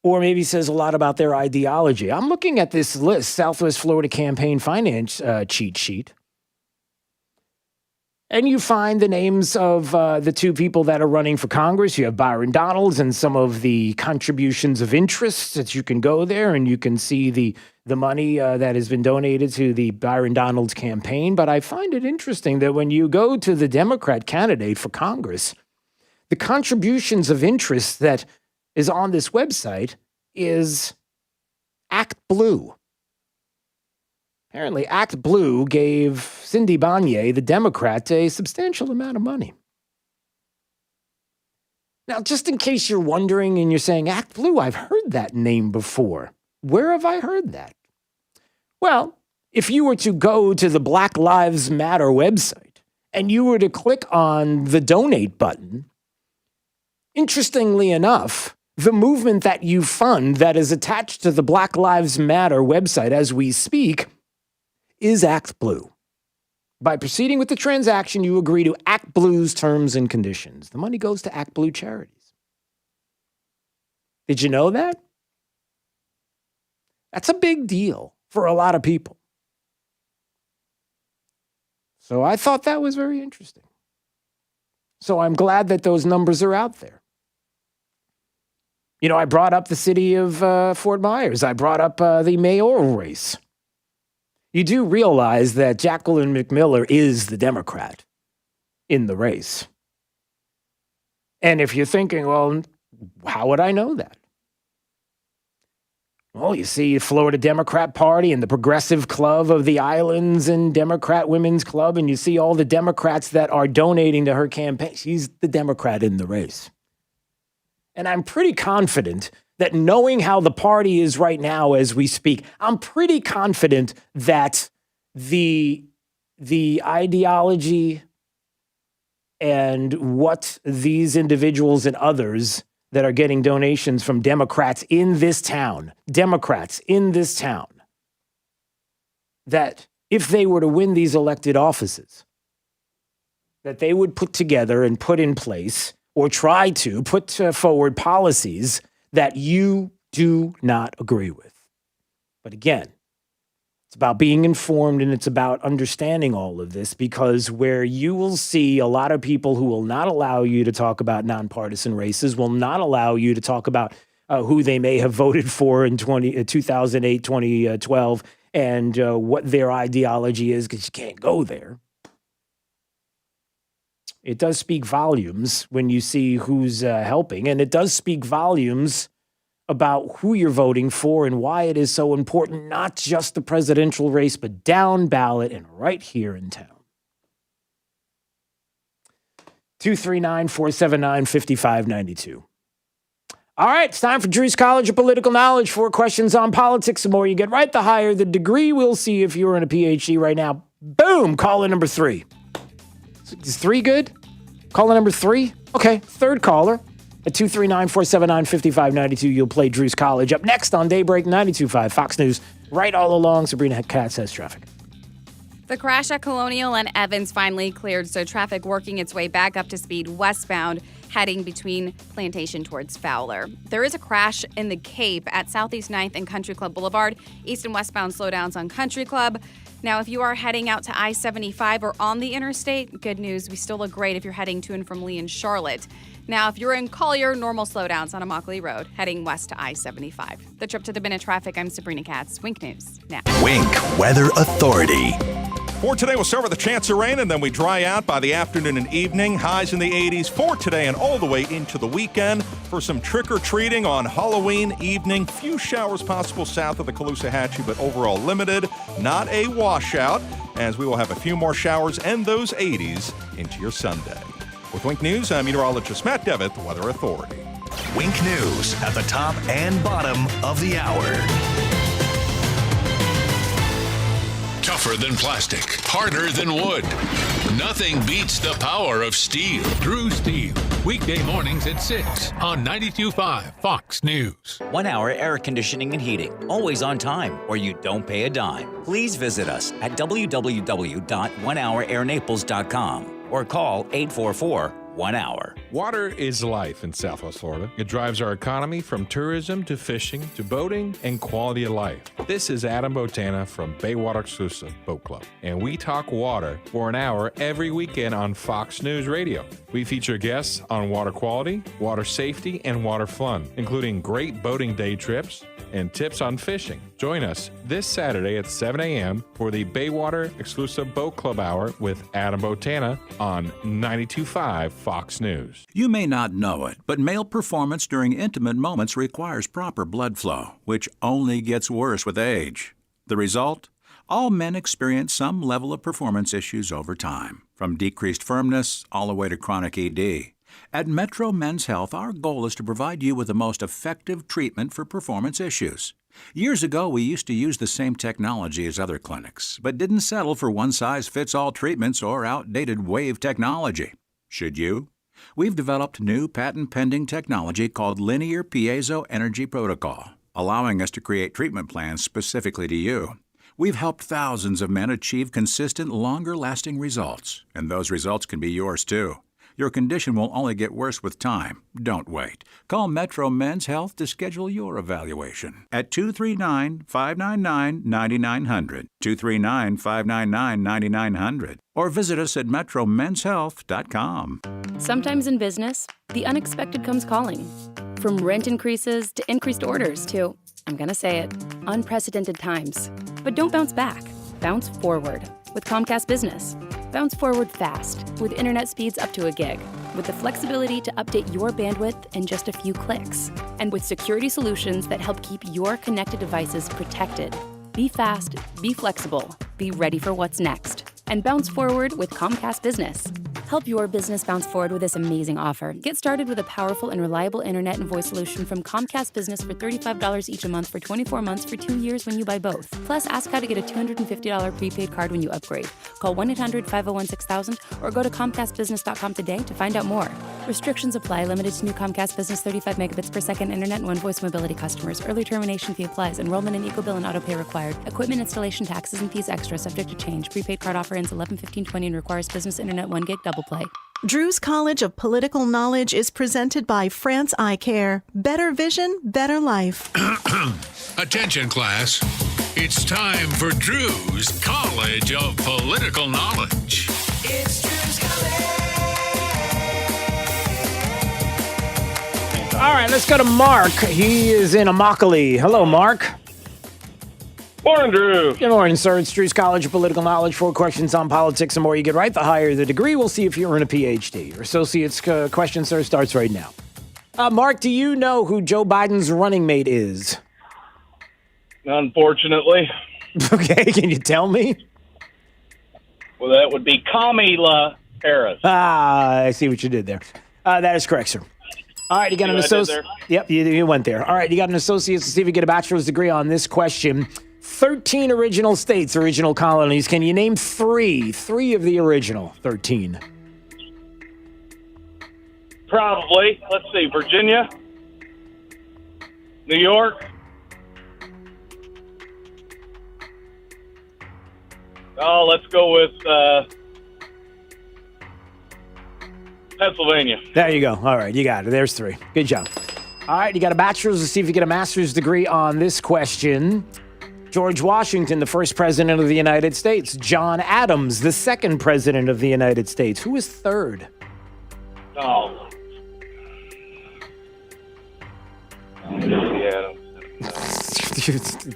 Or maybe says a lot about their ideology. I'm looking at this list, Southwest Florida Campaign Finance cheat sheet. And you find the names of the two people that are running for Congress. You have Byron Donalds and some of the contributions of interest that you can go there and you can see the the money that has been donated to the Byron Donalds campaign. But I find it interesting that when you go to the Democrat candidate for Congress, the contributions of interest that is on this website is Act Blue. Apparently, Act Blue gave Cindy Bonnier, the Democrat, a substantial amount of money. Now, just in case you're wondering and you're saying, Act Blue, I've heard that name before. Where have I heard that? Well, if you were to go to the Black Lives Matter website and you were to click on the donate button, interestingly enough, the movement that you fund that is attached to the Black Lives Matter website as we speak is Act Blue. By proceeding with the transaction, you agree to Act Blue's terms and conditions. The money goes to Act Blue charities. Did you know that? That's a big deal for a lot of people. So I thought that was very interesting. So I'm glad that those numbers are out there. You know, I brought up the city of Fort Myers. I brought up the mayoral race. You do realize that Jacqueline McMiller is the Democrat in the race. And if you're thinking, well, how would I know that? Well, you see Florida Democrat Party and the Progressive Club of the Islands and Democrat Women's Club, and you see all the Democrats that are donating to her campaign. She's the Democrat in the race. And I'm pretty confident that knowing how the party is right now as we speak, I'm pretty confident that the ideology and what these individuals and others that are getting donations from Democrats in this town, that if they were to win these elected offices, that they would put together and put in place or try to put forward policies that you do not agree with. But again, it's about being informed and it's about understanding all of this, because where you will see a lot of people who will not allow you to talk about nonpartisan races, will not allow you to talk about who they may have voted for in 2008, 2012, and what their ideology is, because you can't go there. It does speak volumes when you see who's helping, and it does speak volumes about who you're voting for and why it is so important, not just the presidential race, but down ballot and right here in town. 239-479-5592. All right, it's time for Drew's College of Political Knowledge. 4 questions on politics. The more you get right, the higher the degree. We'll see if you're in a PhD right now. Boom, caller number 3. Is 3 good? Caller number 3? Okay, third caller. At 239-479-5592, you'll play Drew's College. Up next on Daybreak 92.5 Fox News. Right all along, Sabrina Katz has traffic.
The crash at Colonial and Evans finally cleared, so traffic working its way back up to speed westbound, heading between Plantation towards Fowler. There is a crash in the Cape at Southeast 9th and Country Club Boulevard. East and westbound slowdowns on Country Club. Now, if you are heading out to I-75 or on the interstate, good news, we still look great if you're heading to and from Lee and Charlotte. Now, if you're in Collier, normal slowdowns on Immokalee Road, heading west to I-75. The trip to the Minute Traffic, I'm Sabrina Katz. Wink News now.
Wink Weather Authority.
For today, we'll start with a chance of rain, and then we dry out by the afternoon and evening. Highs in the 80s for today and all the way into the weekend. For some trick-or-treating on Halloween evening, few showers possible south of the Caloosahatchee, but overall limited. Not a washout, as we will have a few more showers and those 80s into your Sunday. With Wink News, I'm meteorologist Matt Devitt, the Weather Authority.
Wink News at the top and bottom of the hour.
Tougher than plastic, harder than wood. Nothing beats the power of steel. Drew Steel, weekday mornings at 6 on 92.5 Fox News.
1 Hour Air Conditioning and Heating, always on time, or you don't pay a dime. Please visit us at www.onehourairnaples.com or call 844-1-HOUR.
Water is life in Southwest Florida. It drives our economy from tourism to fishing to boating and quality of life. This is Adam Botana from Baywater Exclusive Boat Club, and we talk water for an hour every weekend on Fox News Radio. We feature guests on water quality, water safety, and water fun, including great boating day trips, and tips on fishing. Join us this Saturday at 7 a.m. for the Baywater Exclusive Boat Club Hour with Adam Botana on 92.5 Fox News.
You may not know it, but male performance during intimate moments requires proper blood flow, which only gets worse with age. The result? All men experience some level of performance issues over time, from decreased firmness all the way to chronic ED. At Metro Men's Health, our goal is to provide you with the most effective treatment for performance issues. Years ago, we used to use the same technology as other clinics, but didn't settle for one-size-fits-all treatments or outdated wave technology. Should you? We've developed new patent-pending technology called Linear Piezo Energy Protocol, allowing us to create treatment plans specifically to you. We've helped thousands of men achieve consistent, longer-lasting results, and those results can be yours, too. Your condition will only get worse with time. Don't wait. Call Metro Men's Health to schedule your evaluation at 239-599-9900, 239-599-9900, or visit us at metromenshealth.com.
Sometimes in business, the unexpected comes calling. From rent increases to increased orders to, I'm going to say it, unprecedented times. But don't bounce back. Bounce forward with Comcast Business. Bounce forward fast with internet speeds up to a gig, with the flexibility to update your bandwidth in just a few clicks, and with security solutions that help keep your connected devices protected. Be fast, be flexible, be ready for what's next, and bounce forward with Comcast Business. Help your business bounce forward with this amazing offer. Get started with a powerful and reliable internet and voice solution from Comcast Business for $35 each a month for 24 months for 2 years when you buy both. Plus, ask how to get a $250 prepaid card when you upgrade. Call 1-800-501-6000 or go to ComcastBusiness.com today to find out more. Restrictions apply. Limited to new Comcast Business 35 megabits per second internet and one voice mobility customers. Early termination fee applies. Enrollment in EcoBill and autopay required. Equipment installation taxes and fees extra. Subject to change. Prepaid card offer ends 11/15/20 and requires business internet 1 gig double play.
Drew's College of Political Knowledge is presented by France Eye Care. Better vision, better life.
Attention, class. It's time for Drew's College of Political Knowledge.
It's Drew's College.
All right, let's go to Mark. He is in Immokalee. Hello, Mark.
Morning, Drew.
Good morning, sir. It's Drew's College of Political Knowledge. 4 questions on politics. The more you get right, the higher the degree. We'll see if you're in a PhD. Your associate's question, sir, starts right now. Mark, do you know who Joe Biden's running mate is?
Unfortunately.
Okay, can you tell me?
Well, that would be Kamala Harris.
I see what you did there. That is correct, sir. All right, you got an associate. Yep, you went there. All right, you got an associate's to see if you get a bachelor's degree on this question. 13 original states, original colonies. Can you name three of the original 13?
Probably. Let's see. Virginia, New York. Oh, let's go with Pennsylvania.
There you go. All right, you got it. There's 3. Good job. All right, you got a bachelor's to see if you get a master's degree on this question. George Washington, the first president of the United States. John Adams, the second president of the United States. Who was third?
Oh. Yeah.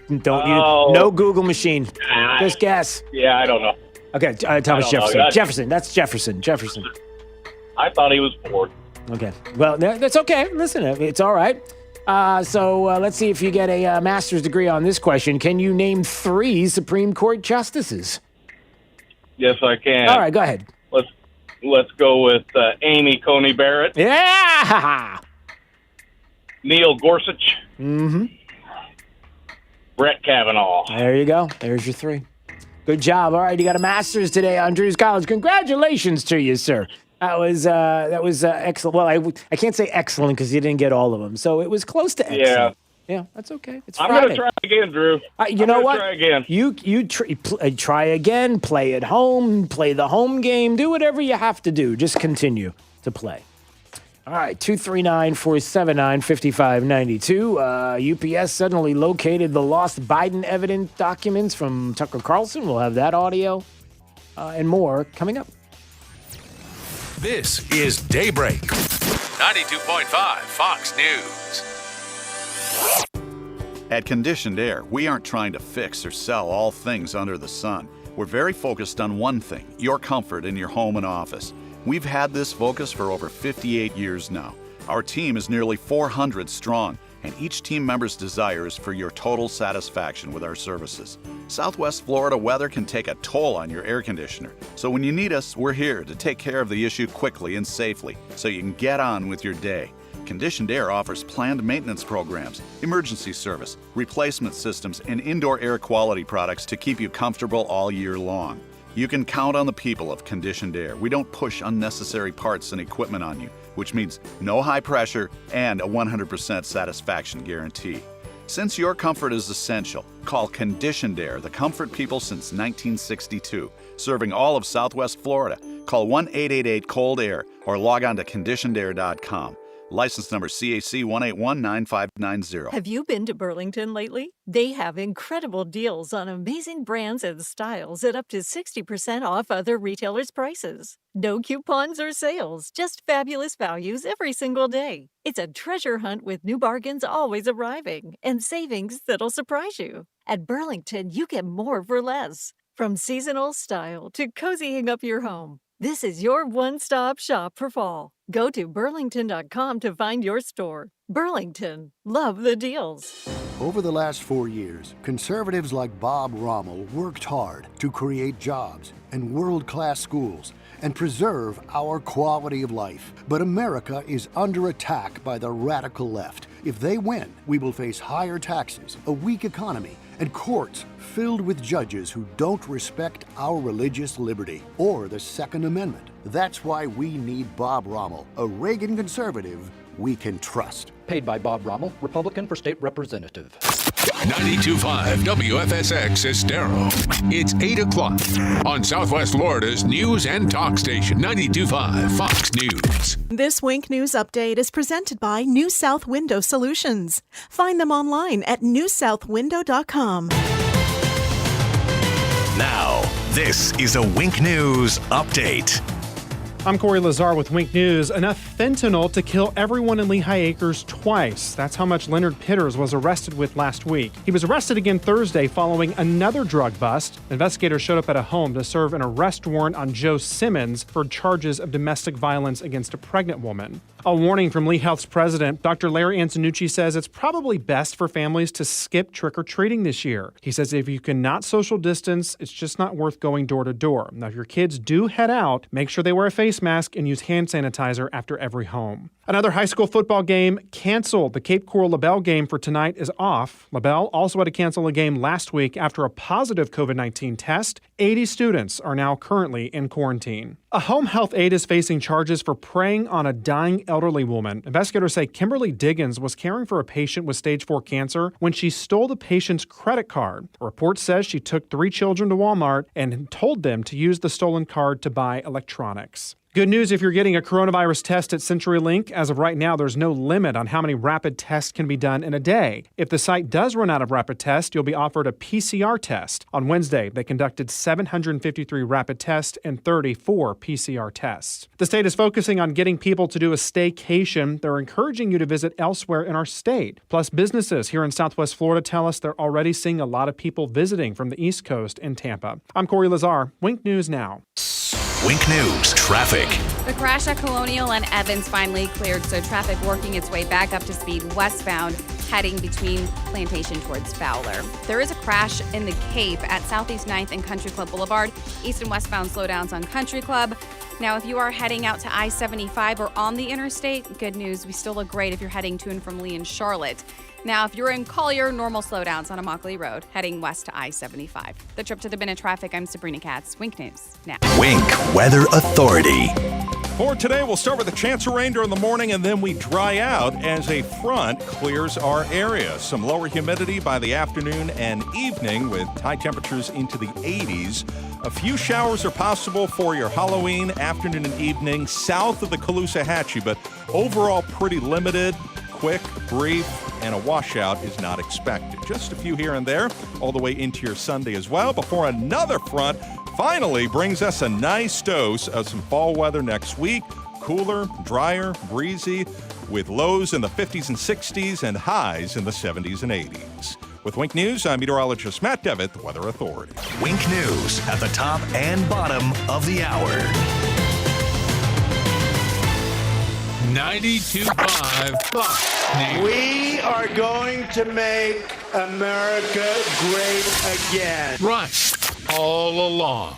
No Google machine. Just guess.
Yeah, I don't know.
Okay, Thomas Jefferson. Jefferson. That's Jefferson.
I thought he was 4th.
Okay. Well, that's okay. Listen, it's all right. So let's see if you get a master's degree on this question. Can you name 3 Supreme Court justices?
Yes, I can.
All right, go ahead.
Let's go with Amy Coney Barrett.
Yeah.
Neil Gorsuch.
Mm-hmm.
Brett Kavanaugh.
There you go. There's your 3. Good job. All right, you got a master's today on Drew's College. Congratulations to you, sir. That was excellent. Well, I can't say excellent because you didn't get all of them. So it was close to excellent. Yeah, that's okay. It's Friday.
I'm going to try again, Drew.
You know what?
Try again.
You try again. Play at home. Play the home game. Do whatever you have to do. Just continue to play. All right, 239-479-5592. UPS suddenly located the lost Biden evidence documents from Tucker Carlson. We'll have that audio and more coming up.
This is Daybreak. 92.5 Fox News.
At Conditioned Air, we aren't trying to fix or sell all things under the sun. We're very focused on one thing, your comfort in your home and office. We've had this focus for over 58 years now. Our team is nearly 400 strong, and each team member's desire is for your total satisfaction with our services. Southwest Florida weather can take a toll on your air conditioner, so when you need us, we're here to take care of the issue quickly and safely so you can get on with your day. Conditioned Air offers planned maintenance programs, emergency service, replacement systems, and indoor air quality products to keep you comfortable all year long. You can count on the people of Conditioned Air. We don't push unnecessary parts and equipment on you, which means no high pressure and a 100% satisfaction guarantee. Since your comfort is essential, call Conditioned Air, the comfort people since 1962, serving all of Southwest Florida. Call 1-888-COLD-AIR or log on to conditionedair.com. License number CAC 1819590.
Have you been to Burlington lately? They have incredible deals on amazing brands and styles at up to 60% off other retailers' prices. No coupons or sales, just fabulous values every single day. It's a treasure hunt with new bargains always arriving and savings that'll surprise you. At Burlington, you get more for less. From seasonal style to cozying up your home. This is your one-stop shop for fall. Go to burlington.com to find your store. Burlington, love the deals.
Over the last 4 years, conservatives like Bob Rommel worked hard to create jobs and world-class schools and preserve our quality of life. But America is under attack by the radical left. If they win, we will face higher taxes, a weak economy, and courts filled with judges who don't respect our religious liberty or the Second Amendment. That's why we need Bob Rommel, a Reagan conservative we can trust.
Paid by Bob Rommel, Republican for State Representative.
92.5 WFSX Estero. It's 8 o'clock on Southwest Florida's news and talk station, 92.5 Fox News.
This Wink News Update is presented by New South Window Solutions. Find them online at newsouthwindow.com.
Now, this is a Wink News Update.
I'm Corey Lazar with Wink News. Enough fentanyl to kill everyone in Lehigh Acres twice. That's how much Leonard Pitters was arrested with last week. He was arrested again Thursday following another drug bust. Investigators showed up at a home to serve an arrest warrant on Joe Simmons for charges of domestic violence against a pregnant woman. A warning from Lee Health's president, Dr. Larry Antonucci, says it's probably best for families to skip trick-or-treating this year. He says if you cannot social distance, it's just not worth going door to door. Now, if your kids do head out, make sure they wear a face mask and use hand sanitizer after every home. Another high school football game canceled. The Cape Coral LaBelle game for tonight is off. LaBelle also had to cancel a game last week after a positive COVID-19 test. 80 students are now currently in quarantine. A home health aide is facing charges for preying on a dying elderly woman. Investigators say Kimberly Diggins was caring for a patient with stage 4 cancer when she stole the patient's credit card. A report says she took 3 children to Walmart and told them to use the stolen card to buy electronics. Good news if you're getting a coronavirus test at CenturyLink. As of right now, there's no limit on how many rapid tests can be done in a day. If the site does run out of rapid tests, you'll be offered a PCR test. On Wednesday, they conducted 753 rapid tests and 34 PCR tests. The state is focusing on getting people to do a staycation. They're encouraging you to visit elsewhere in our state. Plus, businesses here in Southwest Florida tell us they're already seeing a lot of people visiting from the East Coast and Tampa. I'm Corey Lazar. Wink News Now.
Wink News Traffic.
The crash at Colonial and Evans finally cleared, so traffic working its way back up to speed westbound, heading between Plantation towards Fowler. There is a crash in the Cape at Southeast 9th and Country Club Boulevard. East and westbound slowdowns on Country Club. Now, if you are heading out to I-75 or on the interstate, good news, we still look great if you're heading to and from Lee and Charlotte. Now, if you're in Collier, normal slowdowns on Immokalee Road, heading west to I-75. The trip to the bin of traffic, I'm Sabrina Katz. Wink News now.
Wink Weather Authority.
For today, we'll start with a chance of rain during the morning, and then we dry out as a front clears our area. Some lower humidity by the afternoon and evening with high temperatures into the 80s. A few showers are possible for your Halloween afternoon and evening south of the Caloosahatchee, but overall pretty limited. Quick, brief, and a washout is not expected. Just a few here and there, all the way into your Sunday as well, before another front finally brings us a nice dose of some fall weather next week. Cooler, drier, breezy, with lows in the 50s and 60s and highs in the 70s and 80s. With Wink News, I'm meteorologist Matt Devitt, the Weather Authority.
Wink News at the top and bottom of the hour.
92.5 Fox News.
We are going to make America great again.
Right. All along.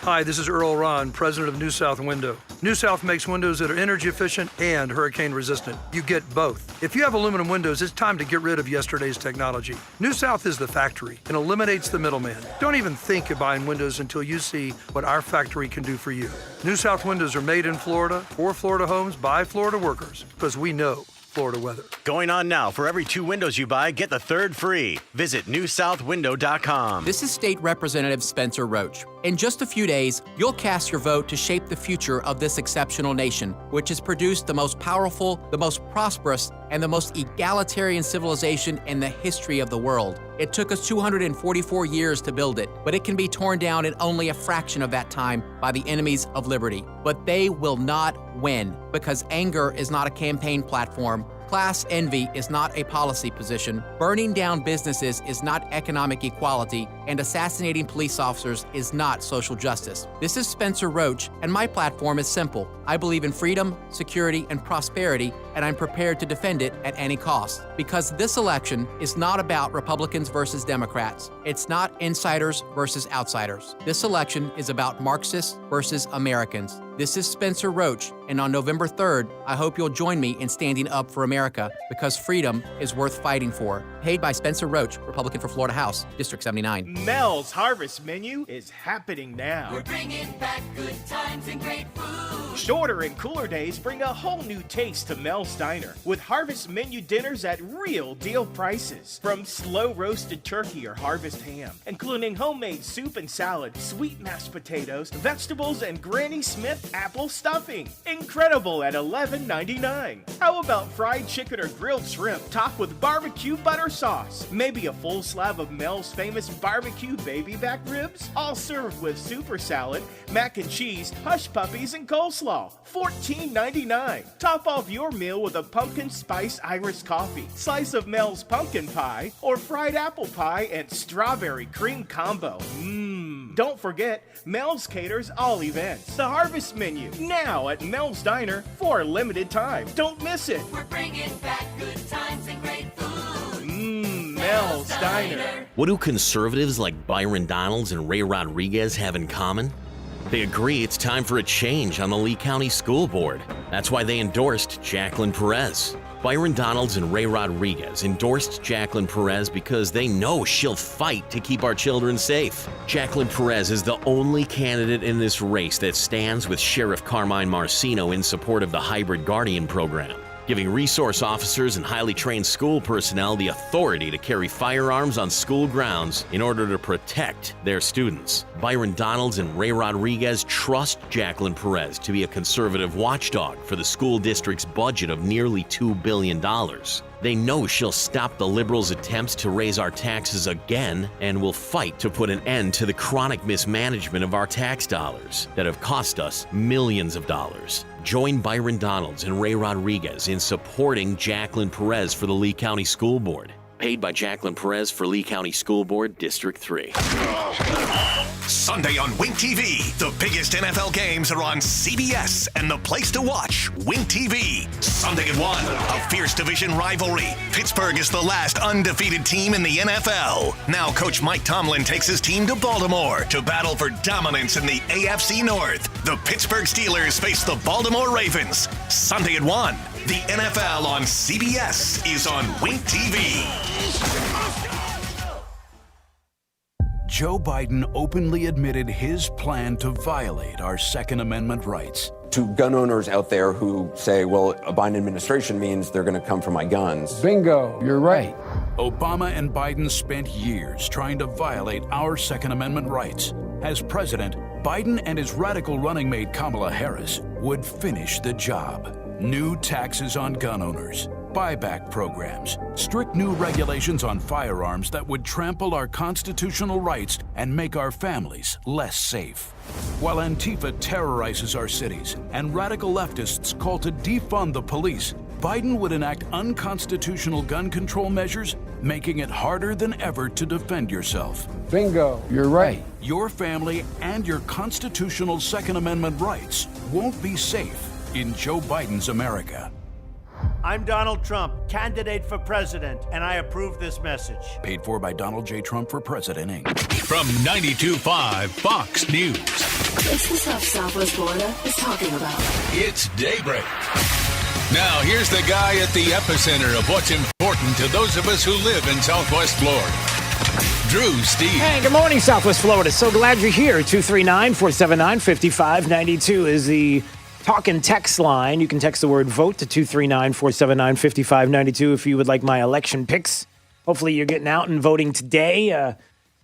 Hi, this is Earl Ron, president of New South Window. New South makes windows that are energy efficient and hurricane resistant. You get both. If you have aluminum windows, it's time to get rid of yesterday's technology. New South is the factory and eliminates the middleman. Don't even think of buying windows until you see what our factory can do for you. New South windows are made in Florida, for Florida homes, by Florida workers, because we know Florida weather.
Going on now. For every 2 windows you buy, get the third free. Visit newsouthwindow.com.
This is State Representative Spencer Roach. In just a few days, you'll cast your vote to shape the future of this exceptional nation, which has produced the most powerful, the most prosperous, and the most egalitarian civilization in the history of the world. It took us 244 years to build it, but it can be torn down in only a fraction of that time by the enemies of liberty. But they will not win, because anger is not a campaign platform. Class envy is not a policy position. Burning down businesses is not economic equality, and assassinating police officers is not social justice. This is Spencer Roach, and my platform is simple. I believe in freedom, security, and prosperity, and I'm prepared to defend it at any cost. Because this election is not about Republicans versus Democrats. It's not insiders versus outsiders. This election is about Marxists versus Americans. This is Spencer Roach, and on November 3rd, I hope you'll join me in standing up for America, because freedom is worth fighting for. Paid by Spencer Roach, Republican for Florida House, District 79.
Mel's Harvest Menu is happening now.
We're bringing back good times and great food.
Shorter and cooler days bring a whole new taste to Mel's Diner, with Harvest Menu dinners at real deal prices. From slow roasted turkey or harvest ham, including homemade soup and salad, sweet mashed potatoes, vegetables, and Granny Smith apple stuffing. Incredible at $11.99. How about fried chicken or grilled shrimp topped with barbecue butter sauce? Maybe a full slab of Mel's famous barbecue baby back ribs? All served with super salad, mac and cheese, hush puppies, and coleslaw. $14.99. Top off your meal with a pumpkin spice Irish coffee, slice of Mel's pumpkin pie, or fried apple pie and strawberry cream combo. Don't forget, Mel's caters all events. The Harvest Menu, now at Mel's Diner for a limited time. Don't miss it.
We're bringing back good times and great food.
Mel's Diner.
What do conservatives like Byron Donalds and Ray Rodriguez have in common? They agree it's time for a change on the Lee County School Board. That's why they endorsed Jacqueline Perez. Byron Donalds and Ray Rodriguez endorsed Jacqueline Perez because they know she'll fight to keep our children safe. Jacqueline Perez is the only candidate in this race that stands with Sheriff Carmine Marcino in support of the Hybrid Guardian program, giving resource officers and highly trained school personnel the authority to carry firearms on school grounds in order to protect their students. Byron Donalds and Ray Rodriguez trust Jacqueline Perez to be a conservative watchdog for the school district's budget of nearly $2 billion. They know she'll stop the liberals' attempts to raise our taxes again and will fight to put an end to the chronic mismanagement of our tax dollars that have cost us millions of dollars. Join Byron Donalds and Ray Rodriguez in supporting Jacqueline Perez for the Lee County School Board. Paid by Jacqueline Perez for Lee County School Board, District 3.
Sunday on Wink TV, the biggest NFL games are on CBS, and the place to watch, Wink TV. Sunday at 1, a fierce division rivalry. Pittsburgh is the last undefeated team in the NFL. Now Coach Mike Tomlin takes his team to Baltimore to battle for dominance in the AFC North. The Pittsburgh Steelers face the Baltimore Ravens. Sunday at 1, the NFL on CBS is on Wink TV.
Joe Biden openly admitted his plan to violate our Second Amendment rights.
To gun owners out there who say, well, a Biden administration means they're going to come for my guns.
Bingo, you're right. Obama and Biden spent years trying to violate our Second Amendment rights. As president, Biden and his radical running mate Kamala Harris would finish the job. New taxes on gun owners,
buyback programs, strict new regulations on firearms that would trample our constitutional rights and make our families less safe. While Antifa terrorizes our cities and radical leftists call to defund the police, Biden would enact unconstitutional gun control measures, making it harder than ever to defend yourself.
Bingo, you're right.
Your family and your constitutional Second Amendment rights won't be safe in Joe Biden's America.
I'm Donald Trump, candidate for president, and I approve this message.
Paid for by Donald J. Trump for President, Inc.
From 92.5 Fox News.
It's the stuff Southwest Florida is talking about.
It's Daybreak. Now, here's the guy at the epicenter of what's important to those of us who live in Southwest Florida. Drew Steve.
Hey, good morning, Southwest Florida. So glad you're here. 239-479-5592 is the talk and text line. You can text the word vote to 239-479-5592 if you would like my election picks. Hopefully you're getting out and voting today.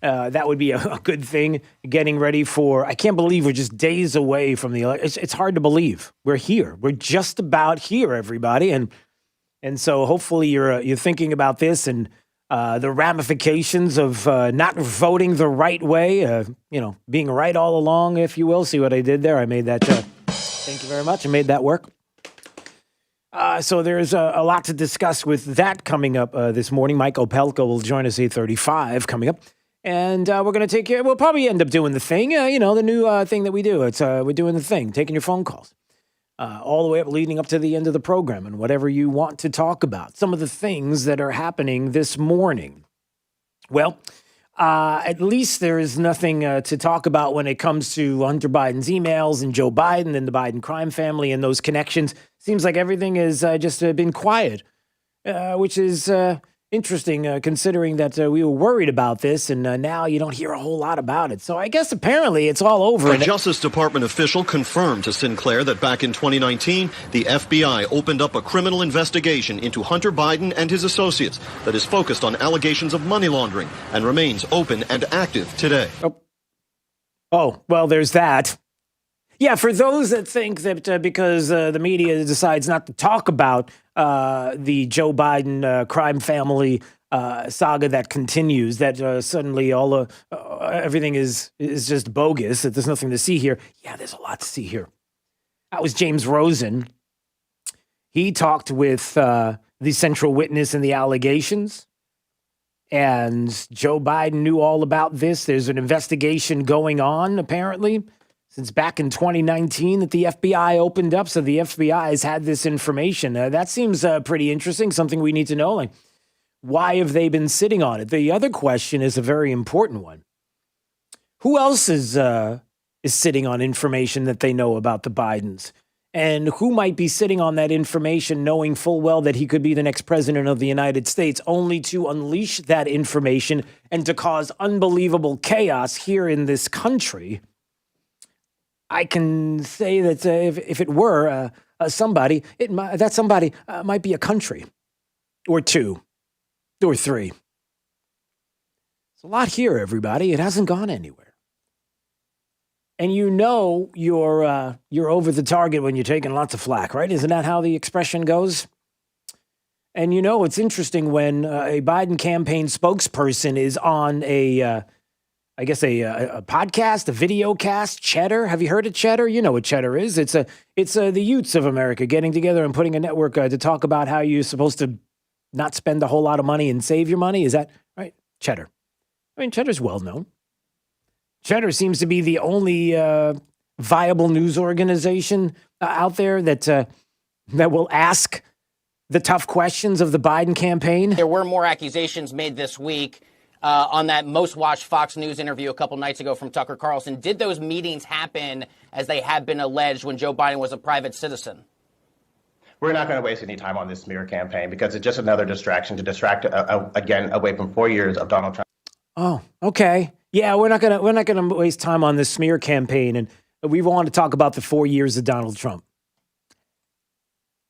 That would be a good thing. Getting ready for, I can't believe we're just days away from the election. It's hard to believe. We're here. We're just about here, everybody. And so hopefully you're thinking about this and the ramifications of not voting the right way, being right all along, if you will. See what I did there? I made that. Thank you very much. I made that work. So there's a lot to discuss with that coming up this morning. Mike Opelka will join us 8:35 coming up. And we're going to we'll probably end up doing the thing, the new thing that we do. It's we're doing the thing, taking your phone calls all the way up, leading up to the end of the program and whatever you want to talk about. Some of the things that are happening this morning. Well, at least there is nothing to talk about when it comes to Hunter Biden's emails and Joe Biden and the Biden crime family and those connections. Seems like everything has just been quiet, which is interesting considering that we were worried about this and now you don't hear a whole lot about it. So I guess apparently it's all over.
A Justice Department official confirmed to Sinclair that back in 2019, the FBI opened up a criminal investigation into Hunter Biden and his associates that is focused on allegations of money laundering and remains open and active today.
Oh, well, there's that. Yeah, for those that think that because the media decides not to talk about the Joe Biden crime family saga that continues, that suddenly everything is just bogus, that there's nothing to see here. Yeah, there's a lot to see here. That was James Rosen. He talked with the central witness in the allegations, and Joe Biden knew all about this. There's an investigation going on, apparently, since back in 2019 that the FBI opened up. So the FBI has had this information. That seems pretty interesting, something we need to know. Like, why have they been sitting on it? The other question is a very important one. Who else is sitting on information that they know about the Bidens? And who might be sitting on that information knowing full well that he could be the next president of the United States, only to unleash that information and to cause unbelievable chaos here in this country? I can say that if it were somebody, that somebody might be a country or two or three. It's a lot here, everybody. It hasn't gone anywhere. And you're over the target when you're taking lots of flack, right? Isn't that how the expression goes? And it's interesting when a Biden campaign spokesperson is on a podcast, a video cast, Cheddar. Have you heard of Cheddar? You know what Cheddar is. It's the youths of America getting together and putting a network to talk about how you're supposed to not spend a whole lot of money and save your money. Is that right? Cheddar. I mean, Cheddar's well known. Cheddar seems to be the only viable news organization out there that will ask the tough questions of the Biden campaign.
There were more accusations made this week. On that most watched Fox News interview a couple nights ago from Tucker Carlson. Did those meetings happen as they have been alleged when Joe Biden was a private citizen?
We're not going to waste any time on this smear campaign because it's just another distraction to distract, again, away from 4 years of Donald Trump.
Oh, okay. Yeah, we're not gonna waste time on this smear campaign, and we want to talk about the 4 years of Donald Trump.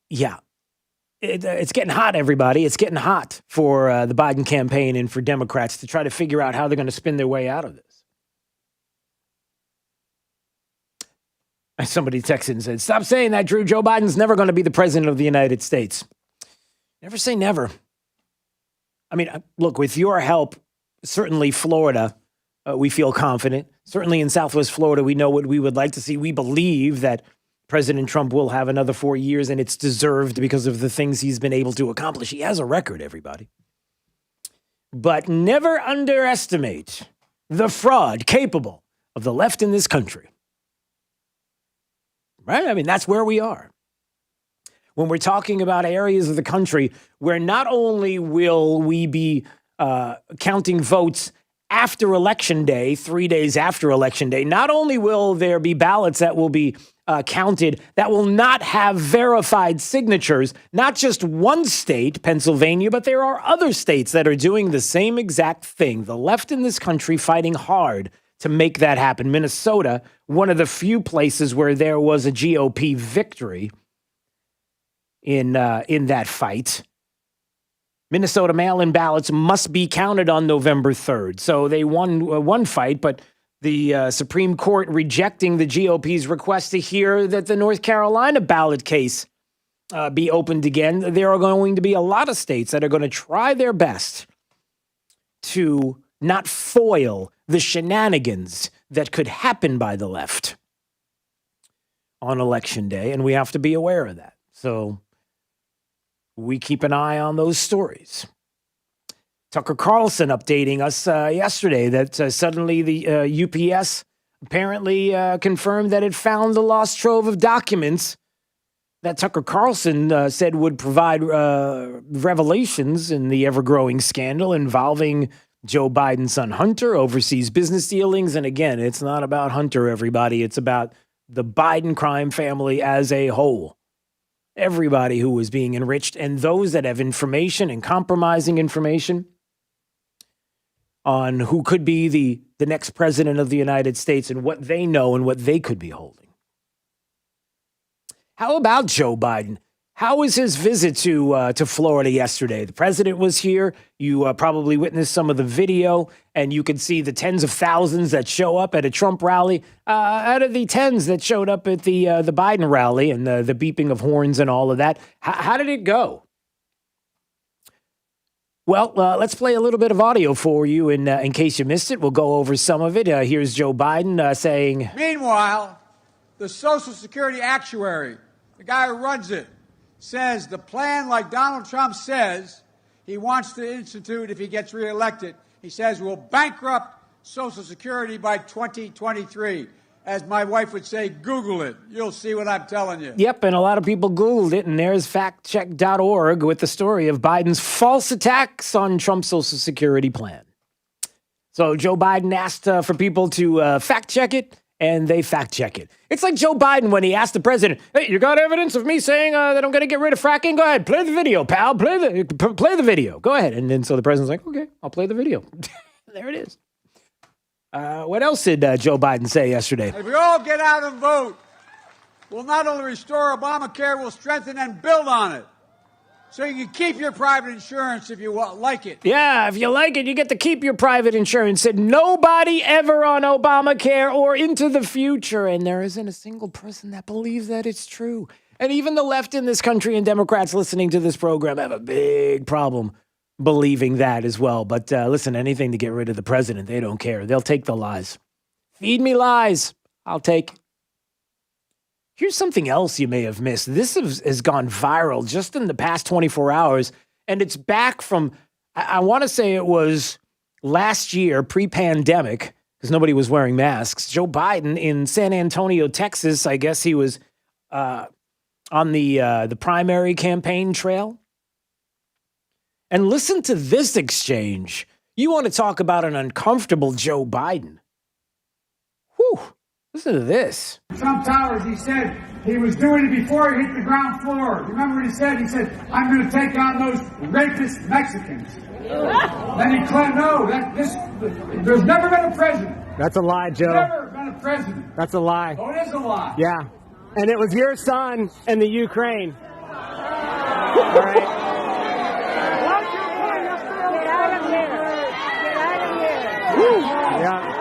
Yeah. It's getting hot, everybody. It's getting hot for the Biden campaign and for Democrats to try to figure out how they're going to spin their way out of this. Somebody texted and said, "Stop saying that, Drew. Joe Biden's never going to be the president of the United States." Never say never. I mean, look, with your help, certainly Florida, we feel confident. Certainly in Southwest Florida, we know what we would like to see. We believe that President Trump will have another 4 years, and it's deserved because of the things he's been able to accomplish. He has a record, everybody. But never underestimate the fraud capable of the left in this country. Right? I mean, that's where we are. When we're talking about areas of the country where not only will we be counting votes after Election Day, 3 days after Election Day, not only will there be ballots that will be counted that will not have verified signatures, not just one state, Pennsylvania, but there are other states that are doing the same exact thing. The left in this country fighting hard to make that happen. Minnesota, one of the few places where there was a GOP victory in that fight. Minnesota mail-in ballots must be counted on November 3rd. So they won one fight, but the Supreme Court rejecting the GOP's request to hear that the North Carolina ballot case be opened again. There are going to be a lot of states that are going to try their best to not foil the shenanigans that could happen by the left on Election Day, and we have to be aware of that. So we keep an eye on those stories. Tucker Carlson updating us yesterday that suddenly the UPS apparently confirmed that it found the lost trove of documents that Tucker Carlson said would provide revelations in the ever-growing scandal involving Joe Biden's son Hunter, overseas business dealings. And again, it's not about Hunter, everybody. It's about the Biden crime family as a whole. Everybody who was being enriched and those that have information and compromising information on who could be the next president of the United States and what they know and what they could be holding. How about Joe Biden? How was his visit to Florida yesterday? The president was here. You probably witnessed some of the video, and you could see the tens of thousands that show up at a Trump rally, out of the tens that showed up at the Biden rally, and the beeping of horns and all of that. How did it go? Well, let's play a little bit of audio for you in case you missed it. We'll go over some of it. Here's Joe Biden saying,
"Meanwhile, the Social Security actuary, the guy who runs it, says the plan, like Donald Trump says he wants to institute if he gets reelected, he says will bankrupt Social Security by 2023. As my wife would say, Google it. You'll see what I'm telling you." Yep,
and a lot of people Googled it, and there's factcheck.org with the story of Biden's false attacks on Trump's Social Security plan. So Joe Biden asked for people to fact check it, and they fact check it. It's like Joe Biden when he asked the president, "Hey, you got evidence of me saying that I'm going to get rid of fracking? Go ahead, play the video, pal. Play the video. Go ahead." And then so the president's like, "Okay, I'll play the video." There it is. What else did Joe Biden say yesterday?
If we all get out and vote, we'll not only restore Obamacare, we'll strengthen and build on it. So you can keep your private insurance if you like it.
Yeah, if you like it, you get to keep your private insurance. Said nobody ever on Obamacare or into the future. And there isn't a single person that believes that it's true. And even the left in this country and Democrats listening to this program have a big problem believing that as well. But listen, anything to get rid of the president, they don't care. They'll take the lies. Feed me lies. I'll take. Here's something else you may have missed. This has gone viral just in the past 24 hours, and it's back from, I want to say it was last year, pre-pandemic, because nobody was wearing masks. Joe Biden in San Antonio, Texas, I guess he was on the primary campaign trail. And listen to this exchange. You want to talk about an uncomfortable Joe Biden. Whew. Listen to this.
Trump Towers, he said he was doing it before he hit the ground floor. Remember what he said? He said, "I'm going to take on those rapist Mexicans." Then he claimed, no, there's never been a president.
That's a lie, Joe.
Never been a president.
That's a lie.
Oh, it is a lie.
Yeah. And it was your son in the Ukraine. All right. Yeah.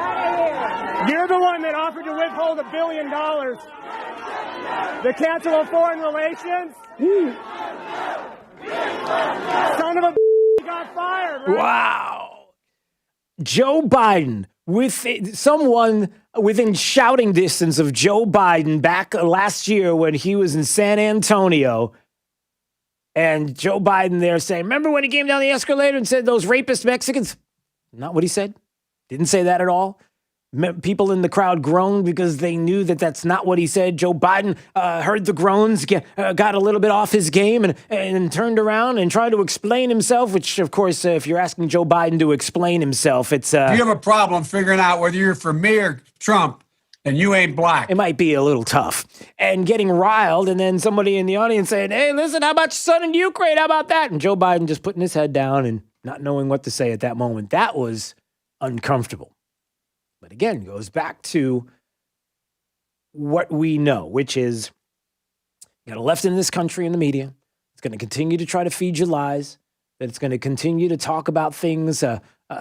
You're the one that offered to withhold $1 billion to cancel foreign relations. Son of a got fired, right?
Wow. Joe Biden, with someone within shouting distance of Joe Biden back last year when he was in San Antonio. And Joe Biden there saying, remember when he came down the escalator and said those rapist Mexicans? Not what he said. Didn't say that at all. People in the crowd groaned because they knew that that's not what he said. Joe Biden heard the groans, got a little bit off his game and turned around and tried to explain himself, which, of course, if you're asking Joe Biden to explain himself, it's...
If you have a problem figuring out whether you're for me or Trump, and you ain't black.
It might be a little tough. And getting riled, and then somebody in the audience saying, hey, listen, how about your son in Ukraine? How about that? And Joe Biden just putting his head down and not knowing what to say at that moment. That was uncomfortable. But again, it goes back to what we know, which is you got a left in this country in the media. It's going to continue to try to feed you lies. That it's going to continue to talk about things,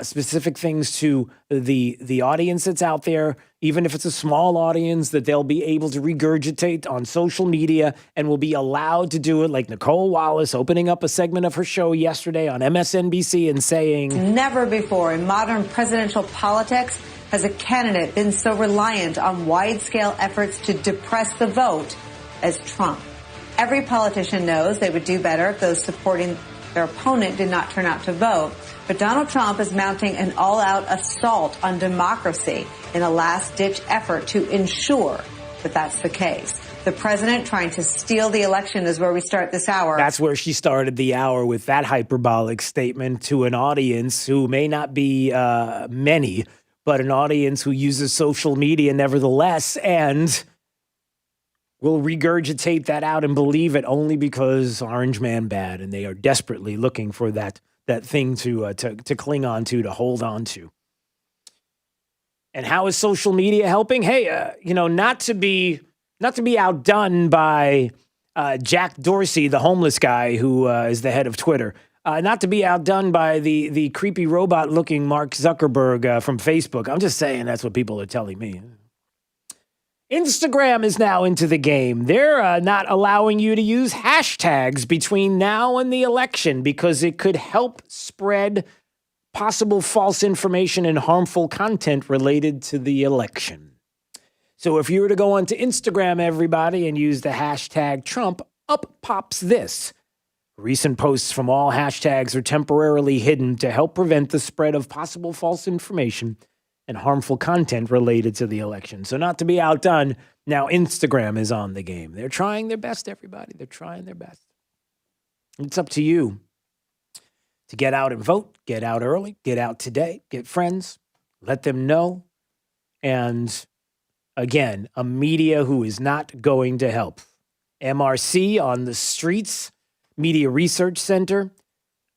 specific things to the audience that's out there, even if it's a small audience, that they'll be able to regurgitate on social media and will be allowed to do it, like Nicole Wallace opening up a segment of her show yesterday on MSNBC and saying,
never before in modern presidential politics has a candidate been so reliant on wide-scale efforts to depress the vote as Trump. Every politician knows they would do better if those supporting their opponent did not turn out to vote. But Donald Trump is mounting an all-out assault on democracy in a last-ditch effort to ensure that that's the case. The president trying to steal the election is where we start this hour.
That's where she started the hour, with that hyperbolic statement to an audience who may not be many, but an audience who uses social media nevertheless, and will regurgitate that out and believe it only because Orange Man bad, and they are desperately looking for that thing to cling on to hold on to. And how is social media helping? Hey, not to be outdone by Jack Dorsey, the homeless guy who is the head of Twitter. Not to be outdone by the creepy robot-looking Mark Zuckerberg from Facebook. I'm just saying that's what people are telling me. Instagram is now into the game. They're not allowing you to use hashtags between now and the election because it could help spread possible false information and harmful content related to the election. So if you were to go onto Instagram, everybody, and use the hashtag Trump, up pops this. Recent posts from all hashtags are temporarily hidden to help prevent the spread of possible false information and harmful content related to the election. So not to be outdone, now Instagram is on the game. They're trying their best, everybody. They're trying their best. It's up to you to get out and vote, get out early, get out today, get friends, let them know. And again, a media who is not going to help. MRC on the streets, Media Research Center,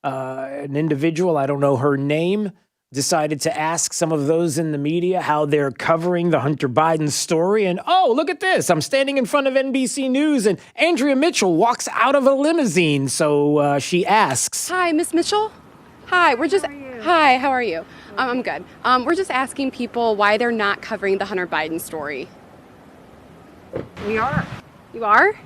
an individual, I don't know her name, decided to ask some of those in the media how they're covering the Hunter Biden story. And, oh, look at this. I'm standing in front of NBC News and Andrea Mitchell walks out of a limousine. So she asks.
Hi, Miss Mitchell. Hi, Hi, how are you? I'm good. We're just asking people why they're not covering the Hunter Biden story.
We are.
You are?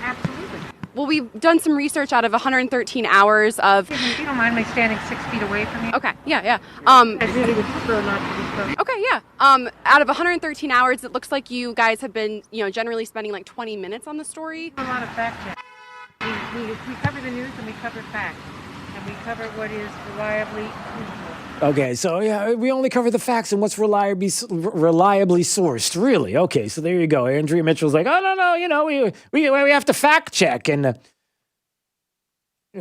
Absolutely.
Well, we've done some research out of 113 hours of...
If you don't mind me standing 6 feet away from you.
Okay, yeah.
I really would prefer not to be close.
Okay, yeah. Out of 113 hours, it looks like you guys have been, generally spending like 20 minutes on the story.
A lot of fact checks. We cover the news and we cover facts. And we cover what is reliably truthful.
Okay, so yeah, we only cover the facts and what's reliably sourced. Really? Okay, so there you go. Andrea Mitchell's like, oh, no, we have to fact check. And of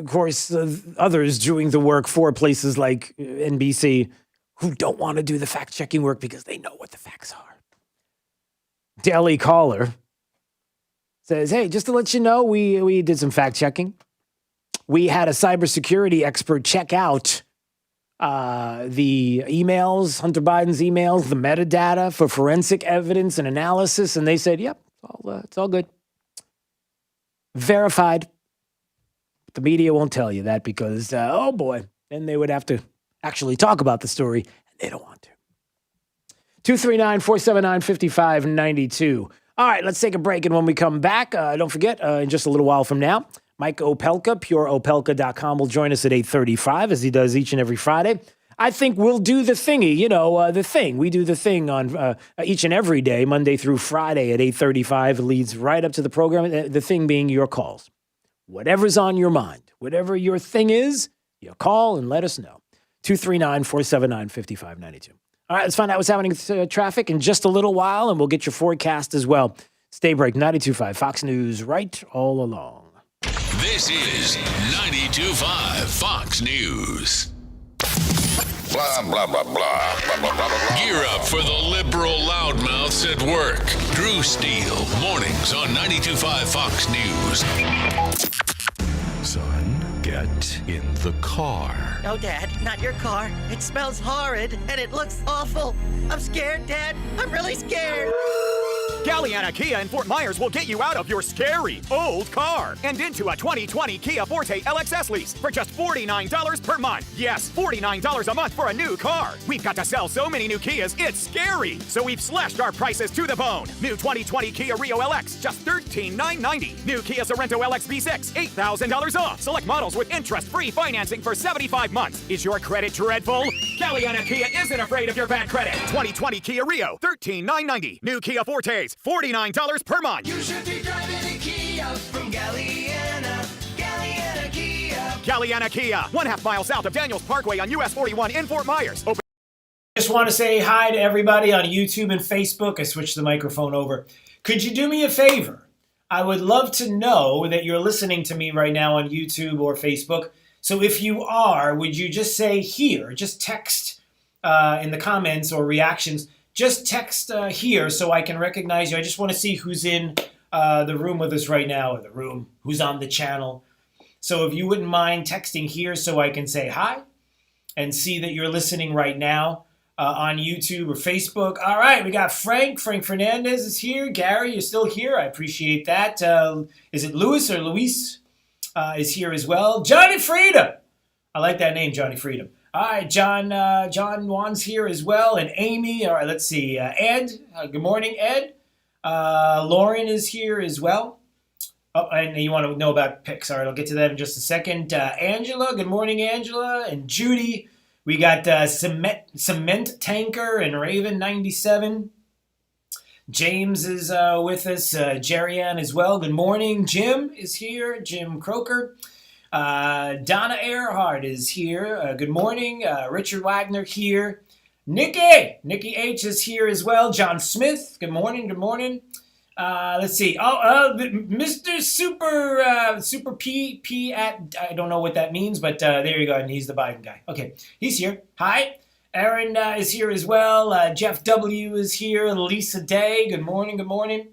course, others doing the work for places like NBC who don't want to do the fact checking work because they know what the facts are. Daily Caller says, hey, just to let you know, we did some fact checking. We had a cybersecurity expert check out the emails, Hunter Biden's emails, the metadata for forensic evidence and analysis, and they said, yep, it's all good. Verified. The media won't tell you that because, oh boy, then they would have to actually talk about the story, and they don't want to. 239-479-5592. All right, let's take a break, and when we come back, don't forget, in just a little while from now, Mike Opelka, pureopelka.com, will join us at 8:35, as he does each and every Friday. I think we'll do the thingy, the thing. We do the thing on each and every day, Monday through Friday at 8:35. It leads right up to the program, the thing being your calls. Whatever's on your mind, whatever your thing is, you call and let us know. 239-479-5592. All right, let's find out what's happening with traffic in just a little while, and we'll get your forecast as well. Stay break, 92.5 Fox News, right all along.
This is 92.5 Fox News.
Blah, blah, blah, blah, blah, blah, blah, blah.
Gear up for the liberal loudmouths at work. Drew Steele, mornings on 92.5 Fox News.
Son, get in the car.
No, Dad, not your car. It smells horrid, and it looks awful. I'm scared, Dad. I'm really scared.
Galliana Kia in Fort Myers will get you out of your scary old car and into a 2020 Kia Forte LXS lease for just $49 per month. Yes, $49 a month for a new car. We've got to sell so many new Kias, it's scary. So we've slashed our prices to the bone. New 2020 Kia Rio LX, just $13,990. New Kia Sorento LX V6, $8,000 off. Select models with interest-free financing for 75 months. Is your credit dreadful? Galliana Kia isn't afraid of your bad credit. 2020 Kia Rio, $13,990. New Kia Fortes, $49 per month.
You should be driving a Kia from Galliana Kia.
Galliana Kia, 1/2 mile south of Daniels Parkway on US 41 in Fort Myers.
Just want to say hi to everybody on YouTube and Facebook. I switched the microphone over. Could you do me a favor? I would love to know that you're listening to me right now on YouTube or Facebook. So if you are, would you just say here, just text in the comments or reactions, just text here so I can recognize you. I just want to see who's in the room with us right now, or the room, who's on the channel. So if you wouldn't mind texting here so I can say hi and see that you're listening right now on YouTube or Facebook. All right, we got Frank. Frank Fernandez is here. Gary, you're still here. I appreciate that. Is it Luis or Luis is here as well. Johnny Freedom. I like that name, Johnny Freedom. All right, John Wan's here as well, and Amy. All right, let's see. Ed, good morning, Ed. Lauren is here as well. Oh, and you want to know about picks. All right, I'll get to that in just a second. Angela, good morning, Angela. And Judy, we got Cement Tanker and Raven 97. James is with us. Jerry Ann as well. Good morning. Jim is here. Jim Croker. Donna Earhart is here. Good morning. Richard Wagner here. Nikki H is here as well. John Smith. Good morning. Good morning. Let's see. Mr. Super P at, I don't know what that means, but there you go. And he's the Biden guy. Okay. He's here. Hi. Aaron is here as well. Jeff W is here. Lisa Day. Good morning. Good morning.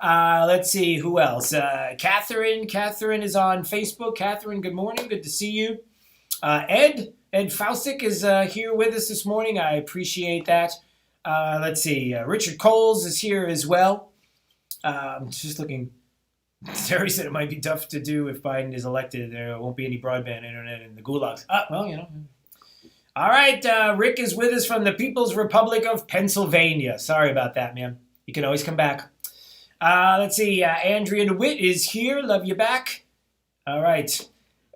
Let's see, who else? Catherine is on Facebook. Catherine, good morning. Good to see you. Ed Faustick is here with us this morning. I appreciate that. Let's see. Richard Coles is here as well. Just looking. Terry said it might be tough to do if Biden is elected. There won't be any broadband internet in the gulags. Well, you know. All right. Rick is with us from the People's Republic of Pennsylvania. Sorry about that, man. You can always come back. Let's see. Andrea DeWitt is here. Love you back. All right.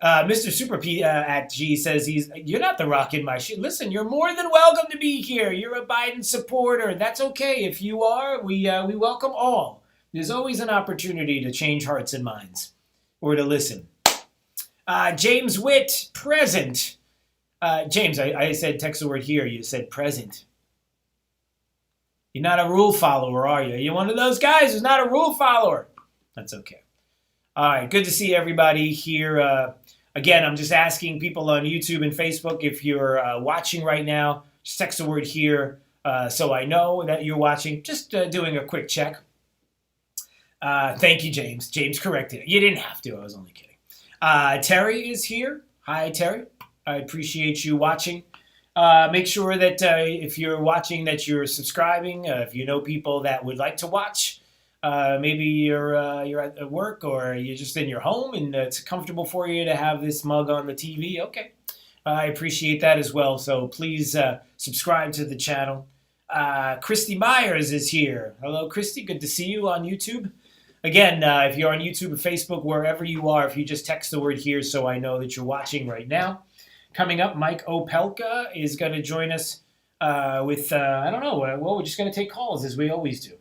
Mr. Super P at G says you're not the rock in my shit. Listen, you're more than welcome to be here. You're a Biden supporter. That's okay. If you are, we welcome all. There's always an opportunity to change hearts and minds or to listen. James Witt, present. James, I said text the word here. You said present. You're not a rule follower, are you? You're one of those guys who's not a rule follower. That's okay. All right, good to see everybody here. Again, I'm just asking people on YouTube and Facebook, if you're watching right now, just text the word here so I know that you're watching. Just doing a quick check. Thank you, James. James corrected it. You didn't have to. I was only kidding. Terry is here. Hi, Terry. I appreciate you watching. Make sure that if you're watching that you're subscribing. If you know people that would like to watch, maybe you're at work or you're just in your home and it's comfortable for you to have this mug on the TV. Okay. I appreciate that as well. So please subscribe to the channel. Christy Myers is here. Hello, Christy. Good to see you on YouTube. Again, if you're on YouTube or Facebook, wherever you are, if you just text the word here so I know that you're watching right now. Coming up, Mike Opelka is going to join us with, I don't know, well, we're just going to take calls as we always do.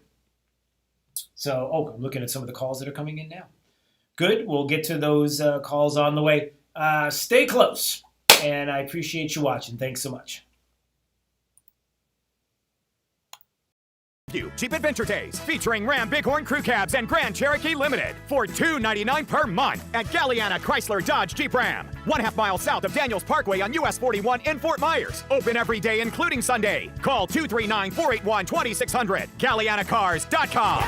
So, I'm looking at some of the calls that are coming in now. Good, we'll get to those calls on the way. Stay close, and I appreciate you watching. Thanks so much.
Cheap Adventure Days featuring Ram Bighorn Crew Cabs and Grand Cherokee Limited for $299 per month at Galliana Chrysler Dodge Jeep Ram. 1/2 mile south of Daniels Parkway on US 41 in Fort Myers. Open every day, including Sunday. Call 239-481-2600. GallianaCars.com.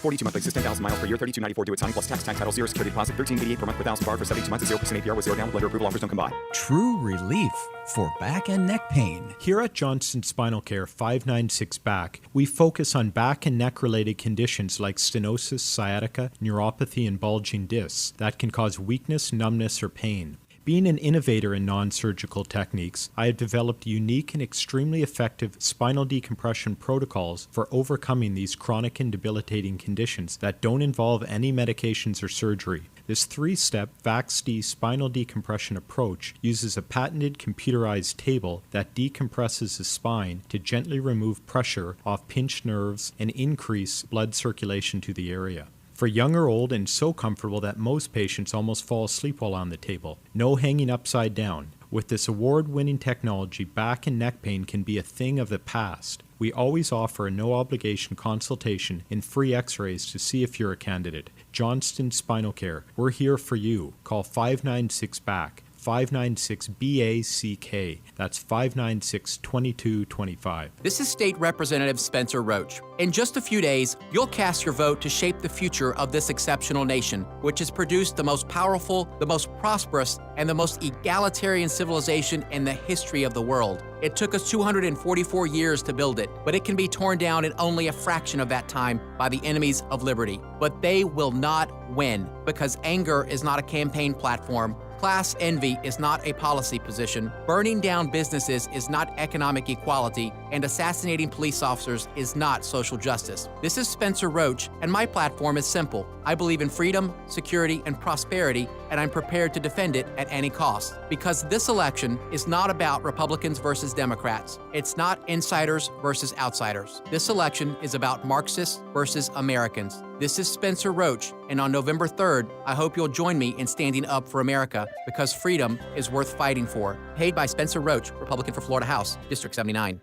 42 monthly, 16,000 miles per year, $32.94 due at signing plus tax title, 0 security deposit, $13.88 per month per $1,000 for 72 months at 0% APR with 0 down with lender approval. Offers don't combine.
True relief for back and neck pain. Here at Johnston Spinal Care 596 Back, we focus on back and neck related conditions like stenosis, sciatica, neuropathy, and bulging discs that can cause weakness, numbness, or pain. Being an innovator in non-surgical techniques, I have developed unique and extremely effective spinal decompression protocols for overcoming these chronic and debilitating conditions that don't involve any medications or surgery. This 3-step VAX-D spinal decompression approach uses a patented computerized table that decompresses the spine to gently remove pressure off pinched nerves and increase blood circulation to the area. For young or old, and so comfortable that most patients almost fall asleep while on the table. No hanging upside down. With this award-winning technology, back and neck pain can be a thing of the past. We always offer a no-obligation consultation and free x-rays to see if you're a candidate. Johnston Spinal Care. We're here for you. Call 596-BACK. 596-BACK. That's 596-2225.
This is State Representative Spencer Roach. In just a few days, you'll cast your vote to shape the future of this exceptional nation, which has produced the most powerful, the most prosperous, and the most egalitarian civilization in the history of the world. It took us 244 years to build it, but it can be torn down in only a fraction of that time by the enemies of liberty. But they will not win, because anger is not a campaign platform. Class envy is not a policy position, burning down businesses is not economic equality, and assassinating police officers is not social justice. This is Spencer Roach, and my platform is simple. I believe in freedom, security, and prosperity, and I'm prepared to defend it at any cost. Because this election is not about Republicans versus Democrats. It's not insiders versus outsiders. This election is about Marxists versus Americans. This is Spencer Roach, and on November 3rd, I hope you'll join me in standing up for America, because freedom is worth fighting for. Paid by Spencer Roach, Republican for Florida House, District 79.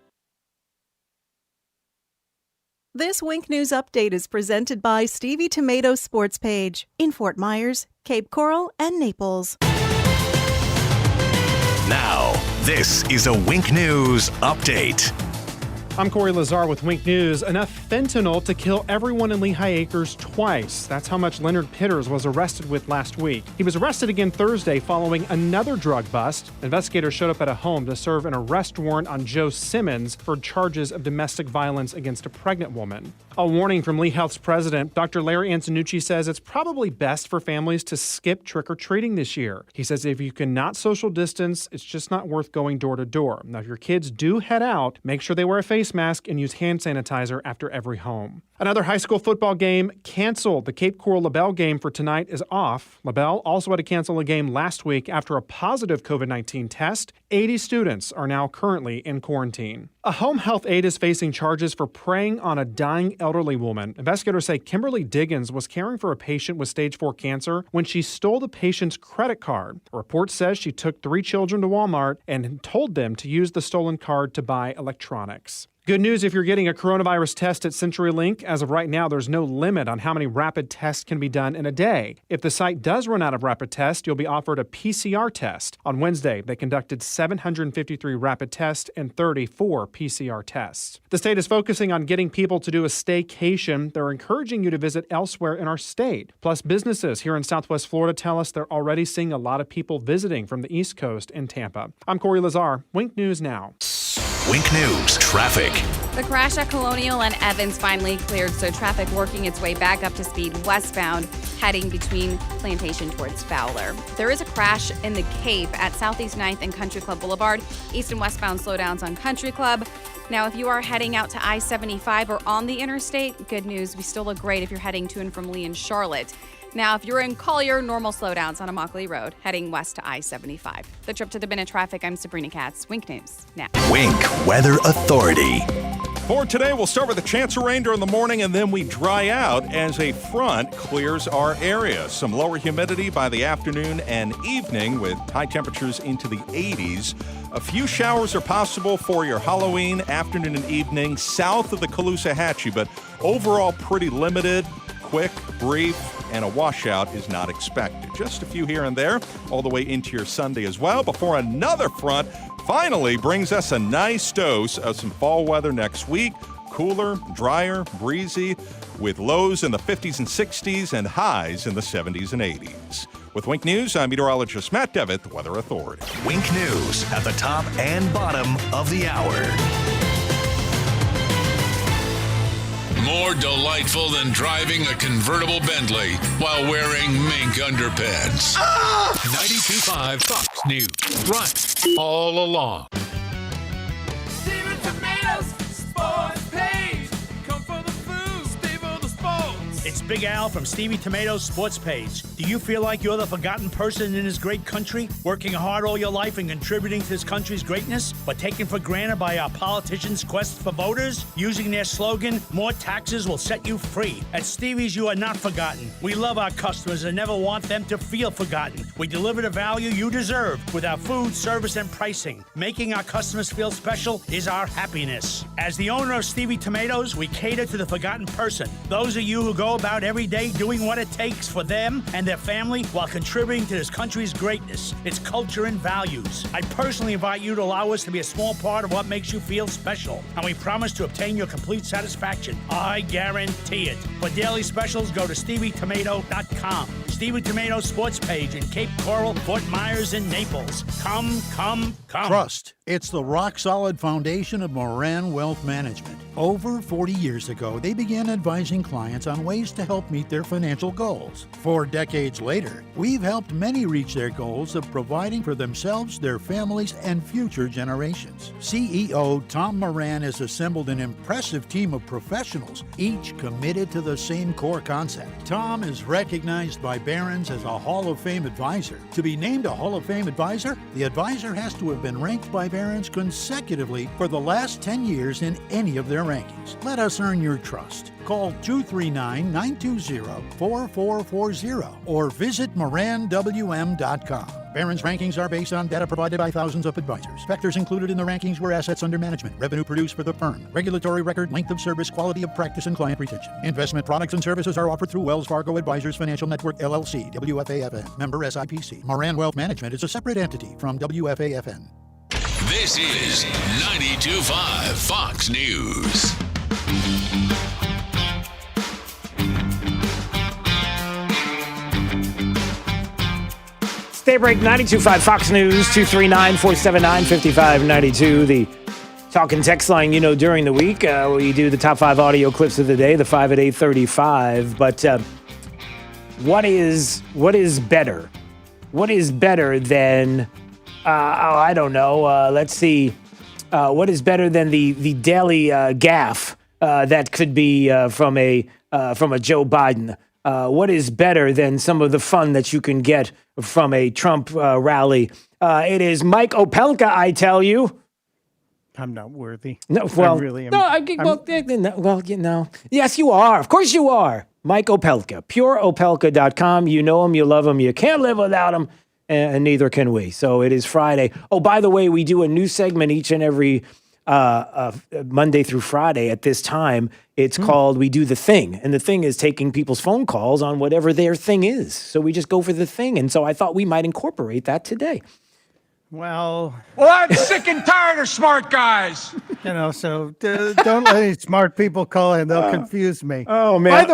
This Wink News Update is presented by Stevie Tomato Sports Page in Fort Myers, Cape Coral, and Naples.
Now, this is a Wink News Update.
I'm Corey Lazar with Wink News. Enough fentanyl to kill everyone in Lehigh Acres twice. That's how much Leonard Pitters was arrested with last week. He was arrested again Thursday following another drug bust. Investigators showed up at a home to serve an arrest warrant on Joe Simmons for charges of domestic violence against a pregnant woman. A warning from Lee Health's president, Dr. Larry Antonucci, says it's probably best for families to skip trick-or-treating this year. He says if you cannot social distance, it's just not worth going door to door. Now, if your kids do head out, make sure they wear a face mask and use hand sanitizer after every home. Another high school football game canceled. The Cape Coral LaBelle game for tonight is off. LaBelle also had to cancel a game last week after a positive COVID-19 test. 80 students are now currently in quarantine. A home health aide is facing charges for preying on a dying elderly woman. Investigators say Kimberly Diggins was caring for a patient with stage 4 cancer when she stole the patient's credit card. A report says she took 3 children to Walmart and told them to use the stolen card to buy electronics. Good news if you're getting a coronavirus test at CenturyLink. As of right now, there's no limit on how many rapid tests can be done in a day. If the site does run out of rapid tests, you'll be offered a PCR test. On Wednesday, they conducted 753 rapid tests and 34 PCR tests. The state is focusing on getting people to do a staycation. They're encouraging you to visit elsewhere in our state. Plus, businesses here in Southwest Florida tell us they're already seeing a lot of people visiting from the East Coast and Tampa. I'm Corey Lazar. Wink News Now.
Wink News Traffic.
The crash at Colonial and Evans finally cleared, so traffic working its way back up to speed westbound, heading between Plantation towards Fowler. There is a crash in the Cape at Southeast 9th and Country Club Boulevard. East and westbound slowdowns on Country Club. Now, if you are heading out to I-75 or on the interstate, good news. We still look great if you're heading to and from Lee and Charlotte. Now, if you're in Collier, normal slowdowns on Immokalee Road, heading west to I-75. The trip to the bin of traffic, I'm Sabrina Katz. Wink News now.
Wink Weather Authority.
For today, we'll start with a chance of rain during the morning, and then we dry out as a front clears our area. Some lower humidity by the afternoon and evening with high temperatures into the 80s. A few showers are possible for your Halloween afternoon and evening south of the Caloosahatchee, but overall pretty limited, quick, brief, and a washout is not expected. Just a few here and there, all the way into your Sunday as well, before another front finally brings us a nice dose of some fall weather next week. Cooler, drier, breezy, with lows in the 50s and 60s and highs in the 70s and 80s. With Wink News, I'm meteorologist Matt Devitt, the Weather Authority.
Wink News at the top and bottom of the hour.
More delightful than driving a convertible Bentley while wearing mink underpants. 92.5 Fox News. Right all along.
Steven Tomatoes sports page. Come for the food, stay for the sports.
It's Big Al from Stevie Tomatoes Sports Page. Do you feel like you're the forgotten person in this great country, working hard all your life and contributing to this country's greatness, but taken for granted by our politicians' quest for voters? Using their slogan, more taxes will set you free. At Stevie's, you are not forgotten. We love our customers and never want them to feel forgotten. We deliver the value you deserve with our food, service, and pricing. Making our customers feel special is our happiness. As the owner of Stevie Tomatoes, we cater to the forgotten person. Those of you who go about every day doing what it takes for them and their family while contributing to this country's greatness, its culture and values. I personally invite you to allow us to be a small part of what makes you feel special, and we promise to obtain your complete satisfaction. I guarantee it. For daily specials, go to StevieTomato.com. Stevie Tomato Sports Page in Cape Coral, Fort Myers, and Naples. Come.
Trust. It's the rock-solid foundation of Moran Wealth Management. Over 40 years ago, they began advising clients on ways to help meet their financial goals. 4 decades later, we've helped many reach their goals of providing for themselves, their families, and future generations. CEO Tom Moran has assembled an impressive team of professionals, each committed to the same core concept. Tom is recognized by Barron's as a Hall of Fame advisor. To be named a Hall of Fame advisor, the advisor has to have been ranked by Barron's consecutively for the last 10 years in any of their rankings. Let us earn your trust. Call 239-920-4440 or visit moranwm.com. Barron's rankings are based on data provided by thousands of advisors. Factors included in the rankings were assets under management, revenue produced for the firm, regulatory record, length of service, quality of practice, and client retention. Investment products and services are offered through Wells Fargo Advisors Financial Network, LLC, WFAFN, member SIPC. Moran Wealth Management is a separate entity from WFAFN.
This is 92.5 Fox News.
Daybreak 92.5 Fox News, 239-479-5592. The talk and text line, during the week, we do the top 5 audio clips of the day, the 5 at 8:35. But what is better? What is better than, I don't know, let's see. What is better than the daily gaffe that could be from a Joe Biden? What is better than some of the fun that you can get from a Trump rally? It is Mike Opelka, I tell you.
I'm not worthy.
No, well,
I really am.
No. Yes, you are. Of course you are. Mike Opelka, pureopelka.com. You know him, you love him, you can't live without him, and neither can we. So it is Friday. Oh, by the way, we do a new segment each and every Monday through Friday at this time. It's called We Do the Thing. And the thing is taking people's phone calls on whatever their thing is. So we just go for the thing. And so I thought we might incorporate that today.
Well,
I'm sick and tired of smart guys.
So don't let any smart people call in. They'll confuse me.
Oh, man.
By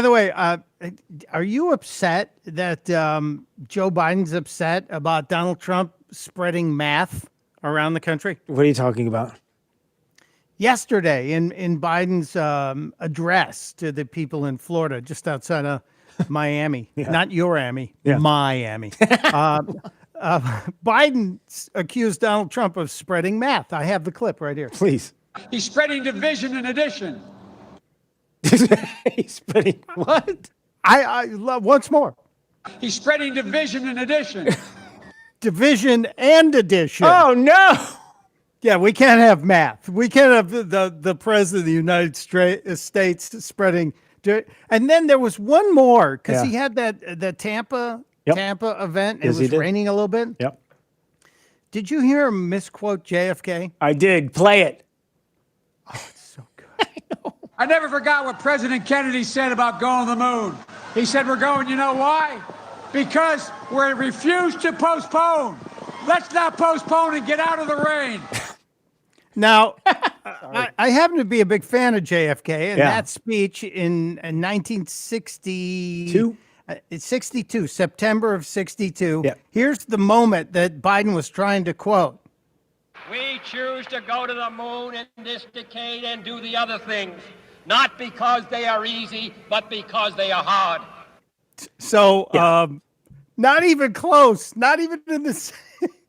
the way, are you upset that Joe Biden's upset about Donald Trump spreading math around the country?
What are you talking about?
Yesterday in Biden's address to the people in Florida, just outside of Miami, not your Miami, Miami. Biden accused Donald Trump of spreading math. I have the clip right here.
Please.
He's spreading division and addition.
He's spreading what?
I love once more.
He's spreading division and addition.
Division and addition.
Oh no!
Yeah, we can't have math. We can't have the president of the United States spreading. And then there was one more because he had the Tampa event.
Yes,
it was raining a little bit.
Yep.
Did you hear him misquote JFK?
I did. Play it.
Oh, it's so good.
I never forgot what President Kennedy said about going to the moon. He said, we're going, you know why? Because we refused to postpone. Let's not postpone and get out of the rain.
Now, I happen to be a big fan of JFK, and that speech in 1962, 62, September of 62.
Yeah.
Here's the moment that Biden was trying to quote.
We choose to go to the moon in this decade and do the other things, not because they are easy, but because they are hard.
So, not even close, not even in the...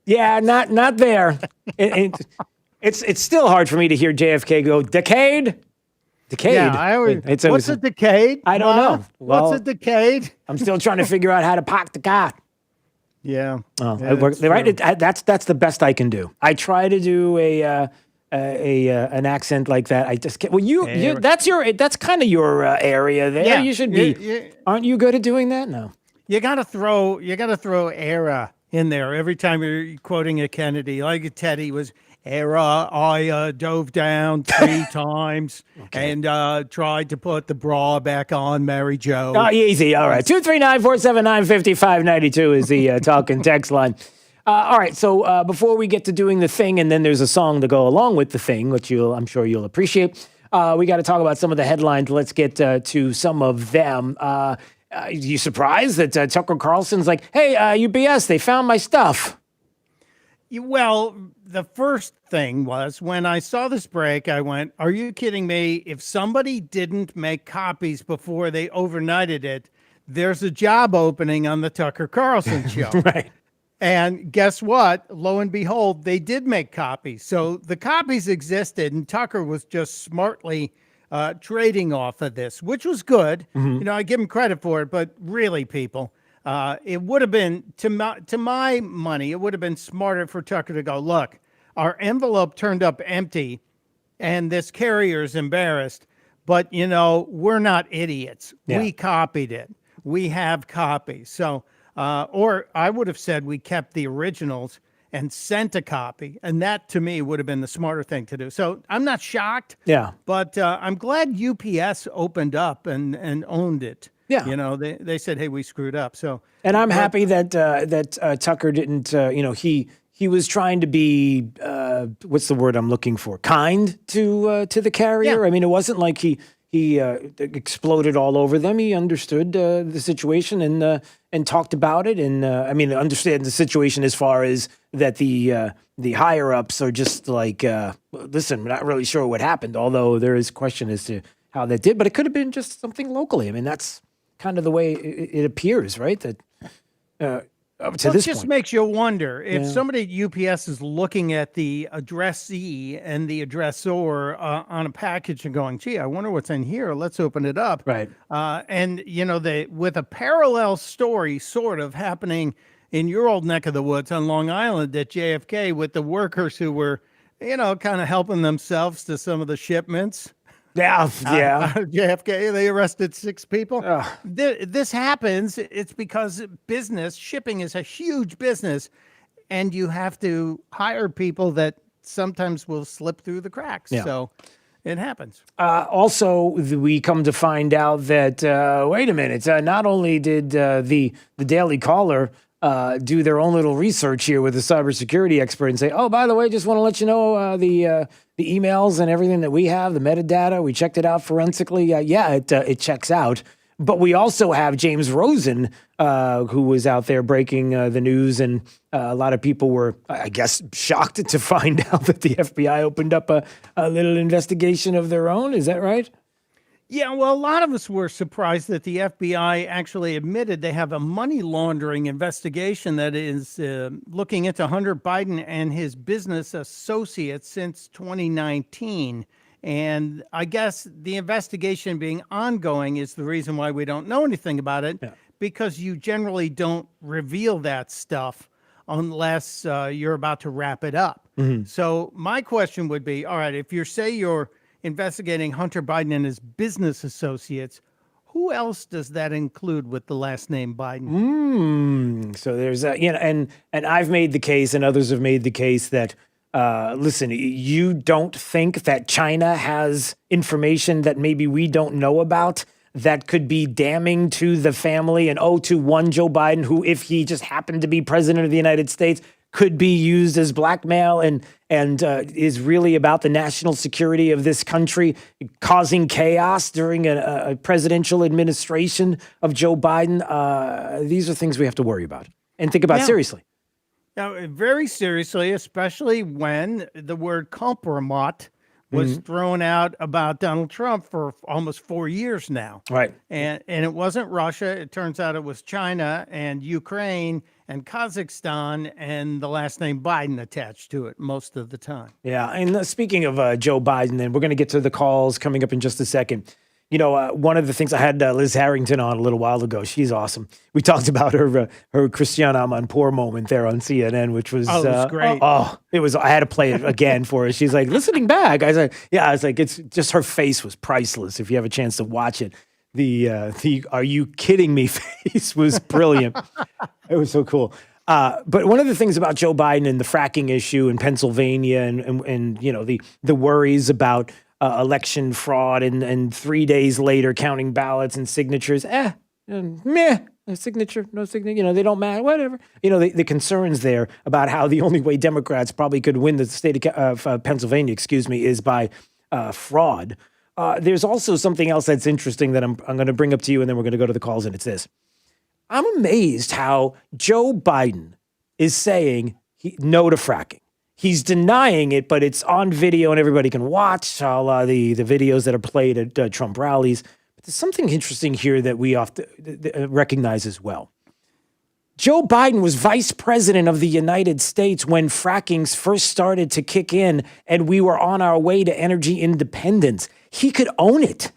Yeah, not there. It's still hard for me to hear JFK go, decade? Decade?
Yeah, I always, what's a decade?
I don't know. Well,
what's a decade?
I'm still trying to figure out how to park the car.
Yeah.
Oh, right. That's the best I can do. I try to do an accent like that. I just can't. Well, that's kind of your area there.
Yeah.
You should be. Aren't you good at doing that? No.
You gotta throw era in there every time you're quoting a Kennedy. Like Teddy was era. I dove down 3 times and tried to put the bra back on Mary Jo.
Oh, easy. All right. 239-479-5592 is the talk and text line. All right. So before we get to doing the thing, and then there's a song to go along with the thing, which I'm sure you'll appreciate. We got to talk about some of the headlines. Let's get to some of them. You surprised that Tucker Carlson's like, hey, UBS, they found my stuff?
Well, the first thing was when I saw this break, I went, are you kidding me? If somebody didn't make copies before they overnighted it, there's a job opening on the Tucker Carlson show.
Right.
And guess what? Lo and behold, they did make copies. So the copies existed, and Tucker was just smartly trading off of this, which was good.
Mm-hmm.
You know, I give him credit for it, but really, people, it would have been, to my money, it would have been smarter for Tucker to go, look, our envelope turned up empty, and this carrier's embarrassed, but, you know, we're not idiots.
Yeah.
We copied it. We have copies. So, or I would have said we kept the originals and sent a copy. And that, to me, would have been the smarter thing to do. So I'm not shocked.
Yeah.
But I'm glad UPS opened up and owned it.
Yeah.
You know, they said, hey, we screwed up. So,
and I'm happy that Tucker didn't, he was trying to be, what's the word I'm looking for? Kind to the carrier.
Yeah.
I mean, it wasn't like he exploded all over them. He understood the situation and talked about it. And understand the situation as far as that the higher ups are just like, listen, we're not really sure what happened, although there is question as to how that did. But it could have been just something locally. I mean, that's kind of the way it appears, right? That up to this
just
point.
makes you wonder if somebody at UPS is looking at the addressee and the addressor on a package and going, gee, I wonder what's in here. Let's open it up.
Right.
And, you know, with a parallel story sort of happening in your old neck of the woods on Long Island at JFK with the workers who were, you know, kind of helping themselves to some of the shipments.
Yeah.
JFK, they arrested 6 people. This happens. It's because shipping is a huge business, and you have to hire people that sometimes will slip through the cracks.
Yeah.
So it happens.
Also, we come to find out that, wait a minute, not only did the Daily Caller do their own little research here with a cybersecurity expert and say, oh, by the way, just want to let you know the emails and everything that we have, the metadata, we checked it out forensically. It checks out. But we also have James Rosen, who was out there breaking the news, and a lot of people were, I guess, shocked to find out that the FBI opened up a little investigation of their own. Is that right?
Yeah, well, a lot of us were surprised that the FBI actually admitted they have a money laundering investigation that is looking into Hunter Biden and his business associates since 2019. And I guess the investigation being ongoing is the reason why we don't know anything about it, because you generally don't reveal that stuff unless you're about to wrap it up. So my question would be, all right, if you're investigating Hunter Biden and his business associates, who else does that include with the last name Biden?
So there's and I've made the case, and others have made the case that listen, you don't think that China has information that maybe we don't know about that could be damning to the family and to one Joe Biden, who, if he just happened to be president of the United States, could be used as blackmail and is really about the national security of this country, causing chaos during a presidential administration of Joe Biden. These are things we have to worry about and think about seriously.
Now, very seriously, especially when the word compromat was thrown out about Donald Trump for almost 4 years now.
Right.
And it wasn't Russia. It turns out it was China and Ukraine and Kazakhstan and the last name Biden attached to it most of the time.
Yeah. And speaking of Joe Biden, then we're going to get to the calls coming up in just a second. You know, one of the things I had Liz Harrington on a little while ago. She's awesome. We talked about her Christiane Amanpour moment there on CNN, which was,
it was great.
It was. I had to play it again for her. She's like, listening back. I was like, yeah. I was like, it's just, her face was priceless. If you have a chance to watch it, the "Are you kidding me?" face was brilliant. It was so cool. But one of the things about Joe Biden and the fracking issue in Pennsylvania and you know, the worries about election fraud and 3 days later counting ballots and signatures, meh, a signature, no signature, you know, they don't matter, whatever. You know, the concerns there about how the only way Democrats probably could win the state of Pennsylvania, is by fraud. There's also something else that's interesting that I'm going to bring up to you, and then we're going to go to the calls, and it's this. I'm amazed how Joe Biden is saying no to fracking. He's denying it, but it's on video and everybody can watch all the videos that are played at Trump rallies. But there's something interesting here that we often recognize as well. Joe Biden was vice president of the United States when frackings first started to kick in and we were on our way to energy independence. He could own it.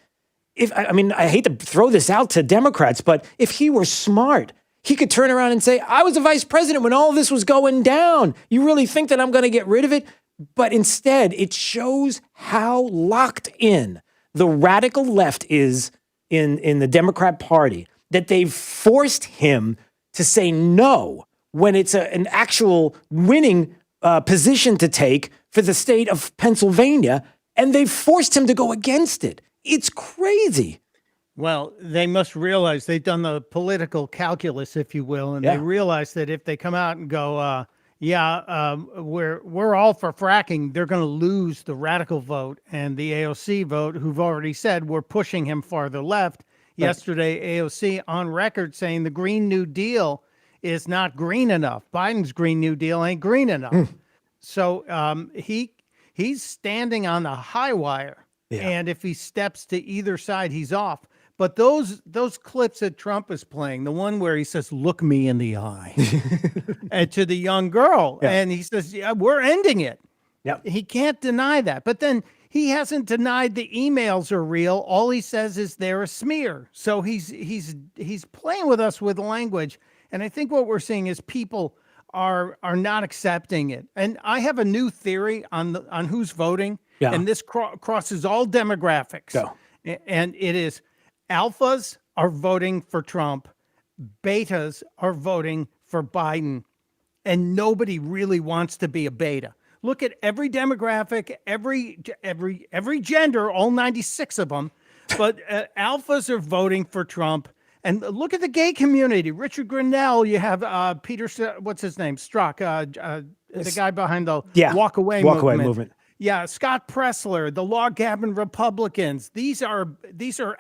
I hate to throw this out to Democrats, but if he were smart, he could turn around and say, I was a vice president when all this was going down. You really think that I'm going to get rid of it? But instead, it shows how locked in the radical left is in the Democrat Party, that they've forced him to say no when it's an actual winning position to take for the state of Pennsylvania, and they've forced him to go against it. It's crazy.
Well, they must realize they've done the political calculus, if you will, and they realize that if they come out and go, we're all for fracking, they're going to lose the radical vote and the AOC vote, who've already said we're pushing him farther left. Right. Yesterday, AOC on record saying the Green New Deal is not green enough. Biden's Green New Deal ain't green enough. So he's standing on the high wire, and if he steps to either side, he's off. But those clips that Trump is playing, the one where he says, look me in the eye, and to the young girl, and he says, yeah, we're ending it. Yep. He can't deny that. But then he hasn't denied the emails are real. All he says is they're a smear. So he's playing with us with language. And I think what we're seeing is people are not accepting it. And I have a new theory on who's voting. Yeah. And this crosses all demographics. Go. And it is, alphas are voting for Trump, betas are voting for Biden, and nobody really wants to be a beta. Look at every demographic, every gender, all 96 of them, but alphas are voting for Trump. And look at the gay community. Richard Grinnell, you have Peter, what's his name? Strzok, the guy behind the Walk Away movement. Yeah, Scott Pressler, the log cabin Republicans. These are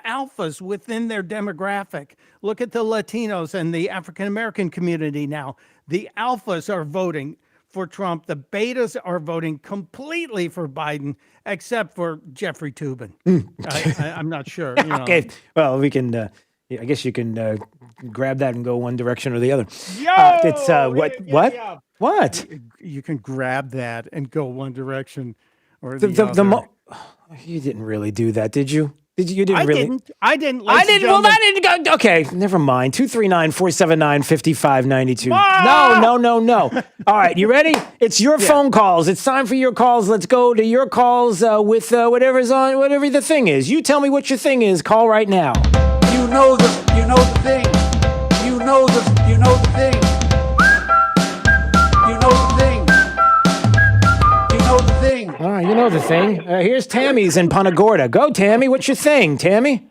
alphas within their demographic. Look at the Latinos and the African American community now. The alphas are voting for Trump. The betas are voting completely for Biden, except for Jeffrey Toobin. I'm not sure. You know.
Okay. Well, we can. I guess you can grab that and go one direction or the other. It's what? What?
You can grab that and go one direction or the other.
You didn't really do that, did you? You didn't really.
I didn't.
I didn't. Well, I didn't go. Okay, never mind. 239-479-5592. No. All right, you ready? It's your phone calls. It's time for your calls. Let's go to your calls with whatever's on, whatever the thing is. You tell me what your thing is. Call right now.
You know the thing. You know the thing. You know the thing. You know the thing.
All right, you know the thing. Here's Tammy's in Punta Gorda. Go, Tammy. What's your thing, Tammy?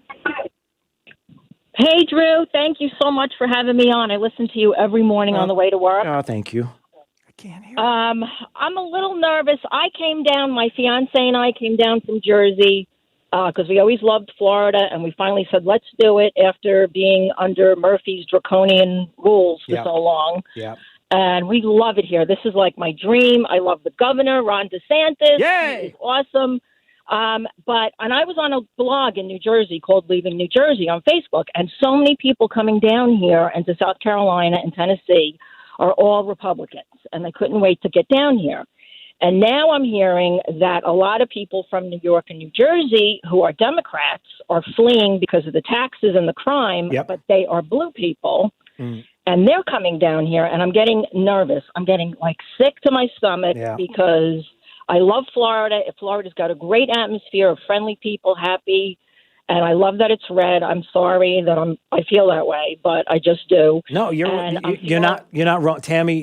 Hey, Drew. Thank you so much for having me on. I listen to you every morning on the way to work.
Oh, thank you.
I'm a little nervous. My fiance and I came down from Jersey because we always loved Florida, and we finally said, let's do it after being under Murphy's draconian rules for so long.
Yeah.
And we love it here. This is like my dream. I love the governor, Ron DeSantis.
Yay!
He is awesome. And I was on a blog in New Jersey called Leaving New Jersey on Facebook, and so many people coming down here and to South Carolina and Tennessee are all Republicans, and they couldn't wait to get down here. And now I'm hearing that a lot of people from New York and New Jersey who are Democrats are fleeing because of the taxes and the crime, but they are blue people. And they're coming down here, and I'm getting nervous. I'm getting, sick to my stomach because I love Florida. Florida's got a great atmosphere of friendly people, happy, and I love that it's red. I'm sorry that I feel that way, but I just do.
No, you're not wrong, Tammy.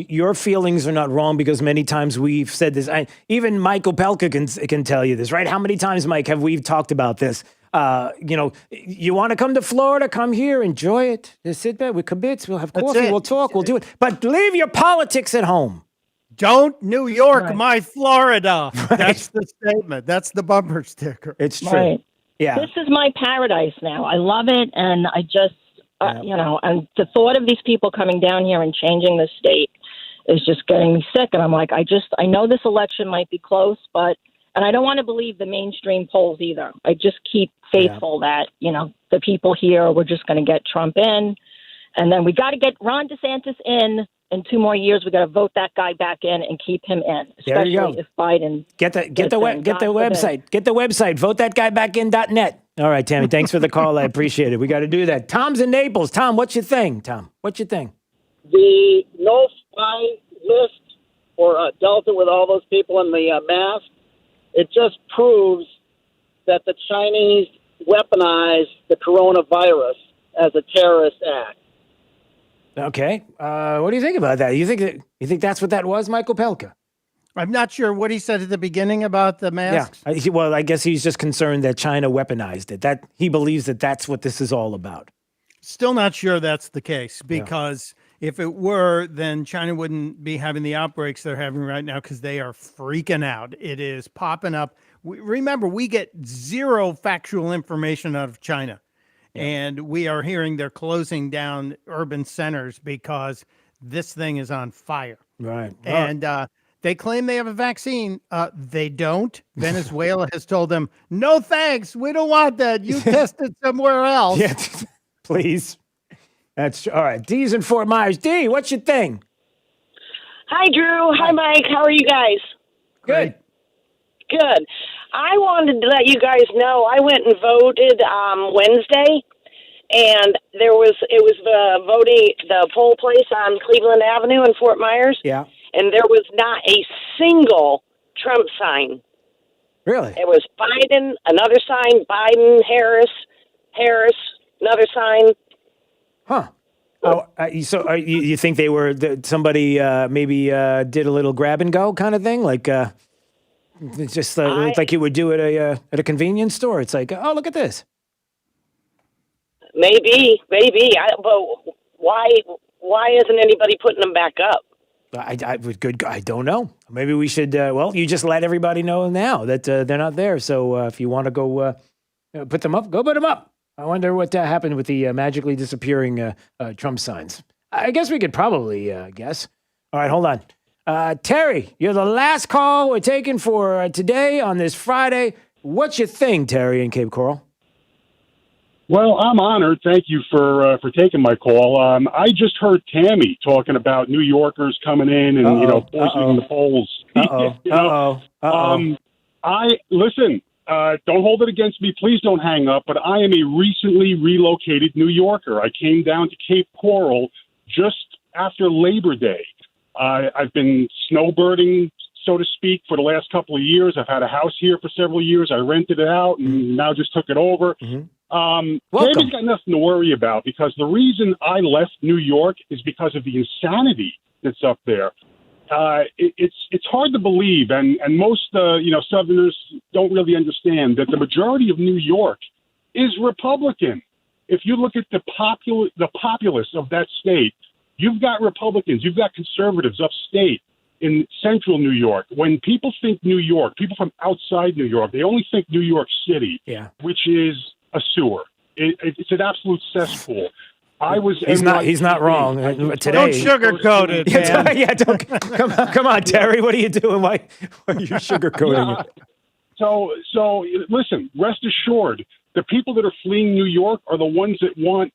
Your feelings are not wrong because many times we've said this. Even Mike Opelka can tell you this, right? How many times, Mike, have we talked about this? You want to come to Florida? Come here, enjoy it. Just sit back with kibitz. We'll have coffee. We'll talk. We'll do it. But leave your politics at home.
Don't New York my Florida. Right. That's the statement. That's the bumper sticker.
It's true.
Right.
Yeah.
This is my paradise now. I love it, and I just, and the thought of these people coming down here and changing the state is just getting me sick. And I'm like, I know this election might be close, and I don't want to believe the mainstream polls either. I just keep faithful that, the people here, we're just going to get Trump in. And then we got to get Ron DeSantis in 2 more years. We got to vote that guy back in and keep him in.
There you go.
Especially if Biden
get the website. Get the website. VoteThatGuyBackIn.net. All right, Tammy. Thanks for the call. I appreciate it. We got to do that. Tom's in Naples. Tom, what's your thing? Tom, what's your thing?
The no-fly list for Delta with all those people in the mask. It just proves that the Chinese weaponized the coronavirus as a terrorist act.
Okay. What do you think about that? You think that's what that was, Michael Pelka?
I'm not sure what he said at the beginning about the masks.
Yeah. Well, I guess he's just concerned that China weaponized it. That he believes that that's what this is all about.
Still not sure that's the case because if it were, then China wouldn't be having the outbreaks they're having right now because they are freaking out. It is popping up. Remember, we get zero factual information out of China. And we are hearing they're closing down urban centers because this thing is on fire.
Right.
And they claim they have a vaccine. They don't. Venezuela has told them, no thanks. We don't want that. You tested somewhere else.
Yeah, please. That's all right. D's in Fort Myers. D, what's your thing?
Hi, Drew. Hi, Mike. How are you guys?
Good.
Good. I wanted to let you guys know I went and voted Wednesday, and it was the poll place on Cleveland Avenue in Fort Myers.
Yeah.
And there was not a single Trump sign.
Really?
It was Biden, another sign, Biden, Harris, another sign.
Huh. Oh, so you think they were somebody maybe did a little grab and go kind of thing, like just like you would do at a convenience store? It's like, oh, look at this.
Maybe. But why isn't anybody putting them back up?
I don't know. Maybe we should. You just let everybody know now that they're not there. So if you want to go put them up, go put them up. I wonder what happened with the magically disappearing Trump signs. I guess we could probably guess. All right, hold on. Terry, you're the last call we're taking for today on this Friday. What's your thing, Terry, in Cape Coral?
Well, I'm honored. Thank you for taking my call. I just heard Tammy talking about New Yorkers coming in and poisoning the polls. I listen. Don't hold it against me. Please don't hang up. But I am a recently relocated New Yorker. I came down to Cape Coral just after Labor Day. I've been snowbirding, so to speak, for the last couple of years. I've had a house here for several years. I rented it out and now just took it over. David's got nothing to worry about because the reason I left New York is because of the insanity that's up there. It's hard to believe, and most Southerners don't really understand that the majority of New York is Republican. If you look at the populace of that state, you've got Republicans, you've got conservatives upstate in central New York. When people think New York, people from outside New York, they only think New York City, which is a sewer. It's an absolute cesspool.
He's not wrong. Today,
don't sugarcoat it, man.
Yeah, come on, Terry. What are you doing? Why are you sugarcoating it?
So listen. Rest assured, the people that are fleeing New York are the ones that want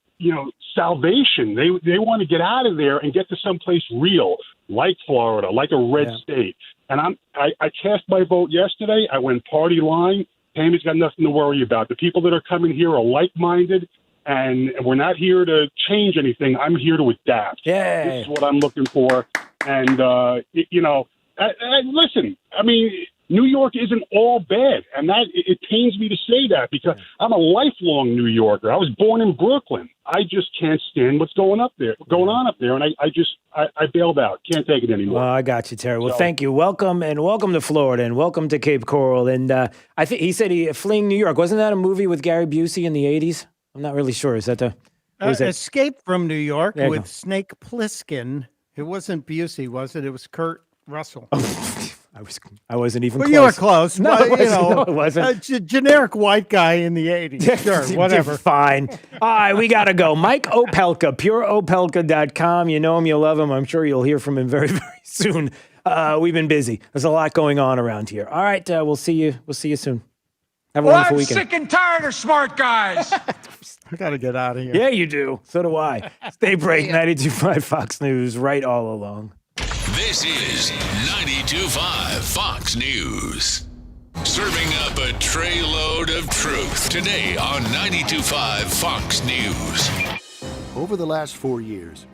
salvation. They want to get out of there and get to someplace real, like Florida, like a red state. And I cast my vote yesterday. I went party line. Tammy's got nothing to worry about. The people that are coming here are like-minded, and we're not here to change anything. I'm here to adapt.
Yeah.
This is what I'm looking for. And, listen, I mean, New York isn't all bad, and it pains me to say that because I'm a lifelong New Yorker. I was born in Brooklyn. I just can't stand what's going on up there, and I bailed out. Can't take it anymore.
Well, I got you, Terry. Well, thank you. Welcome to Florida, and welcome to Cape Coral. And I think he said fleeing New York. Wasn't that a movie with Gary Busey in the 80s? I'm not really sure. Is that the
Escape from New York with Snake Plissken? It wasn't Busey, was it? It was Kurt Russell.
I wasn't even
well,
close.
you were close.
No,
But,
it wasn't.
A generic white guy in the 80s. Sure, whatever.
Fine. All right, we got to go. Mike Opelka, pureopelka.com. You know him, you love him. I'm sure you'll hear from him very, very soon. We've been busy. There's a lot going on around here. All right, we'll see you soon. Have a wonderful weekend.
I'm sick and tired of smart guys.
I got to get out of here.
Yeah, you do. So do I. Stay break. 92.5 Fox News, right all along.
This is 92.5 Fox News. Serving up a tray load of truth today on 92.5 Fox News.
Over the last 4 years,